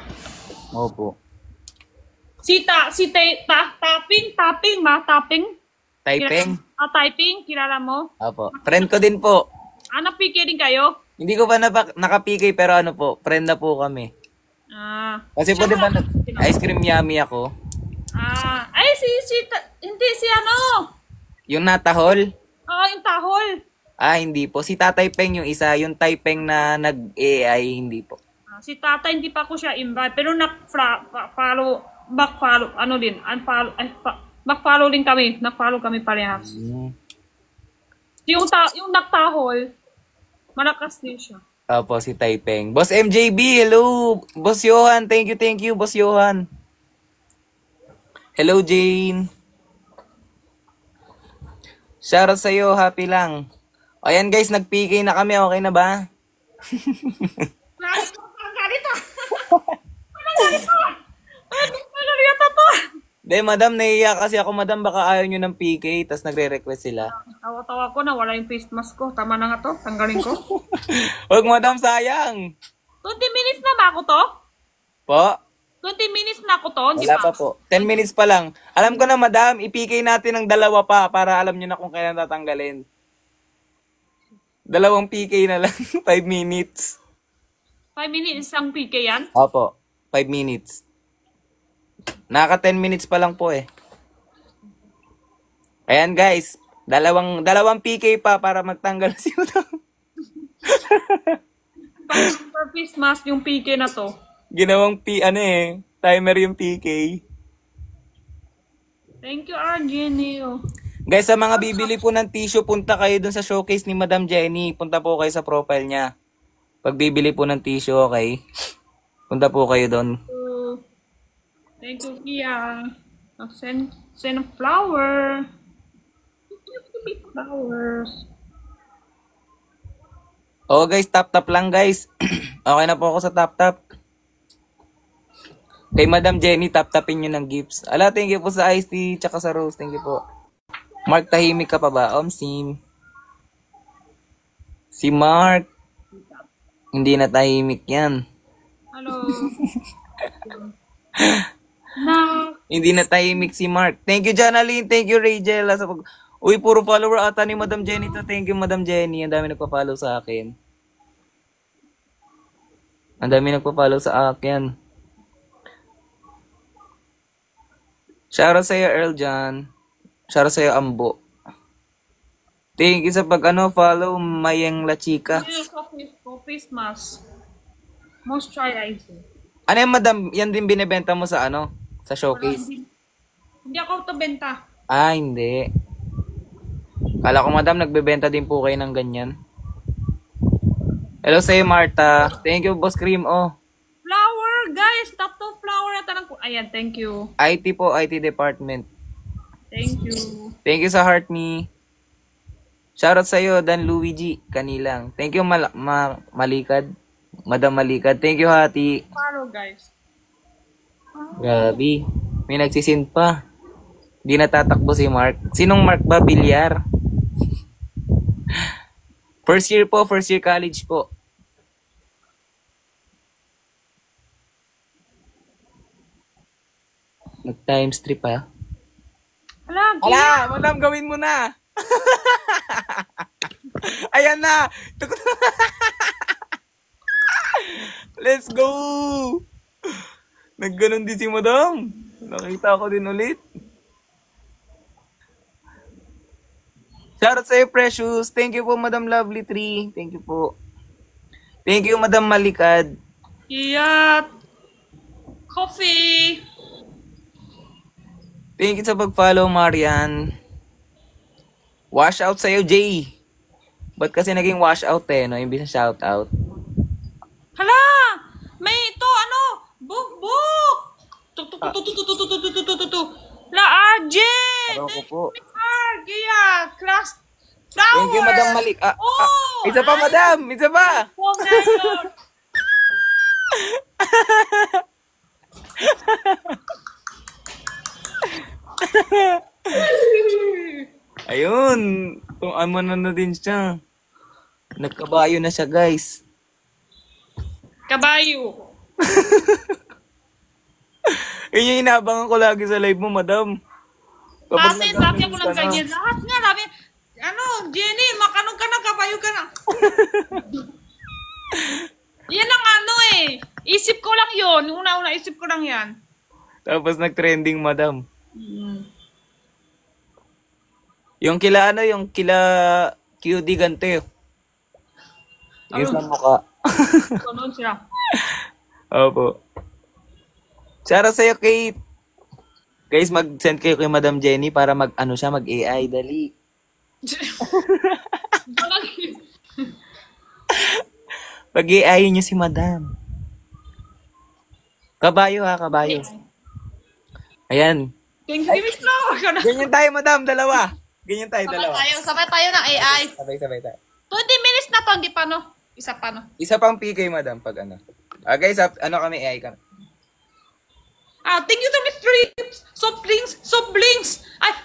Speaker 3: Opo.
Speaker 1: Tapping.
Speaker 3: Typing?
Speaker 1: Typing, kilala mo?
Speaker 3: Opo. Friend ko din po.
Speaker 1: Napike din kayo?
Speaker 3: Hindi ko pa nakapikay pero ano po, friend na po kami. Kasi po di ba ice cream yummy ako?
Speaker 1: Ay, hindi si ano?
Speaker 3: Yung natahol?
Speaker 1: Yung tahol.
Speaker 3: Hindi po. Si Tatay Peng yung isa. Yung Taipeng na nag-AI, hindi po.
Speaker 1: Si Tata, hindi pa ko siya invite, pero back-follow din kami. Nag-follow kami parehas. Yung naktahol, malakas din siya.
Speaker 3: Opo, si Taipeng. Boss MJB, hello! Boss Johan, thank you, Boss Johan. Hello, Jane. Shoutout sa'yo, happy lang. Ayan guys, nag-PK na kami, okay na ba?
Speaker 1: Ang galit ah! Anong galit ah? Ano yata to?
Speaker 3: De, madam, naiiyak kasi ako, madam, baka ayaw nyo ng PK, tas nagre-request sila.
Speaker 1: Tawa-tawa ko na wala yung face mask ko. Tama na nga to, tanggalin ko.
Speaker 3: Huwag, madam, sayang.
Speaker 1: 20 minutes na ba ako to?
Speaker 3: Po?
Speaker 1: 20 minutes na ako to, di
Speaker 3: Wala
Speaker 1: ba?
Speaker 3: pa po. 10 minutes pa lang. Alam ko na, madam, i-PK natin ng dalawa pa para alam nyo na kung kailan tatanggalin. 2 PK na lang. 5 minutes.
Speaker 1: 5 minutes ang PK yan?
Speaker 3: Opo. 5 minutes. Naka 10 minutes pa lang po eh. Ayan guys. Dalawang PK pa para magtanggal si madam.
Speaker 1: Per face mask yung PK na to.
Speaker 3: Ginawang timer yung PK.
Speaker 1: Thank you, Argenio.
Speaker 3: Guys, sa mga bibili po ng tissue, punta kayo dun sa showcase ni Madam Jenny. Punta po kayo sa profile niya. Pag bibili po ng tissue, okay? Punta po kayo doon.
Speaker 1: Thank you, Kia. Send a flower. Flowers.
Speaker 3: Oo guys, tap lang guys. Okay na po ako sa tap. Kay Madam Jenny, tapin nyo ng gifts. Ala, thank you po sa iced tea, tsaka sa rose. Thank you po. Mark, tahimik ka pa ba? Sim. Si Mark. Hindi na tahimik yan.
Speaker 1: Hello. Na.
Speaker 3: Hindi na tahimik si Mark. Thank you, Janaline. Thank you, Rachel. Uy, puro follower ata ni Madam Jenny to. Thank you, Madam Jenny. Ang dami nagpa-follow sa akin. Shoutout sa'yo, Earl John. Shoutout sa'yo, Ambo. Thank you sa follow, Mayeng La Chica.
Speaker 1: Face mask. Moisturizer.
Speaker 3: Ano yan, Madam? Yan din binibenta mo sa sa showcase?
Speaker 1: Hindi ako ito benta.
Speaker 3: Ah, hindi. Kala ko, Madam, nagbebenta din po kayo ng ganyan. Hello sa'yo, Marta. Thank you, Boss Cream. Oh.
Speaker 1: Flower, guys. Top to flower. Ayan, thank you.
Speaker 3: IT po, IT department.
Speaker 1: Thank you.
Speaker 3: Thank you sa Heart Me. Shoutout sa'yo, Dan Luigi. Kanilang. Thank you, Malikad. Madam Malikad. Thank you, Hati.
Speaker 1: Follow, guys.
Speaker 3: Grabe. May nagsisend pa. Di natatakbo si Mark. Sinong Mark ba? Bilyar? First year college po. Nag-times 3 pa. Ala, Madam, gawin mo na. Ayan na. Let's go. Nagganon din si Madam. Nakita ko din ulit. Shoutout sa'yo, Precious. Thank you po, Madam Lovely Tree. Thank you po. Thank you, Madam Malikad.
Speaker 1: Iyat. Coffee.
Speaker 3: Thank you sa pag-follow, Marian. Wash out sa'yo, Jay. Ba't kasi naging wash out no? Imbis na shout out.
Speaker 1: Hala! May ito, Buk! Tuk. La RJ!
Speaker 3: Araw ko po.
Speaker 1: Gia! Class! Flower!
Speaker 3: Thank you, Madam Malik.
Speaker 1: Oh!
Speaker 3: Isa pa, Madam! Isa pa!
Speaker 1: Oh, ngayon!
Speaker 3: Ayun. Tumaan na din siya. Nagkabayo na siya, guys.
Speaker 1: Kabayo.
Speaker 3: Yun yung inaabangan ko lagi sa live mo, Madam.
Speaker 1: Sabi ako lang ganyan. Lahat nga, sabi, Jenny, makanong ka na, kabayo ka na. Yan ang isip ko lang yun. Una-una, isip ko lang yan.
Speaker 3: Tapos nag-trending, Madam. Yung kila QD ganito. Yung sa mukha.
Speaker 1: Sunod sila.
Speaker 3: Opo. Shoutout sa'yo, Kate. Guys, mag-send kayo kay Madam Jenny para mag-AI. Dali. Pag-AI niyo si Madam. Kabayo ha, kabayo. Ayan.
Speaker 1: Thank you, Miss Flower.
Speaker 3: Ganyan tayo, Madam. Dalawa. Ganyan tayo, dalawa.
Speaker 1: Sabay tayo ng AI.
Speaker 3: Sabay tayo.
Speaker 1: 20 minutes na to, hindi pa Isa pa
Speaker 3: Isa pang PK, Madam, pag guys, kami AI kami.
Speaker 1: Thank you to Miss Dreams. Soft blinks.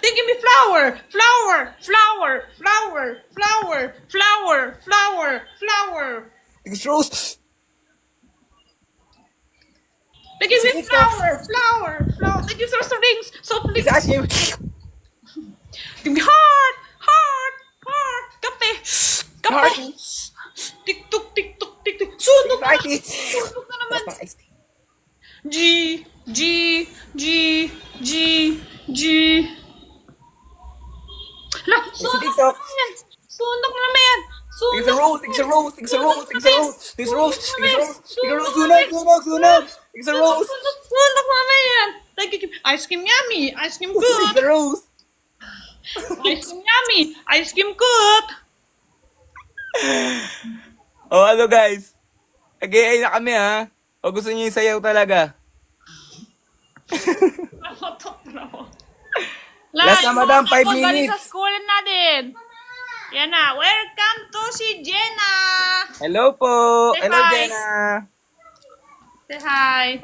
Speaker 1: Thank you, Miss Flower.
Speaker 3: It's Rose.
Speaker 1: Thank you, Miss Flower. Thank you, Soft blinks.
Speaker 3: It's Ashim.
Speaker 1: Give me heart. Kape. Tik-tuk. Sunog na naman. G. Sunog na naman yan.
Speaker 3: It's a rose. Sunog.
Speaker 1: Sunog na naman yan. Ice cream yummy. Ice cream good.
Speaker 3: It's a rose.
Speaker 1: Ice cream yummy. Ice cream good.
Speaker 3: Oh, hello guys. Nag-AI na kami ha. O gusto niyo yung sayaw talaga? Last na, madam, 5
Speaker 1: Galing sa
Speaker 3: minutes.
Speaker 1: school na din. Yan na. Welcome to si Jenna.
Speaker 3: Hello po.
Speaker 1: Say
Speaker 3: Hello,
Speaker 1: hi.
Speaker 3: Jenna.
Speaker 1: Say hi.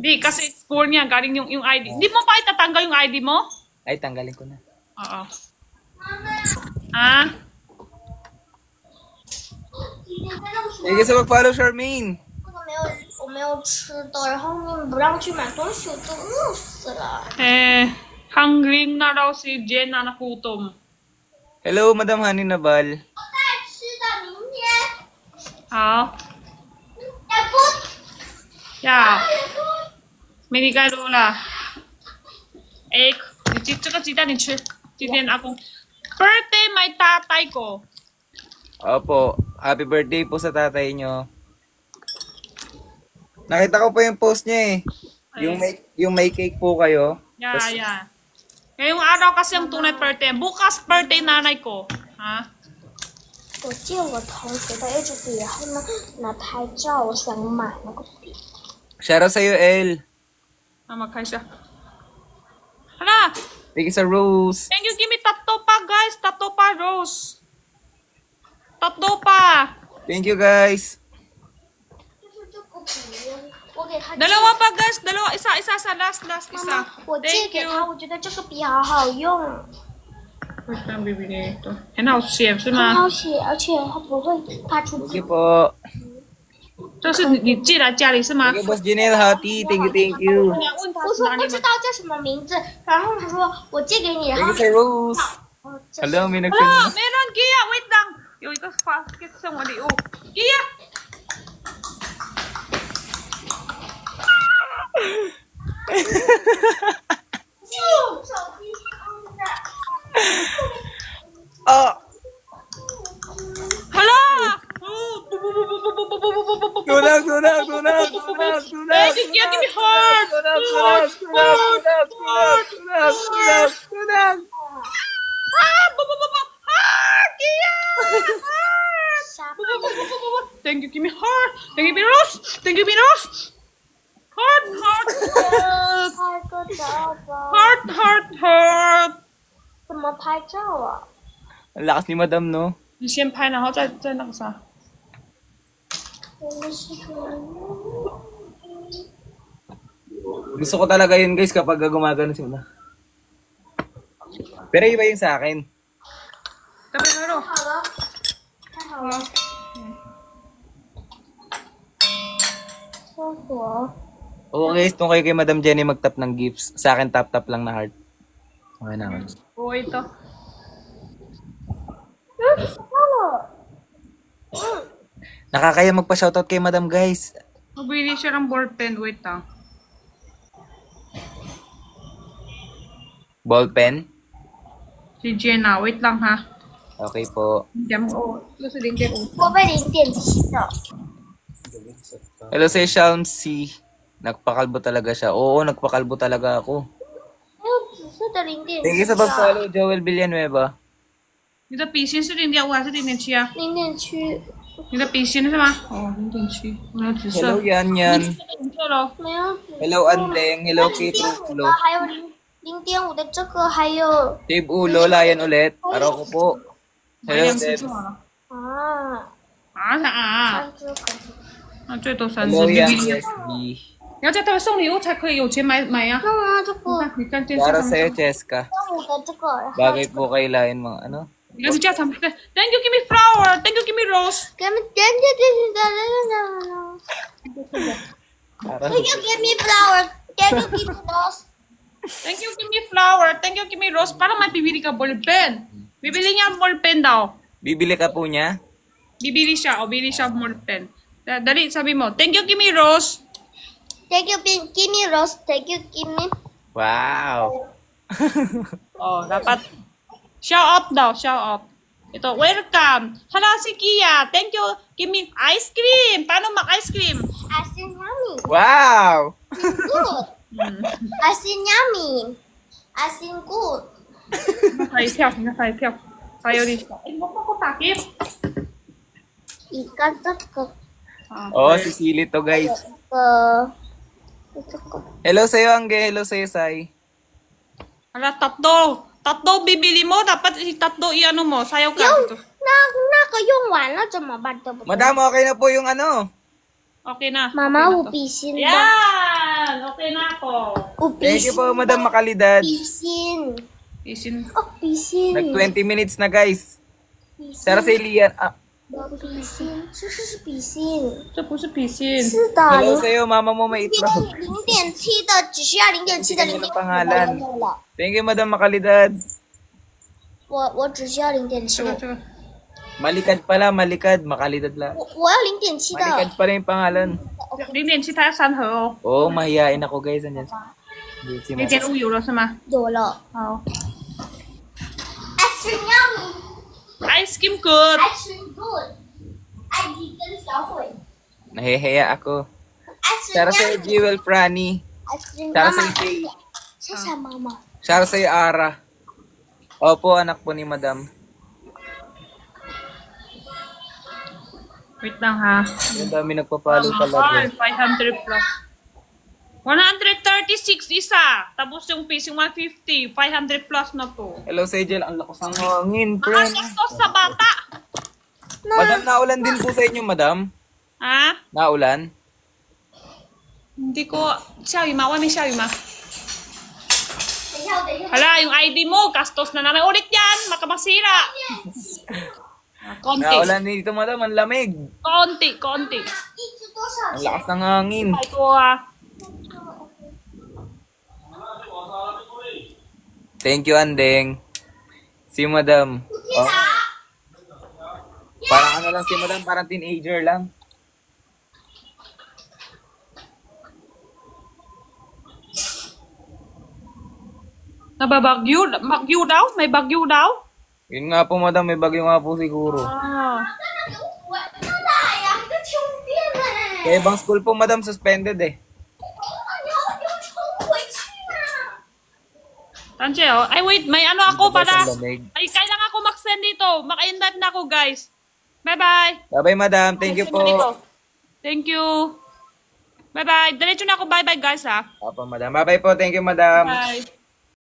Speaker 1: Di, kasi school niya, galing yung ID. Hindi mo pa itatanggal yung ID mo?
Speaker 3: Ay, tanggalin ko na.
Speaker 1: Oo. Ah?
Speaker 3: Sige sa mag-follow, Charmaine.
Speaker 6: 我没有吃的，然后你们不让去买东西，我都饿死了。
Speaker 1: Hungry na raw si Jenna na gutom.
Speaker 3: Hello, Madam Honey Nabal.
Speaker 6: 带吃的，明天。
Speaker 1: 好。
Speaker 6: 哎不，
Speaker 1: 呀，美丽盖多了。哎，这个鸡蛋你吃，今天阿公 birthday may tatay ko.
Speaker 3: Opo, happy birthday po sa tatay nyo. Nakita ko po yung post niya eh. Yung may cake po kayo.
Speaker 1: Yeah. Ngayong araw kasi ang tunay birthday. Bukas birthday nanay ko. Ha?
Speaker 6: 我借我同学的 H B， 然后呢拿拍照，我想买那个笔。
Speaker 3: Shoutout sa'yo, El.
Speaker 1: Magkay siya. Hala!
Speaker 3: Thank you sa Rose.
Speaker 1: Thank you, give me tatlo pa guys. Tatlo pa, Rose. Tatlo pa.
Speaker 3: Thank you, guys.
Speaker 6: 就是这个笔，我给他借。
Speaker 1: Dalawa pa guys. Dalawa. Isa sa last
Speaker 6: 妈
Speaker 1: isa.
Speaker 6: 妈，我借
Speaker 1: Thank
Speaker 6: 给
Speaker 1: you.
Speaker 6: 他，我觉得这个笔好好用，
Speaker 1: First time bibili ito. 很好写是
Speaker 6: 很
Speaker 1: 吗？
Speaker 6: 好写，而且它不会发出
Speaker 3: Thank you
Speaker 6: 字。
Speaker 3: po.
Speaker 1: 这是你寄来家里是吗？
Speaker 3: Thank you, Boss Janelle Hati. Thank you.
Speaker 1: 我想问他
Speaker 6: 我说
Speaker 1: 是哪里买
Speaker 6: 不知道叫什么名字，然后他说我借给你，然
Speaker 3: Thank
Speaker 6: 后
Speaker 3: you sa Rose.
Speaker 6: 这是
Speaker 3: Hello, may
Speaker 1: Hala,
Speaker 3: nag-send.
Speaker 1: meron Gia. Wait lang. Yung ito basket sa wali. Oh. Gia.
Speaker 3: Oh!
Speaker 1: Hala.
Speaker 3: Tunag!
Speaker 1: Thank you, Gia. Give me heart.
Speaker 3: Tunag!
Speaker 1: Ah, heart, Gia. Heart.
Speaker 6: 傻
Speaker 1: Thank you, give me heart. Thank you, give me rose. Thank you, give me rose. Heart.
Speaker 6: 拍个照吧，
Speaker 1: Heart.
Speaker 6: 怎么拍照啊？
Speaker 3: Ang lakas ni Madam, no?
Speaker 1: 你先拍，然后再那个啥。
Speaker 6: 我们是个
Speaker 3: Gusto ko talaga yun, guys, kapag gumagano si Madam. Pero iba yung sa akin.
Speaker 1: Tabi na
Speaker 6: 好了，太好了，厕所。
Speaker 3: Oo, guys, kung kayo kay Madam Jenny mag-tap ng gifts, sa akin tap-tap lang na heart. Okay naman.
Speaker 1: Oh, ito.
Speaker 3: Nakakaya magpa-shoutout kay Madam, guys.
Speaker 1: Mabili siya ng ballpen. Wait lang.
Speaker 3: Ballpen?
Speaker 1: Si Jenna. Wait lang ha.
Speaker 3: Okay po.
Speaker 1: Diyan mo. Oh, ito si Dinky. Oh.
Speaker 6: 我被零点击的，
Speaker 3: Hello sa Shalm C. Nagpakalbo talaga siya. Oo, nagpakalbo talaga ako.
Speaker 6: 还有紫色的零点
Speaker 3: Thank you
Speaker 6: 七
Speaker 3: sa
Speaker 6: 啊，
Speaker 3: pag-follow, Joel Villanueva.
Speaker 1: 你的笔芯是0.5还是0.7啊？
Speaker 6: 零点七
Speaker 1: 你的笔芯是吗？哦，0.7。我有紫色。
Speaker 3: Hello, Yan Yan.
Speaker 1: 紫色咯。
Speaker 6: 没有紫色
Speaker 3: Hello, Andeng. Hello,
Speaker 6: 零
Speaker 3: Kate
Speaker 6: 点五
Speaker 3: Rulo.
Speaker 6: 的，还有0.5的这个，还有
Speaker 3: Dave Ulo, Layan ulit. Araw ko po. Hello,
Speaker 1: 两次
Speaker 3: Deb.
Speaker 1: 就好了。
Speaker 6: 啊，
Speaker 1: 啥啊？
Speaker 6: 三只可
Speaker 1: 啊，最多3次。
Speaker 3: Hello,
Speaker 1: 你
Speaker 3: Yan
Speaker 1: 你
Speaker 3: SB.
Speaker 1: 你要叫他们送礼物才可以有钱买呀。
Speaker 6: 那么这个
Speaker 1: 你看电视
Speaker 3: Para
Speaker 1: 上
Speaker 3: sa'yo,
Speaker 1: 面。
Speaker 3: Cheska.
Speaker 6: 5的这个，然后
Speaker 3: Bagay po kay Layan mga ano.
Speaker 1: 你看是家常便饭。Thank you, give me flower. Thank you, give me rose.
Speaker 6: 给你点点点点
Speaker 3: Para
Speaker 6: Thank you, give me flower. Thank you, give me rose.
Speaker 1: Thank you, give me flower. Thank you, give me rose. Parang may bibili ka ballpen. Bibili niya ballpen daw.
Speaker 3: bibili ka po niya.
Speaker 1: Bibili siya. O, bibili siya ballpen. Dali, sabi mo. Thank you, give me rose.
Speaker 6: Thank you, give me rose. Thank you, give me.
Speaker 3: Wow.
Speaker 1: Oh, dapat. Shout out daw. Shout out. Ito, welcome. Hala, si Kia. Thank you. Give me ice cream. Paano mag-ice cream?
Speaker 6: Asin yummy.
Speaker 3: Wow!
Speaker 6: Good. Asin yummy. Asin good.
Speaker 1: 那他一跳，那他一跳，他有点小。哎，我takip.
Speaker 6: 一个这个
Speaker 3: Oo, si Silly to, guys.
Speaker 6: 这个
Speaker 3: Hello sa'yo, Angge. Hello sa'yo, Sai.
Speaker 1: Hala, tatlo. Tatlo bibili mo. Dapat tatlo i-ano mo. Sayaw ka dito.
Speaker 6: 那个用完了怎么办？对不对？
Speaker 3: Madam, okay na po yung ano.
Speaker 1: Okay na.
Speaker 6: 妈妈，
Speaker 1: okay
Speaker 6: 我
Speaker 1: na to.
Speaker 6: 比心的，
Speaker 1: Yan! Okay na ako.
Speaker 6: 我比
Speaker 3: Thank you
Speaker 6: 心，
Speaker 3: po, Madam Makalidad.
Speaker 6: 比心，
Speaker 1: Isin.
Speaker 6: 哦，比心，
Speaker 3: Nag 20 minutes na, guys.
Speaker 6: 比心
Speaker 3: Sarah si Lian. Ah,
Speaker 6: 比心，是比心，
Speaker 1: Ito po sa pisin.
Speaker 6: 是的，
Speaker 3: hello sa'yo, mama mo may itlog.
Speaker 6: 0.7的，只需要0.7的
Speaker 3: Hindi
Speaker 6: 零
Speaker 3: ko
Speaker 6: 点
Speaker 3: pangalan.
Speaker 6: 就了。
Speaker 3: Thank you, Madam Makalidad.
Speaker 6: 我只需要0.7，
Speaker 1: Tsaka.
Speaker 3: Malikad pala, malikad. Makalidad lang.
Speaker 6: 我要0.7的。
Speaker 3: Malikad pala yung pangalan.
Speaker 1: Din si tayo san ho.
Speaker 3: Oo, mahihain ako, guys. Andyan si... Si
Speaker 1: Din din uyo lo sama.
Speaker 6: 有了。
Speaker 1: Oh.
Speaker 6: Ice cream yummy,
Speaker 1: Ice cream good.
Speaker 6: ice cream good. 爱迪跟小慧
Speaker 3: Nahihiya ako.
Speaker 6: ，ice cream
Speaker 3: Para sa
Speaker 6: yummy,
Speaker 3: Jewel Franny.
Speaker 6: ice cream
Speaker 3: Para sa
Speaker 6: mama，
Speaker 3: Jay.
Speaker 6: 谢谢妈妈。
Speaker 3: Para sa Ara. Opo, anak po ni Madam.
Speaker 1: Wait lang ha.
Speaker 3: Ang dami nagpapalo pala.
Speaker 1: Mahal, 500 plus. 136 isa. Tapos yung piece yung 150. 500 plus na to.
Speaker 3: Hello, Sejel. Ang lakas ng hangin, friend.
Speaker 1: Nakakastos sa bata.
Speaker 3: Madam, naulan din po sa inyo, Madam.
Speaker 1: Ha?
Speaker 3: Naulan?
Speaker 1: Hindi ko... Xiaoyuma, wala may Xiaoyuma.
Speaker 6: 等一下，我等一下。
Speaker 1: Hala, yung ID mo, gastos na naman ulit yan. Makamasira. Konti.
Speaker 3: Naulan dito, Madam. Ang lamig.
Speaker 1: Konti.
Speaker 6: 一只多少
Speaker 3: Ang
Speaker 6: 钱？
Speaker 3: lakas ng hangin.
Speaker 1: Ay ko ah.
Speaker 3: Thank you, Andeng. Si Madam. Oh. Parang ano lang si Madam, parang teenager lang.
Speaker 1: Nababagyo? Bagyo daw? May bagyo daw?
Speaker 3: Yun nga po, Madam, may bagyo nga po siguro.
Speaker 1: Ah.
Speaker 6: 我那大呀，一个充电呢。
Speaker 3: Kaya ibang school po, Madam, suspended eh.
Speaker 6: 你要充回去嘛？
Speaker 1: Tanche, oh. Ay, wait. May ano ako
Speaker 3: Guys,
Speaker 1: para.
Speaker 3: ang lamig.
Speaker 1: Ay, kailangan ako mag-send dito. Maka-invite na ako, guys. Bye-bye.
Speaker 3: Bye-bye, Madam. Thank you po.
Speaker 1: Thank you. Bye-bye. Diretso na ako. Bye-bye, guys, ha.
Speaker 3: Opo, Madam. Bye-bye po. Thank you, Madam.
Speaker 1: Bye.